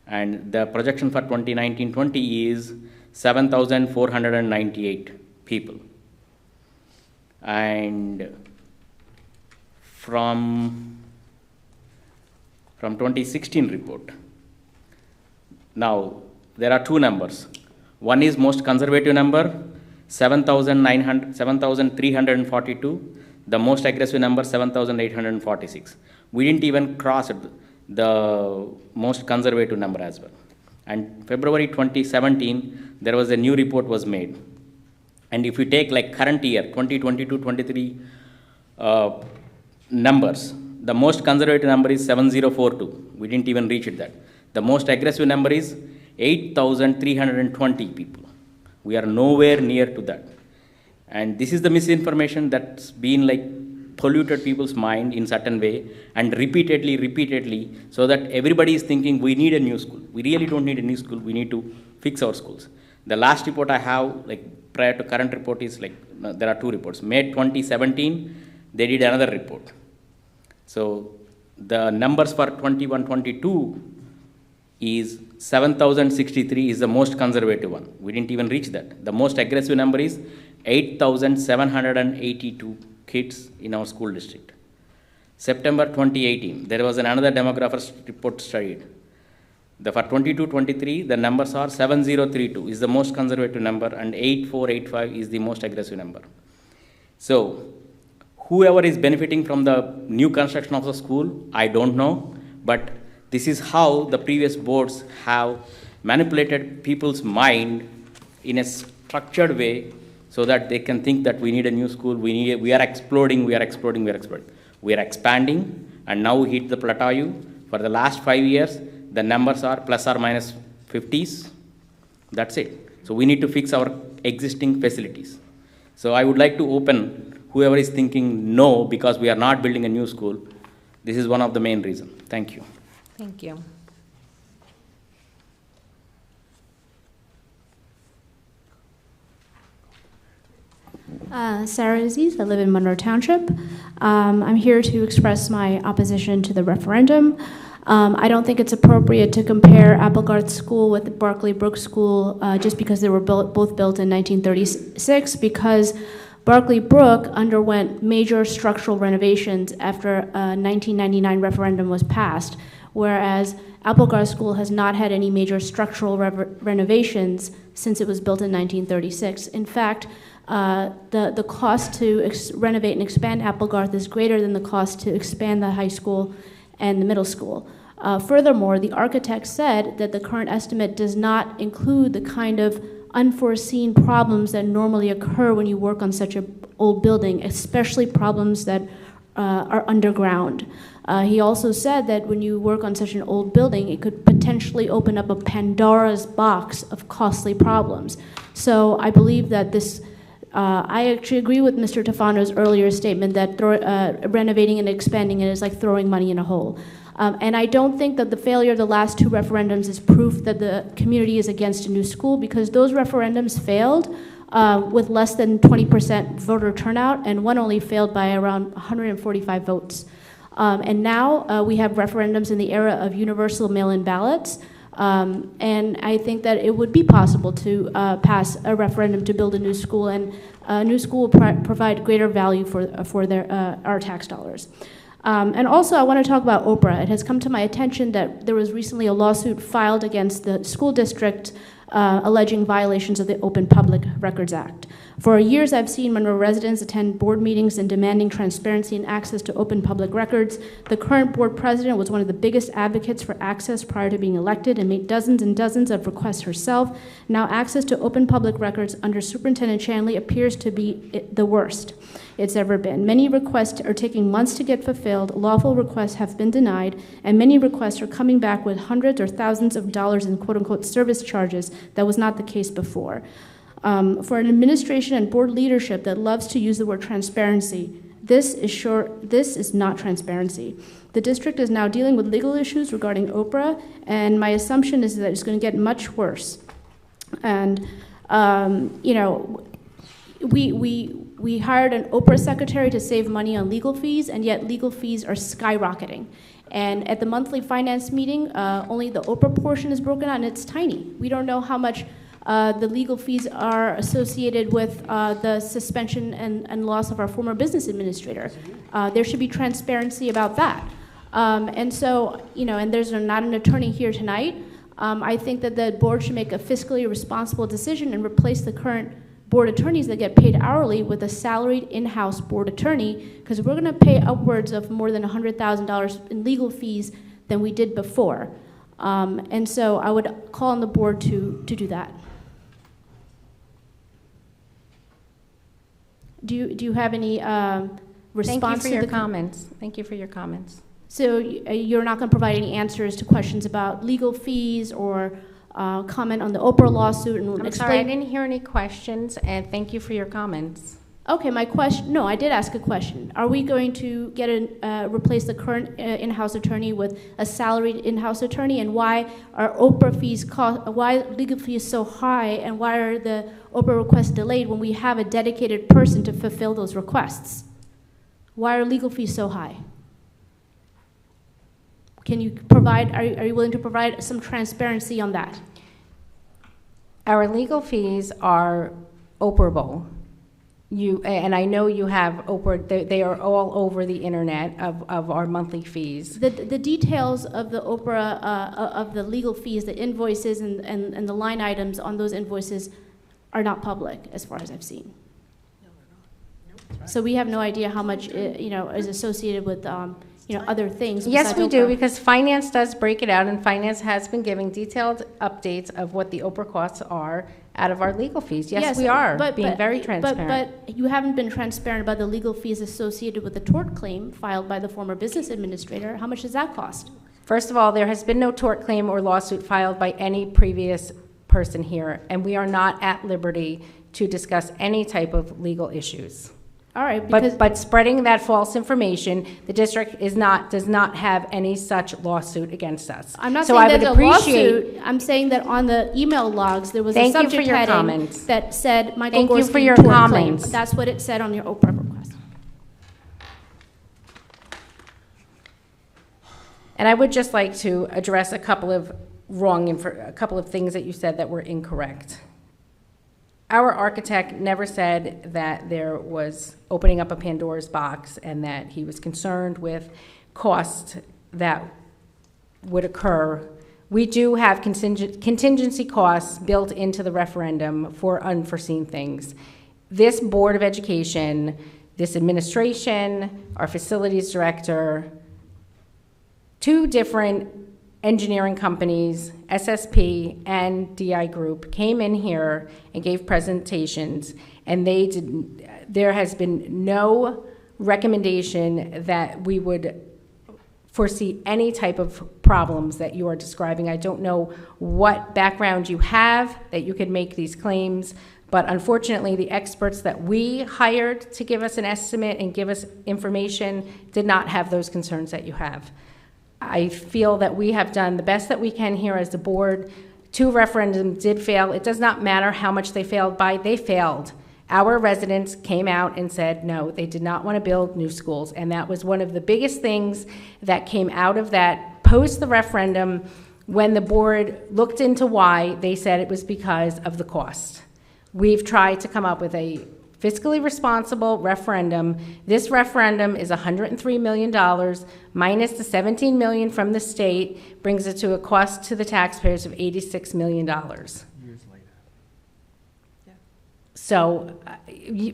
And the projection for 2019-20 is 7,498 people. And from 2016 report, now there are two numbers. One is most conservative number, 7,342. The most aggressive number, 7,846. We didn't even cross the most conservative number as well. And February 2017, there was a new report was made. And if you take like current year, 2022-23 numbers, the most conservative number is 7,042. We didn't even reach it that. The most aggressive number is 8,320 people. We are nowhere near to that. And this is the misinformation that's been like polluted people's mind in certain way and repeatedly, so that everybody is thinking we need a new school. We really don't need a new school. We need to fix our schools. The last report I have, like prior to current report, is like, there are two reports. May 2017, they did another report. So the numbers for 21-22 is 7,063 is the most conservative one. We didn't even reach that. The most aggressive number is 8,782 kids in our school district. September 2018, there was another demographers report studied. For 22-23, the numbers are 7,032 is the most conservative number, and 8,485 is the most aggressive number. So whoever is benefiting from the new construction of the school, I don't know, but this is how the previous boards have manipulated people's mind in a structured way, so that they can think that we need a new school, we are exploding. We are expanding, and now we hit the plateau. For the last 5 years, the numbers are plus or minus 50s. That's it. So we need to fix our existing facilities. So I would like to open whoever is thinking no, because we are not building a new school. This is one of the main reasons. Thank you. Thank you. Sarah Aziz, I live in Monroe Township. I'm here to express my opposition to the referendum. I don't think it's appropriate to compare Applegarth School with Barclay Brook School just because they were both built in 1936, because Barclay Brook underwent major structural renovations after a 1999 referendum was passed, whereas Applegarth School has not had any major structural renovations since it was built in 1936. In fact, the cost to renovate and expand Applegarth is greater than the cost to expand the high school and the middle school. Furthermore, the architect said that the current estimate does not include the kind of unforeseen problems that normally occur when you work on such an old building, especially problems that are underground. He also said that when you work on such an old building, it could potentially open up a Pandora's box of costly problems. So I believe that this, I actually agree with Mr. Tofano's earlier statement that renovating and expanding it is like throwing money in a hole. And I don't think that the failure of the last two referendums is proof that the community is against a new school, because those referendums failed with less than 20% voter turnout, and one only failed by around 145 votes. And now we have referendums in the era of universal mail-in ballots, and I think that it would be possible to pass a referendum to build a new school, and a new school will provide greater value for our tax dollars. And also, I want to talk about Oprah. It has come to my attention that there was recently a lawsuit filed against the school district alleging violations of the Open Public Records Act. For years, I've seen Monroe residents attend board meetings and demanding transparency and access to open public records. The current board president was one of the biggest advocates for access prior to being elected and made dozens and dozens of requests herself. Now, access to open public records under Superintendent Shanley appears to be the worst it's ever been. Many requests are taking months to get fulfilled, lawful requests have been denied, and many requests are coming back with hundreds or thousands of dollars in quote-unquote service charges. That was not the case before. For an administration and board leadership that loves to use the word transparency, this is not transparency. The district is now dealing with legal issues regarding Oprah, and my assumption is that it's going to get much worse. And, you know, we hired an Oprah secretary to save money on legal fees, and yet legal fees are skyrocketing. And at the monthly finance meeting, only the Oprah portion is broken out, and it's tiny. We don't know how much the legal fees are associated with the suspension and loss of our former business administrator. There should be transparency about that. And so, you know, and there's not an attorney here tonight. I think that the board should make a fiscally responsible decision and replace the current board attorneys that get paid hourly with a salaried in-house board attorney, because we're going to pay upwards of more than $100,000 in legal fees than we did before. And so I would call on the board to do that. Do you have any response? Thank you for your the comments. Thank you for your comments. So you're not going to provide any answers to questions about legal fees or comment on the Oprah lawsuit and I'm explain? sorry, I didn't hear any questions, and thank you for your comments. Okay, my question, no, I did ask a question. Are we going to get replace the current in-house attorney with a salaried in-house attorney, and why are Oprah fees why legal fees so high, and why are the Oprah requests delayed when we have a dedicated person to fulfill those requests? Why are legal fees so high? Can you provide, are you willing to provide some transparency on that? Our legal fees are Oprahable. And I know you have Oprah, they are all over the internet of our monthly fees. The details of the Oprah, of the legal fees, the invoices and the line items on those invoices are not public, as far as I've seen. So we have no idea how much, you know, is associated with, you know, other things. Yes, we besides do, Oprah. because finance does break it out, and finance has been giving detailed updates of what the Oprah costs are out of our legal fees. Yes, we are being very transparent. But you haven't been transparent about the legal fees associated with the tort claim filed by the former business administrator. How much does that cost? First of all, there has been no tort claim or lawsuit filed by any previous person here, and we are not at liberty to discuss any type of legal issues. All right, because but spreading that false information, the district does not have any such lawsuit against us. I'm not so saying I would there's a appreciate. lawsuit. I'm saying that on the email logs, there was a Thank you for subject your heading comments. that said Michael Thank you Gorski for your tort comments. claim. That's what it said on your Oprah request. And I would just like to address a couple of a couple of things that you said that were incorrect. Our architect never said that there was opening up a Pandora's box and that he was concerned with costs that would occur, we do have contingency costs built into the referendum for unforeseen things. This Board of Education, this administration, our facilities director, 2 different engineering companies, SSP and DI Group, came in here and gave presentations, and there has been no recommendation that we would foresee any type of problems that you are describing. I don't know what background you have that you could make these claims, but unfortunately, the experts that we hired to give us an estimate and give us information did not have those concerns that you have. I feel that we have done the best that we can here as the board. 2 referendums did fail. It does not matter how much they failed by, they failed. Our residents came out and said no, they did not want to build new schools, and that was one of the biggest things that came out of that post the referendum. When the board looked into why, they said it was because of the cost. We've tried to come up with a fiscally responsible referendum. This referendum is $103 million minus the $17 million from the state, brings it to a cost to the taxpayers of $86 million. Years later. So,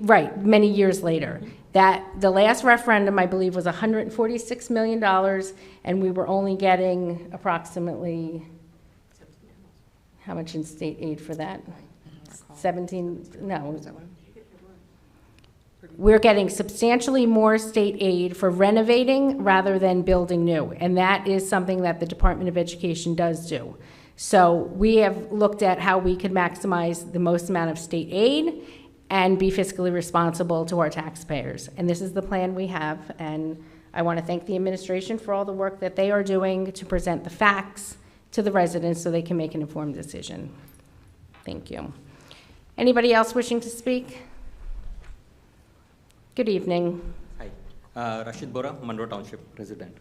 right, many years later. The last referendum, I believe, was $146 million, and we were only getting approximately, how much in state aid for that? 17, no. We're getting substantially more state aid for renovating rather than building new, and that is something that the Department of Education does do. So we have looked at how we could maximize the most amount of state aid and be fiscally responsible to our taxpayers. And this is the plan we have, and I want to thank the administration for all the work that they are doing to present the facts to the residents so they can make an informed decision. Thank you. Anybody else wishing to speak? Good evening. Hi, Rashid Bora, Monroe Township resident.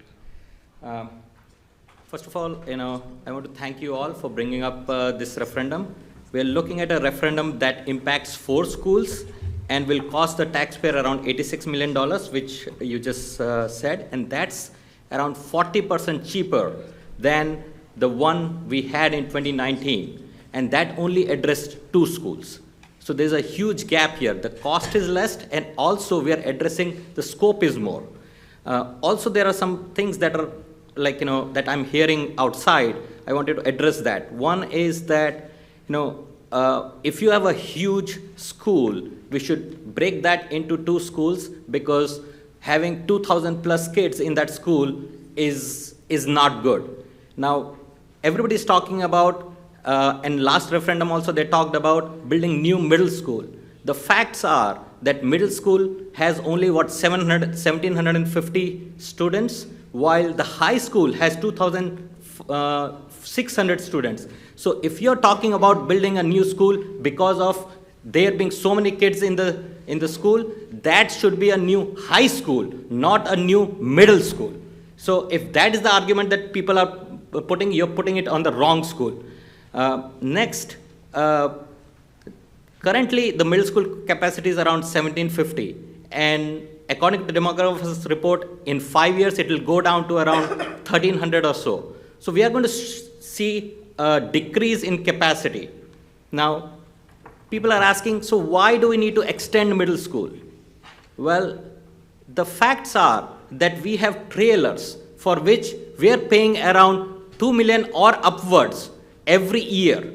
First of all, I want to thank you all for bringing up this referendum. We are looking at a referendum that impacts 4 schools and will cost the taxpayer around $86 million, which you just said, and that's around 40% cheaper than the one we had in 2019, and that only addressed 2 schools. So there's a huge gap here. The cost is less, and also we are addressing the scope is more. Also, there are some things that are like, that I'm hearing outside. I wanted to address that. One is that, if you have a huge school, we should break that into 2 schools, because having 2,000 plus kids in that school is not good. Now, everybody's talking about, and last referendum also they talked about building new middle school. The facts are that middle school has only 1,750 students, while the high school has 2,600 students. So if you're talking about building a new school because of there being so many kids in the school, that should be a new high school, not a new middle school. So if that is the argument that people are putting, you're putting it on the wrong school. Next, currently the middle school capacity is around 1,750, and according to the demographics report, in 5 years it will go down to around 1,300 or so. So we are going to see a decrease in capacity. Now, people are asking, so why do we need to extend middle school? Well, the facts are that we have trailers for which we are paying around $2 million or upwards every year.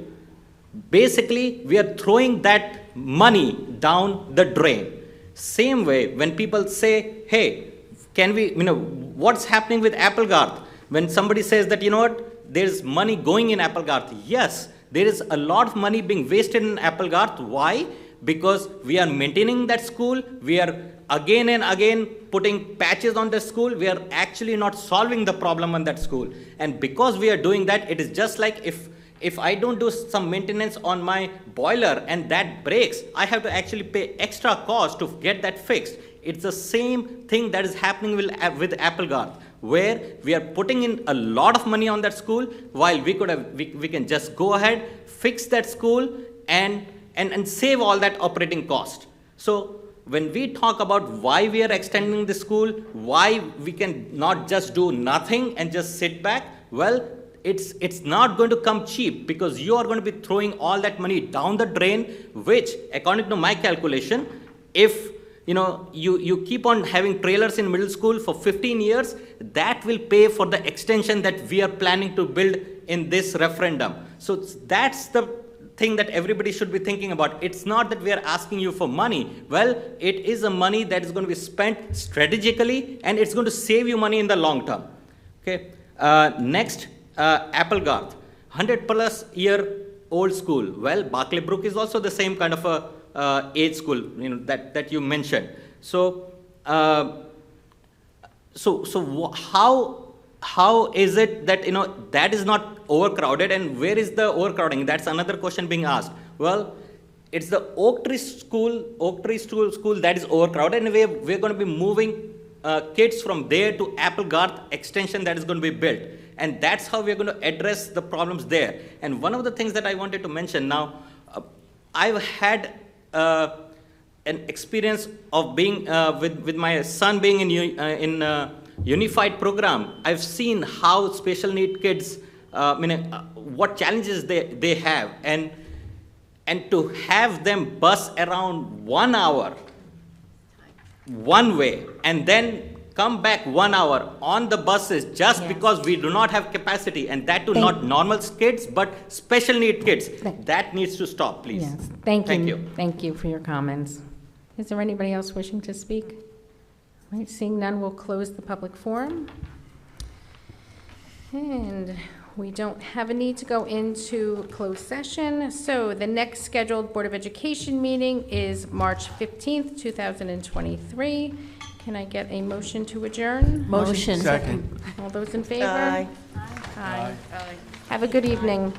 Basically, we are throwing that money down the drain. Same way, when people say, hey, can we, what's happening with Applegarth? When somebody says that, there's money going in Applegarth. Yes, there is a lot of money being wasted in Applegarth. Why? Because we are maintaining that school. We are again and again putting patches on the school. We are actually not solving the problem on that school. And because we are doing that, it is just like if I don't do some maintenance on my boiler and that breaks, I have to actually pay extra cost to get that fixed. It's the same thing that is happening with Applegarth, where we are putting in a lot of money on that school, while we can just go ahead, fix that school, and save all that operating cost. So when we talk about why we are extending the school, why we can not just do nothing and just sit back, well, it's not going to come cheap, because you are going to be throwing all that money down the drain, which, according to my calculation, if you keep on having trailers in middle school for 15 years, that will pay for the extension that we are planning to build in this referendum. So that's the thing that everybody should be thinking about. It's not that we are asking you for money. Well, it is a money that is going to be spent strategically, and it's going to save you money in the long term. Okay. Next, Applegarth, 100+ year old school. Well, Barclay Brook is also the same kind of a age school, that you mentioned. So, how is it that that is not overcrowded, and where is the overcrowding? That's another question being asked. Well, it's the Oak Tree School that is overcrowded, and we're going to be moving kids from there to Applegarth extension that is going to be built, and that's how we're going to address the problems there. And one of the things that I wanted to mention now, I've had an experience of being with my son being in unified program. I've seen how special need kids, what challenges they have, and to have them bus around 1 hour one way and then come back 1 hour on the buses just because we do not have capacity, and that too not normal kids but special need kids. That needs to stop, please. Yes, thank you. Thank you for your comments. Is there anybody else wishing to speak? All right, seeing none, we'll close the public forum. And we don't have a need to go into closed session. So the next scheduled Board of Education meeting is March 15th, 2023. Can I get a motion to adjourn? Motion. Second. All those in favor? Aye. Aye. Have a good evening.